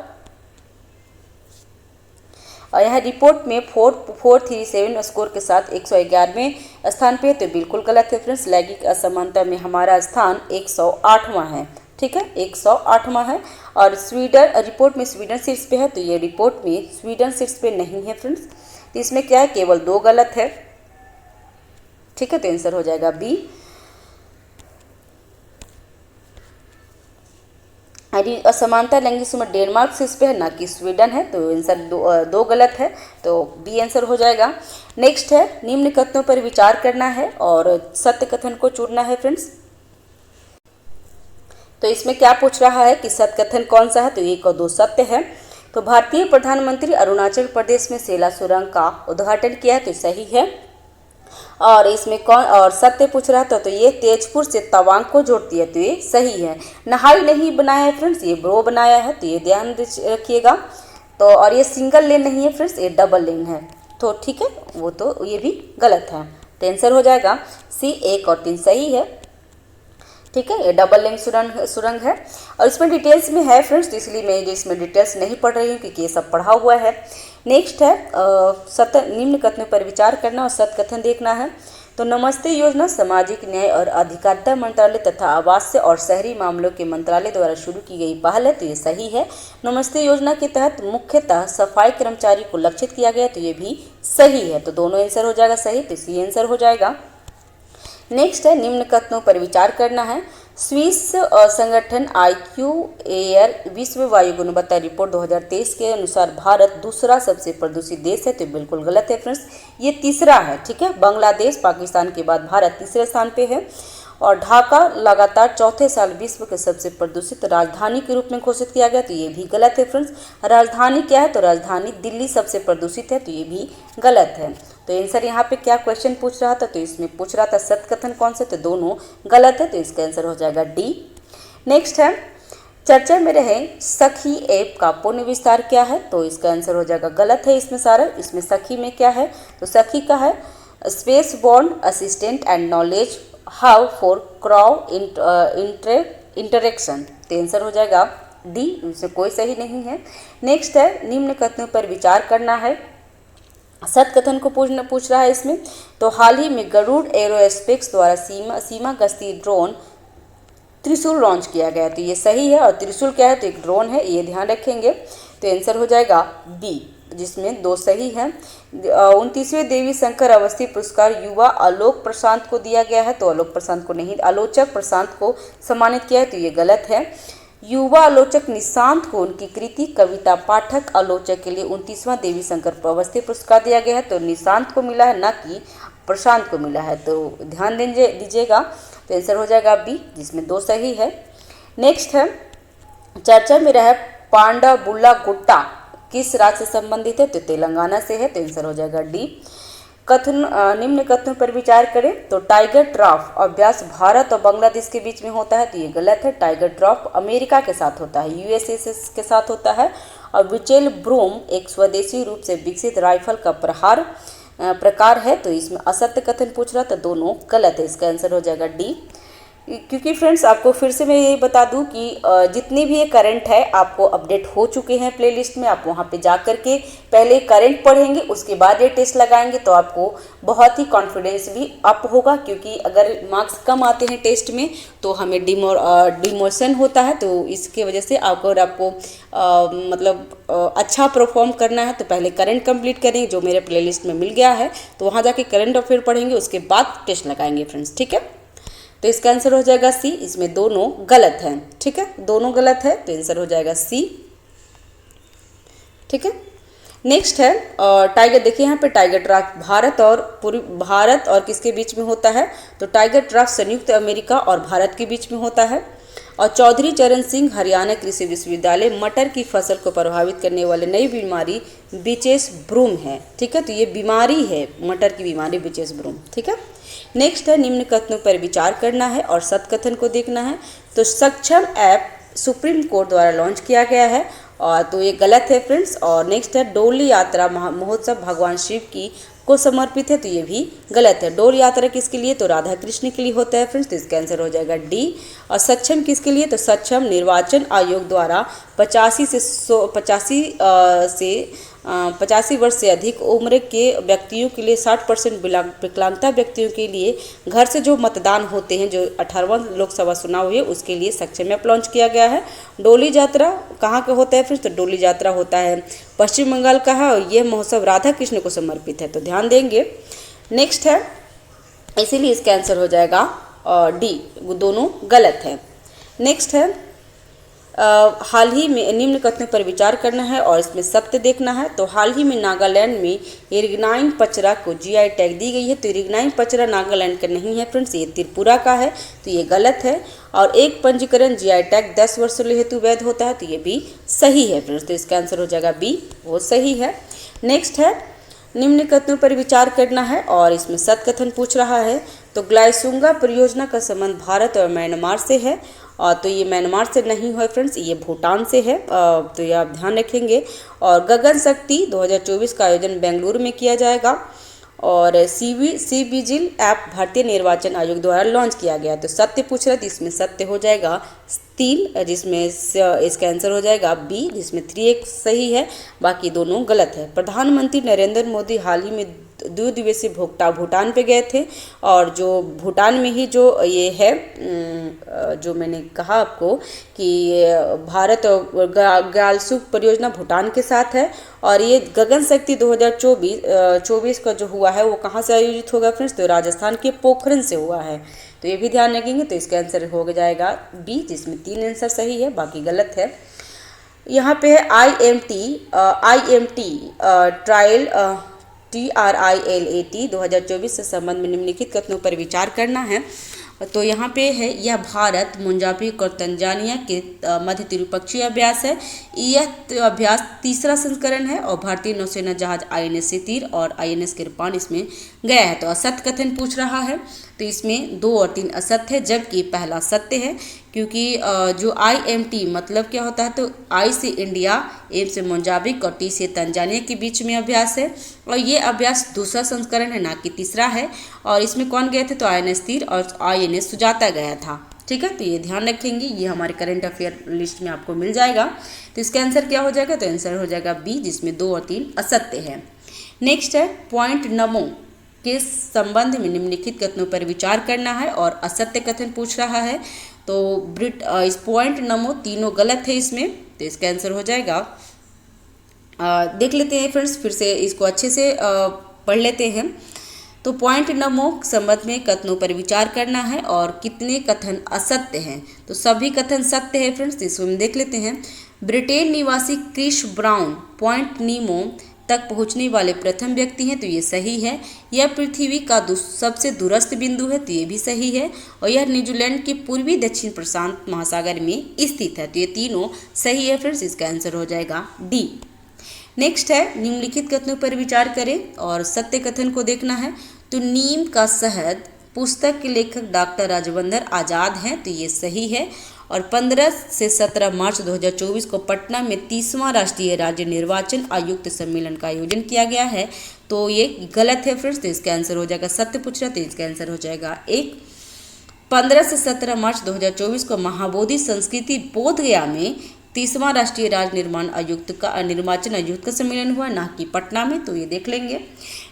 यह रिपोर्ट में 437 स्कोर के साथ 111वें स्थान पे है, तो बिल्कुल गलत है फ्रेंड्स। लैंगिक असमानता में हमारा स्थान 108वां है, ठीक है, 108वां है। और स्वीडन रिपोर्ट में स्वीडन शीर्ष पे है, तो ये रिपोर्ट में स्वीडन शीर्ष पे नहीं है फ्रेंड्स। तो इसमें क्या है, केवल 2 गलत है, ठीक है। तो आंसर हो जाएगा बी। असमानता लैंगिक में डेनमार्क शीर्ष पे है, ना कि स्वीडन है, तो आंसर दो गलत है, तो बी आंसर हो जाएगा। नेक्स्ट है, निम्न कथनों पर विचार करना है और सत्य कथन को चुनना है फ्रेंड्स। तो इसमें क्या पूछ रहा है कि सत्य कथन कौन सा है, तो 1 और 2 सत्य है। तो भारतीय प्रधानमंत्री अरुणाचल प्रदेश में सेला सुरंग का उद्घाटन किया है, तो सही है। और इसमें कौन और सत्य पूछ रहा था, तो ये तेजपुर से तवांग को जोड़ती है, तो ये सही है। नहाई नहीं बनाया है फ्रेंड्स, ये ब्रो बनाया है, तो ये ध्यान रखिएगा। तो और ये सिंगल लेन नहीं है फ्रेंड्स, ये डबल लेन है, तो ठीक है, वो तो ये भी गलत है। तो आंसर हो जाएगा सी, 1 और 3 सही है, ठीक है। ये डबल लेन सुरंग है और इसमें डिटेल्स में है फ्रेंड्स, तो इसलिए मैं जो इसमें डिटेल्स नहीं पढ़ रही हूँ क्योंकि ये सब पढ़ा हुआ है। नेक्स्ट है, निम्न कथनों पर विचार करना और सत्य कथन देखना है। तो नमस्ते योजना सामाजिक न्याय और अधिकारिता मंत्रालय तथा आवास और शहरी मामलों के मंत्रालय द्वारा शुरू की गई पहल है, तो ये सही है। नमस्ते योजना के तहत मुख्यतः सफाई कर्मचारी को लक्षित किया गया, तो ये भी सही है। तो दोनों आंसर हो जाएगा सही, तो सी आंसर हो जाएगा। नेक्स्ट है, निम्न कथनों पर विचार करना है। स्विस संगठन IQ एयर विश्व वायु गुणवत्ता रिपोर्ट 2023 के अनुसार भारत दूसरा सबसे प्रदूषित देश है, तो बिल्कुल गलत है फ्रेंड्स, ये तीसरा है, ठीक है। बांग्लादेश पाकिस्तान के बाद भारत तीसरे स्थान पे है। और ढाका लगातार चौथे साल विश्व के सबसे प्रदूषित राजधानी के रूप में घोषित किया गया, तो ये भी गलत है फ्रेंड्स। राजधानी क्या है, तो राजधानी दिल्ली सबसे प्रदूषित है, तो ये भी गलत है। तो आंसर यहाँ पे क्या क्वेश्चन पूछ रहा था, तो इसमें पूछ रहा था सत्य कथन कौन से, तो दोनों गलत है, तो इसका आंसर हो जाएगा डी। नेक्स्ट है, चर्चा में रहे सखी ऐप का पूर्ण विस्तार क्या है, तो इसका आंसर हो जाएगा गलत है इसमें सारा। इसमें सखी में क्या है, तो सखी का है space born assistant and knowledge how for crowd interaction, तो आंसर हो जाएगा डी, इसमें कोई सही नहीं है। नेक्स्ट है, निम्न कथनों पर विचार करना है। सत्य कथन को पूछ रहा है इसमें। तो हाल ही में गरुड़ एरोस्पेस द्वारा सीमा गश्ती ड्रोन त्रिशूल लॉन्च किया गया, तो ये सही है। और त्रिशूल क्या है, तो एक ड्रोन है, ये ध्यान रखेंगे। तो आंसर हो जाएगा बी, जिसमें 2 सही हैं। 29वें देवी शंकर अवस्थी पुरस्कार युवा आलोक प्रशांत को दिया गया है, तो आलोक प्रशांत को नहीं, आलोचक प्रशांत को सम्मानित किया है, तो ये गलत है। युवा आलोचक निशांत को उनकी कृति कविता पाठक आलोचक के लिए 29वां देवी शंकर अवस्थी पुरस्कार दिया गया है, तो निशांत को मिला है, ना कि प्रशांत को मिला है, तो ध्यान दीजिएगा। तो आंसर हो जाएगा बी, जिसमें 2 सही है। नेक्स्ट है, चर्चा में रहा पांडा बुल्ला गुट्टा किस राज्य से संबंधित है, तो तेलंगाना से है, तो आंसर हो जाएगा डी। निम्न कथनों पर विचार करें। तो टाइगर ट्रॉफ अभ्यास भारत और बांग्लादेश के बीच में होता है, तो ये गलत है। टाइगर ट्रॉफ अमेरिका के साथ होता है, यूएसएस के साथ होता है। और विचेल ब्रूम एक स्वदेशी रूप से विकसित राइफल का प्रकार है, तो इसमें असत्य कथन पूछ रहा था, दोनों गलत है, इसका आंसर हो जाएगा डी। क्योंकि फ्रेंड्स आपको फिर से मैं ये बता दूं कि जितने भी ये करंट है आपको अपडेट हो चुके हैं प्लेलिस्ट में। आप वहां पे जा कर के पहले करंट पढ़ेंगे, उसके बाद ये टेस्ट लगाएंगे तो आपको बहुत ही कॉन्फिडेंस भी अप होगा। क्योंकि अगर मार्क्स कम आते हैं टेस्ट में तो हमें डिमोशन होता है, तो इसके वजह से आपको अच्छा परफॉर्म करना है तो पहले करंट कंप्लीट करेंगे जो मेरे प्लेलिस्ट में मिल गया है, तो वहाँ जाके करंट अफेयर पढ़ेंगे, उसके बाद टेस्ट लगाएंगे फ्रेंड्स। ठीक है, तो इसका आंसर हो जाएगा सी। इसमें दोनों गलत हैं। ठीक है, दोनों गलत है तो आंसर हो जाएगा सी। ठीक है, नेक्स्ट है टाइगर। देखिए यहाँ पे टाइगर ट्रॉफी भारत और किसके बीच में होता है, तो टाइगर ट्रॉफी संयुक्त अमेरिका और भारत के बीच में होता है। और चौधरी चरण सिंह हरियाणा कृषि विश्वविद्यालय मटर की फसल को प्रभावित करने वाली नई बीमारी बिचेस ब्रूम है। ठीक है, तो ये बीमारी है मटर की बीमारी बिचेस ब्रूम। ठीक है, नेक्स्ट है निम्न कथनों पर विचार करना है और सत्कथन को देखना है। तो सक्षम ऐप सुप्रीम कोर्ट द्वारा लॉन्च किया गया है और तो ये गलत है फ्रेंड्स। और नेक्स्ट है डोली यात्रा महोत्सव भगवान शिव की को समर्पित है, तो ये भी गलत है। डोल यात्रा किसके लिए, तो राधा कृष्ण के लिए होता है फ्रेंड्स, तो इसका आंसर हो जाएगा डी। और सक्षम किसके लिए, तो सक्षम निर्वाचन आयोग द्वारा 85 वर्ष से अधिक उम्र के व्यक्तियों के लिए 60% विकलांगता व्यक्तियों के लिए घर से जो मतदान होते हैं, जो 18वां लोकसभा चुनाव हुए उसके लिए सक्षम ऐप लॉन्च किया गया है। डोली यात्रा कहाँ का होता है फ्रेंड्स, तो डोली यात्रा होता है पश्चिम बंगाल का है और यह महोत्सव राधा कृष्ण को समर्पित है, तो ध्यान देंगे। नेक्स्ट है, इसीलिए इसका आंसर हो जाएगा डी, दोनों गलत है। नेक्स्ट है हाल ही में निम्न कथनों पर विचार करना है और इसमें सत्य देखना है। तो हाल ही में नागालैंड में इरिगनाइन पचरा को जीआई टैग दी गई है, तो इरिगनाइन पचरा नागालैंड का नहीं है फ्रेंड्स, ये त्रिपुरा का है, तो ये गलत है। और एक पंजीकरण जीआई टैग 10 वर्षों हेतु वैध होता है, तो ये भी सही है फ्रेंड्स, तो इसका आंसर हो जाएगा बी, वो सही है। नेक्स्ट है निम्न कथनों पर विचार करना है और इसमें सत्कथन पूछ रहा है। तो ग्लाइसुंगा परियोजना का संबंध भारत और म्यांमार से है, और तो ये म्यांमार से नहीं है फ्रेंड्स, ये भूटान से है, तो ये आप ध्यान रखेंगे। और गगन शक्ति 2024 का आयोजन बेंगलुरु में किया जाएगा। और सी विजिल ऐप भारतीय निर्वाचन आयोग द्वारा लॉन्च किया गया, तो सत्य पूछ रहा है, तो इसमें सत्य हो जाएगा 3, जिसमें इसका आंसर हो जाएगा बी, जिसमें 3 एक सही है, बाकी दोनों गलत है। प्रधानमंत्री नरेंद्र मोदी हाल ही में 2 दिवसीय भूटान पे गए थे, और जो भूटान में ही जो ये है, जो मैंने कहा आपको कि भारत और गालसुक परियोजना भूटान के साथ है। और ये गगन शक्ति 2024 का जो हुआ है वो कहाँ से आयोजित होगा फ्रेंड्स, तो राजस्थान के पोखरन से हुआ है, तो ये भी ध्यान रखेंगे। तो इसका आंसर हो जाएगा बी, जिसमें 3 आंसर सही है, बाकी गलत है। यहाँ पे है IMT ट्रायल TRILAT 2024 से संबंध में निम्नलिखित कथनों पर विचार करना है। तो यहाँ पे है, यह भारत, मोजाम्बिक और तंजानिया के मध्य त्रिपक्षीय अभ्यास है। यह अभ्यास 3रा संस्करण है और भारतीय नौसेना जहाज INS सितीर और INS किरपान इसमें गया है। तो असत्य कथन पूछ रहा है, तो इसमें 2 और 3 असत्य है, जबकि पहला सत्य है। क्योंकि जो IMT मतलब क्या होता है, तो I से इंडिया, M से मोजाम्बिक और T से तंजानिया के बीच में अभ्यास है, और ये अभ्यास 2रा संस्करण है, ना कि 3रा है। और इसमें कौन गए थे, तो INS तीर और INS सुजाता गया था। ठीक है, तो ये ध्यान रखेंगे, ये हमारे करंट अफेयर लिस्ट में आपको मिल जाएगा। तो इसका आंसर क्या हो जाएगा, तो आंसर हो जाएगा बी, जिसमें 2 और 3 असत्य है। नेक्स्ट है पॉइंट नमो के संबंध में निम्नलिखित कथनों पर विचार करना है और असत्य कथन पूछ रहा है। तो इस पॉइंट नमो तीनों गलत है इसमें, तो इसका आंसर हो जाएगा, देख लेते हैं फ्रेंड्स, फिर से इसको अच्छे से पढ़ लेते हैं। तो पॉइंट नमो संबंध में कथनों पर विचार करना है और कितने कथन असत्य हैं, तो सभी कथन सत्य है फ्रेंड्स, इसको हम देख लेते हैं। ब्रिटेन निवासी क्रिस ब्राउन पॉइंट नीमो तक पहुंचने वाले प्रथम व्यक्ति हैं, तो ये सही है। यह पृथ्वी का सबसे दूरस्थ बिंदु है, तो ये भी सही है। और यह न्यूजीलैंड के पूर्वी दक्षिण प्रशांत महासागर में स्थित है, तो ये तीनों सही है फ्रेंड्स, इसका आंसर हो जाएगा डी। नेक्स्ट है निम्नलिखित कथनों पर विचार करें और सत्य कथन को देखना है। तो नीम का शहद पुस्तक के लेखक डॉक्टर राजवंदर आज़ाद हैं, तो ये सही है। और 15 से 17 मार्च 2024 को पटना में 30वां राष्ट्रीय राज्य निर्वाचन आयुक्त सम्मेलन का आयोजन किया गया है, तो ये गलत है फ्रेंड्स, तो इसका आंसर हो जाएगा, सत्य पूछ रहा है तो इसका आंसर हो जाएगा 1। 15 से 17 मार्च 2024 को महाबोधि संस्कृति बोधगया में 30वां राष्ट्रीय राज्य निर्वाचन आयुक्त का सम्मेलन हुआ, ना कि पटना में, तो ये देख लेंगे।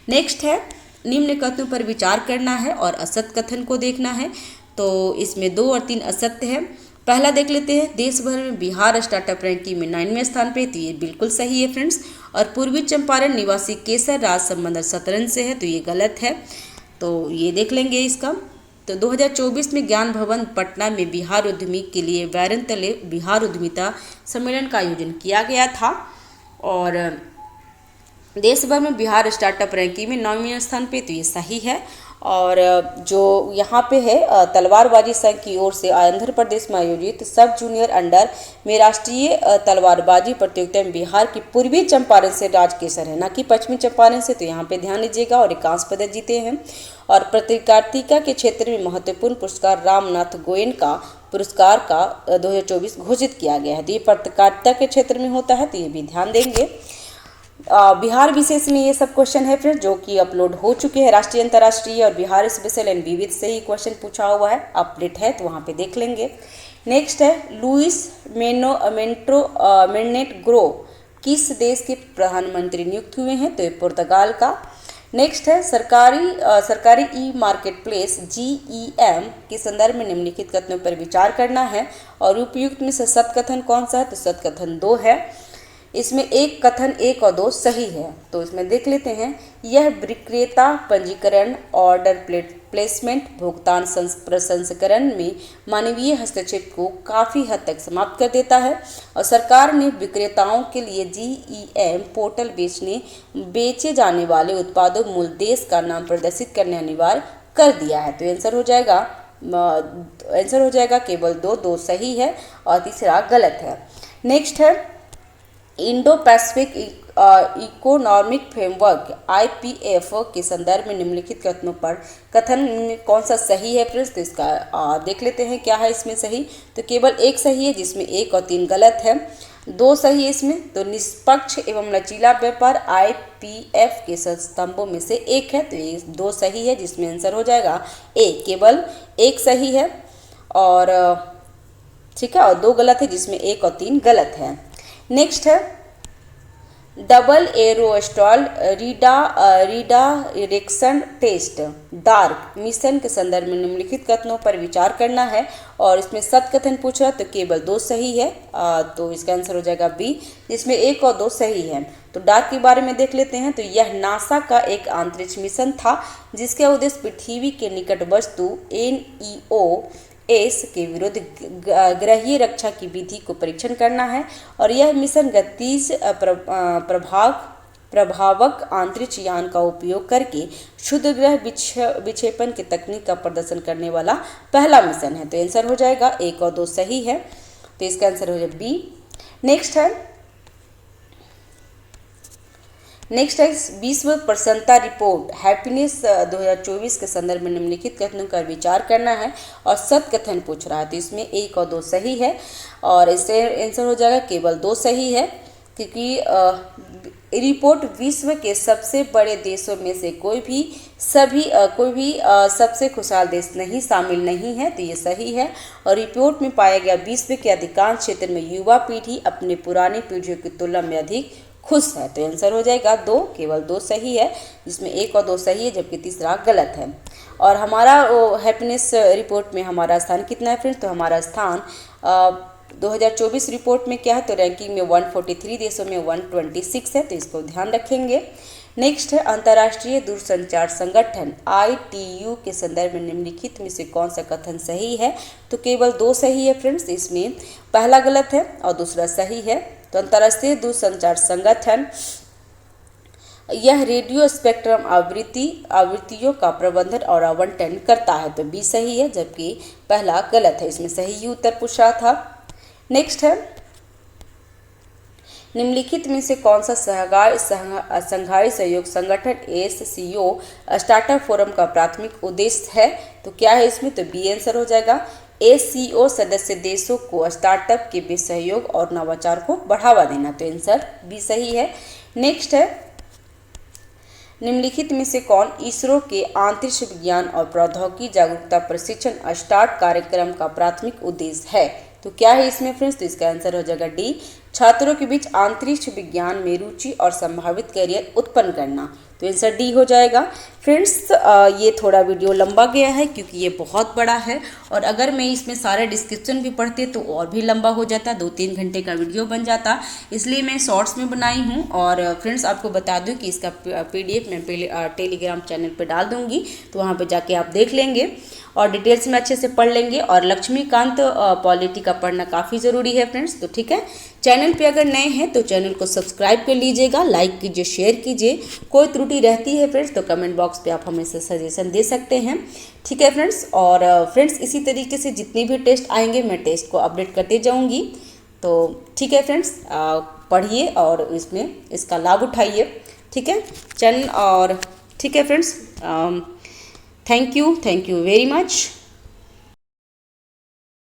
नेक्स्ट है निम्न कथनों पर विचार करना है और असत्य कथन को देखना है। तो इसमें 2 और 3 असत्य है। पहला देख लेते हैं, देश भर में बिहार स्टार्टअप रैंकिंग में 9वें स्थान पे, तो ये बिल्कुल सही है फ्रेंड्स। और पूर्वी चंपारण निवासी केसर राज संबंध शतरंज से है, तो ये गलत है, तो ये देख लेंगे इसका। तो 2024 में ज्ञान भवन पटना में बिहार उद्यमी के लिए वैरन तले बिहार उद्यमिता सम्मेलन का आयोजन किया गया था। और देश भर में बिहार स्टार्टअप रैंकिंग में 9वें स्थान पे, तो ये सही है। और जो यहाँ पे है तलवारबाजी संघ की ओर से आंध्र प्रदेश में आयोजित सब जूनियर अंडर में राष्ट्रीय तलवारबाजी प्रतियोगिता में बिहार की पूर्वी चंपारण से राज केसर है, ना कि पश्चिमी चंपारण से, तो यहाँ पे ध्यान दीजिएगा। और 51 पदक जीते हैं। और पत्रकारिता के क्षेत्र में महत्वपूर्ण पुरस्कार रामनाथ गोयन का पुरस्कार का 2024 घोषित किया गया है, तो ये पत्रकारिता के क्षेत्र में होता है, तो ये भी ध्यान देंगे। बिहार विशेष में ये सब क्वेश्चन है फ्रेंड, जो कि अपलोड हो चुके हैं। राष्ट्रीय अंतर्राष्ट्रीय और बिहार स्पेशल एंड विविध से ही क्वेश्चन पूछा हुआ है, अपडेट है, तो वहाँ पे देख लेंगे। नेक्स्ट है लुइस मेनेट ग्रो किस देश के प्रधानमंत्री नियुक्त हुए हैं, तो ये पुर्तगाल का। नेक्स्ट है सरकारी ई मार्केट प्लेस GEM के संदर्भ में निम्नलिखित कथनों पर विचार करना है और उपयुक्त में से सत्य कथन कौन सा है, तो सत्य कथन 2 है। इसमें एक कथन 1 और 2 सही है, तो इसमें देख लेते हैं। यह विक्रेता पंजीकरण, ऑर्डर प्लेसमेंट, भुगतान प्रसंस्करण में मानवीय हस्तक्षेप को काफ़ी हद तक समाप्त कर देता है। और सरकार ने विक्रेताओं के लिए GEM पोर्टल बेचे जाने वाले उत्पादों मूल देश का नाम प्रदर्शित करने अनिवार्य कर दिया है, तो आंसर हो जाएगा केवल 2 सही है और तीसरा गलत है। नेक्स्ट है Indo Pacific economic framework IPF के संदर्भ में निम्नलिखित कथन कौन सा सही है फ्रेंड्स, तो इसका देख लेते हैं क्या है इसमें सही। तो केवल 1 सही है, जिसमें 1 और 3 गलत है। 2 सही है इसमें, तो निष्पक्ष एवं लचीला व्यापार IPF के स्तंभों में से एक है, तो ये 2 सही है, जिसमें आंसर हो जाएगा A। केवल 1 सही है और ठीक है, और 2 गलत है, जिसमें 1 और 3 गलत है। नेक्स्ट है double asteroid redirection test DART mission के संदर्भ में निम्नलिखित कथनों पर विचार करना है और इसमें सत्य कथन पूछ रहा है, तो केवल 2 सही है, तो इसका आंसर हो जाएगा B, जिसमें 1 और 2 सही है। तो डार्क के बारे में देख लेते हैं। तो यह नासा का एक अंतरिक्ष मिशन था जिसका उद्देश्य पृथ्वी के निकट वस्तु NEOS के विरुद्ध ग्रहीय रक्षा की विधि को परीक्षण करना है। और यह मिशन गतिज प्रभावक अंतरिक्ष यान का उपयोग करके क्षुद्र ग्रह विक्षेपण की तकनीक का प्रदर्शन करने वाला पहला मिशन है, तो आंसर हो जाएगा 1 और 2 सही है, तो इसका आंसर हो जाएगा B। नेक्स्ट है विश्व प्रसन्नता रिपोर्ट हैप्पीनेस 2024 के संदर्भ में निम्नलिखित कथनों का विचार करना है और सत्य कथन पूछ रहा है, तो इसमें 1 और 2 सही है और इससे आंसर हो जाएगा केवल 2 सही है, क्योंकि रिपोर्ट विश्व के सबसे बड़े देशों में से कोई भी सबसे खुशहाल देश नहीं शामिल नहीं है, तो ये सही है। और रिपोर्ट में पाया गया विश्व के अधिकांश क्षेत्र में युवा पीढ़ी अपने पुरानी पीढ़ियों की तुलना में अधिक खुश है, तो आंसर हो जाएगा 2, केवल 2 सही है, जिसमें 1 और 2 सही है, जबकि तीसरा गलत है। और हमारा हैप्पीनेस रिपोर्ट में हमारा स्थान कितना है फ्रेंड्स, तो हमारा स्थान 2024 रिपोर्ट में क्या है, तो रैंकिंग में 143 देशों में 126 है, तो इसको ध्यान रखेंगे। नेक्स्ट है अंतर्राष्ट्रीय दूरसंचार संगठन ITU के संदर्भ में निम्नलिखित में से कौन सा कथन सही है, तो केवल 2 सही है फ्रेंड्स, इसमें पहला गलत है और दूसरा सही है। तो अंतर्राष्ट्रीय दूरसंचार संगठन यह रेडियो स्पेक्ट्रम आवृत्तियों का प्रबंधन और आवंटन करता है, तो B सही है, जबकि पहला गलत है, इसमें सही ही उत्तर पूछा था। नेक्स्ट है निम्नलिखित में से कौन सा संघाई सहयोग संगठन SCO स्टार्टअप फोरम का प्राथमिक उद्देश्य है, तो क्या है इसमें, तो B आंसर हो जाएगा। SCO सदस्य देशों को स्टार्टअप के बीच सहयोग और नवाचार को बढ़ावा देना, तो आंसर B सही है। नेक्स्ट है निम्नलिखित में से कौन इसरो के अंतरिक्ष विज्ञान और प्रौद्योगिकी जागरूकता प्रशिक्षण स्टार्ट कार्यक्रम का प्राथमिक उद्देश्य है? तो क्या है इसमें फ्रेंड्स? तो इसका आंसर हो जाएगा डी, छात्रों के बीच अंतरिक्ष विज्ञान में रुचि और संभावित करियर उत्पन्न करना। तो आंसर डी हो जाएगा। फ्रेंड्स ये थोड़ा वीडियो लंबा गया है क्योंकि ये बहुत बड़ा है, और अगर मैं इसमें सारे डिस्क्रिप्शन भी पढ़ती तो और भी लंबा हो जाता, 2-3 घंटे का वीडियो बन जाता, इसलिए मैं शॉर्ट्स में बनाई हूँ। और फ्रेंड्स आपको बता दूँ कि इसका PDF मैं पहले टेलीग्राम चैनल पर डाल दूँगी, तो वहाँ पर जाके आप देख लेंगे और डिटेल्स में अच्छे से पढ़ लेंगे। और लक्ष्मीकांत पॉलिटी का पढ़ना काफ़ी ज़रूरी है फ्रेंड्स। तो ठीक है, चैनल पे अगर नए हैं तो चैनल को सब्सक्राइब कर लीजिएगा, लाइक कीजिए, शेयर कीजिए। कोई त्रुटि रहती है फ्रेंड्स तो कमेंट बॉक्स पे आप हमें से सजेशन दे सकते हैं। ठीक है फ्रेंड्स, और फ्रेंड्स इसी तरीके से जितने भी टेस्ट आएंगे मैं टेस्ट को अपडेट करते जाऊँगी। तो ठीक है फ्रेंड्स, पढ़िए और इसमें इसका लाभ उठाइए। ठीक है चैनल, और ठीक है friends, thank you very much.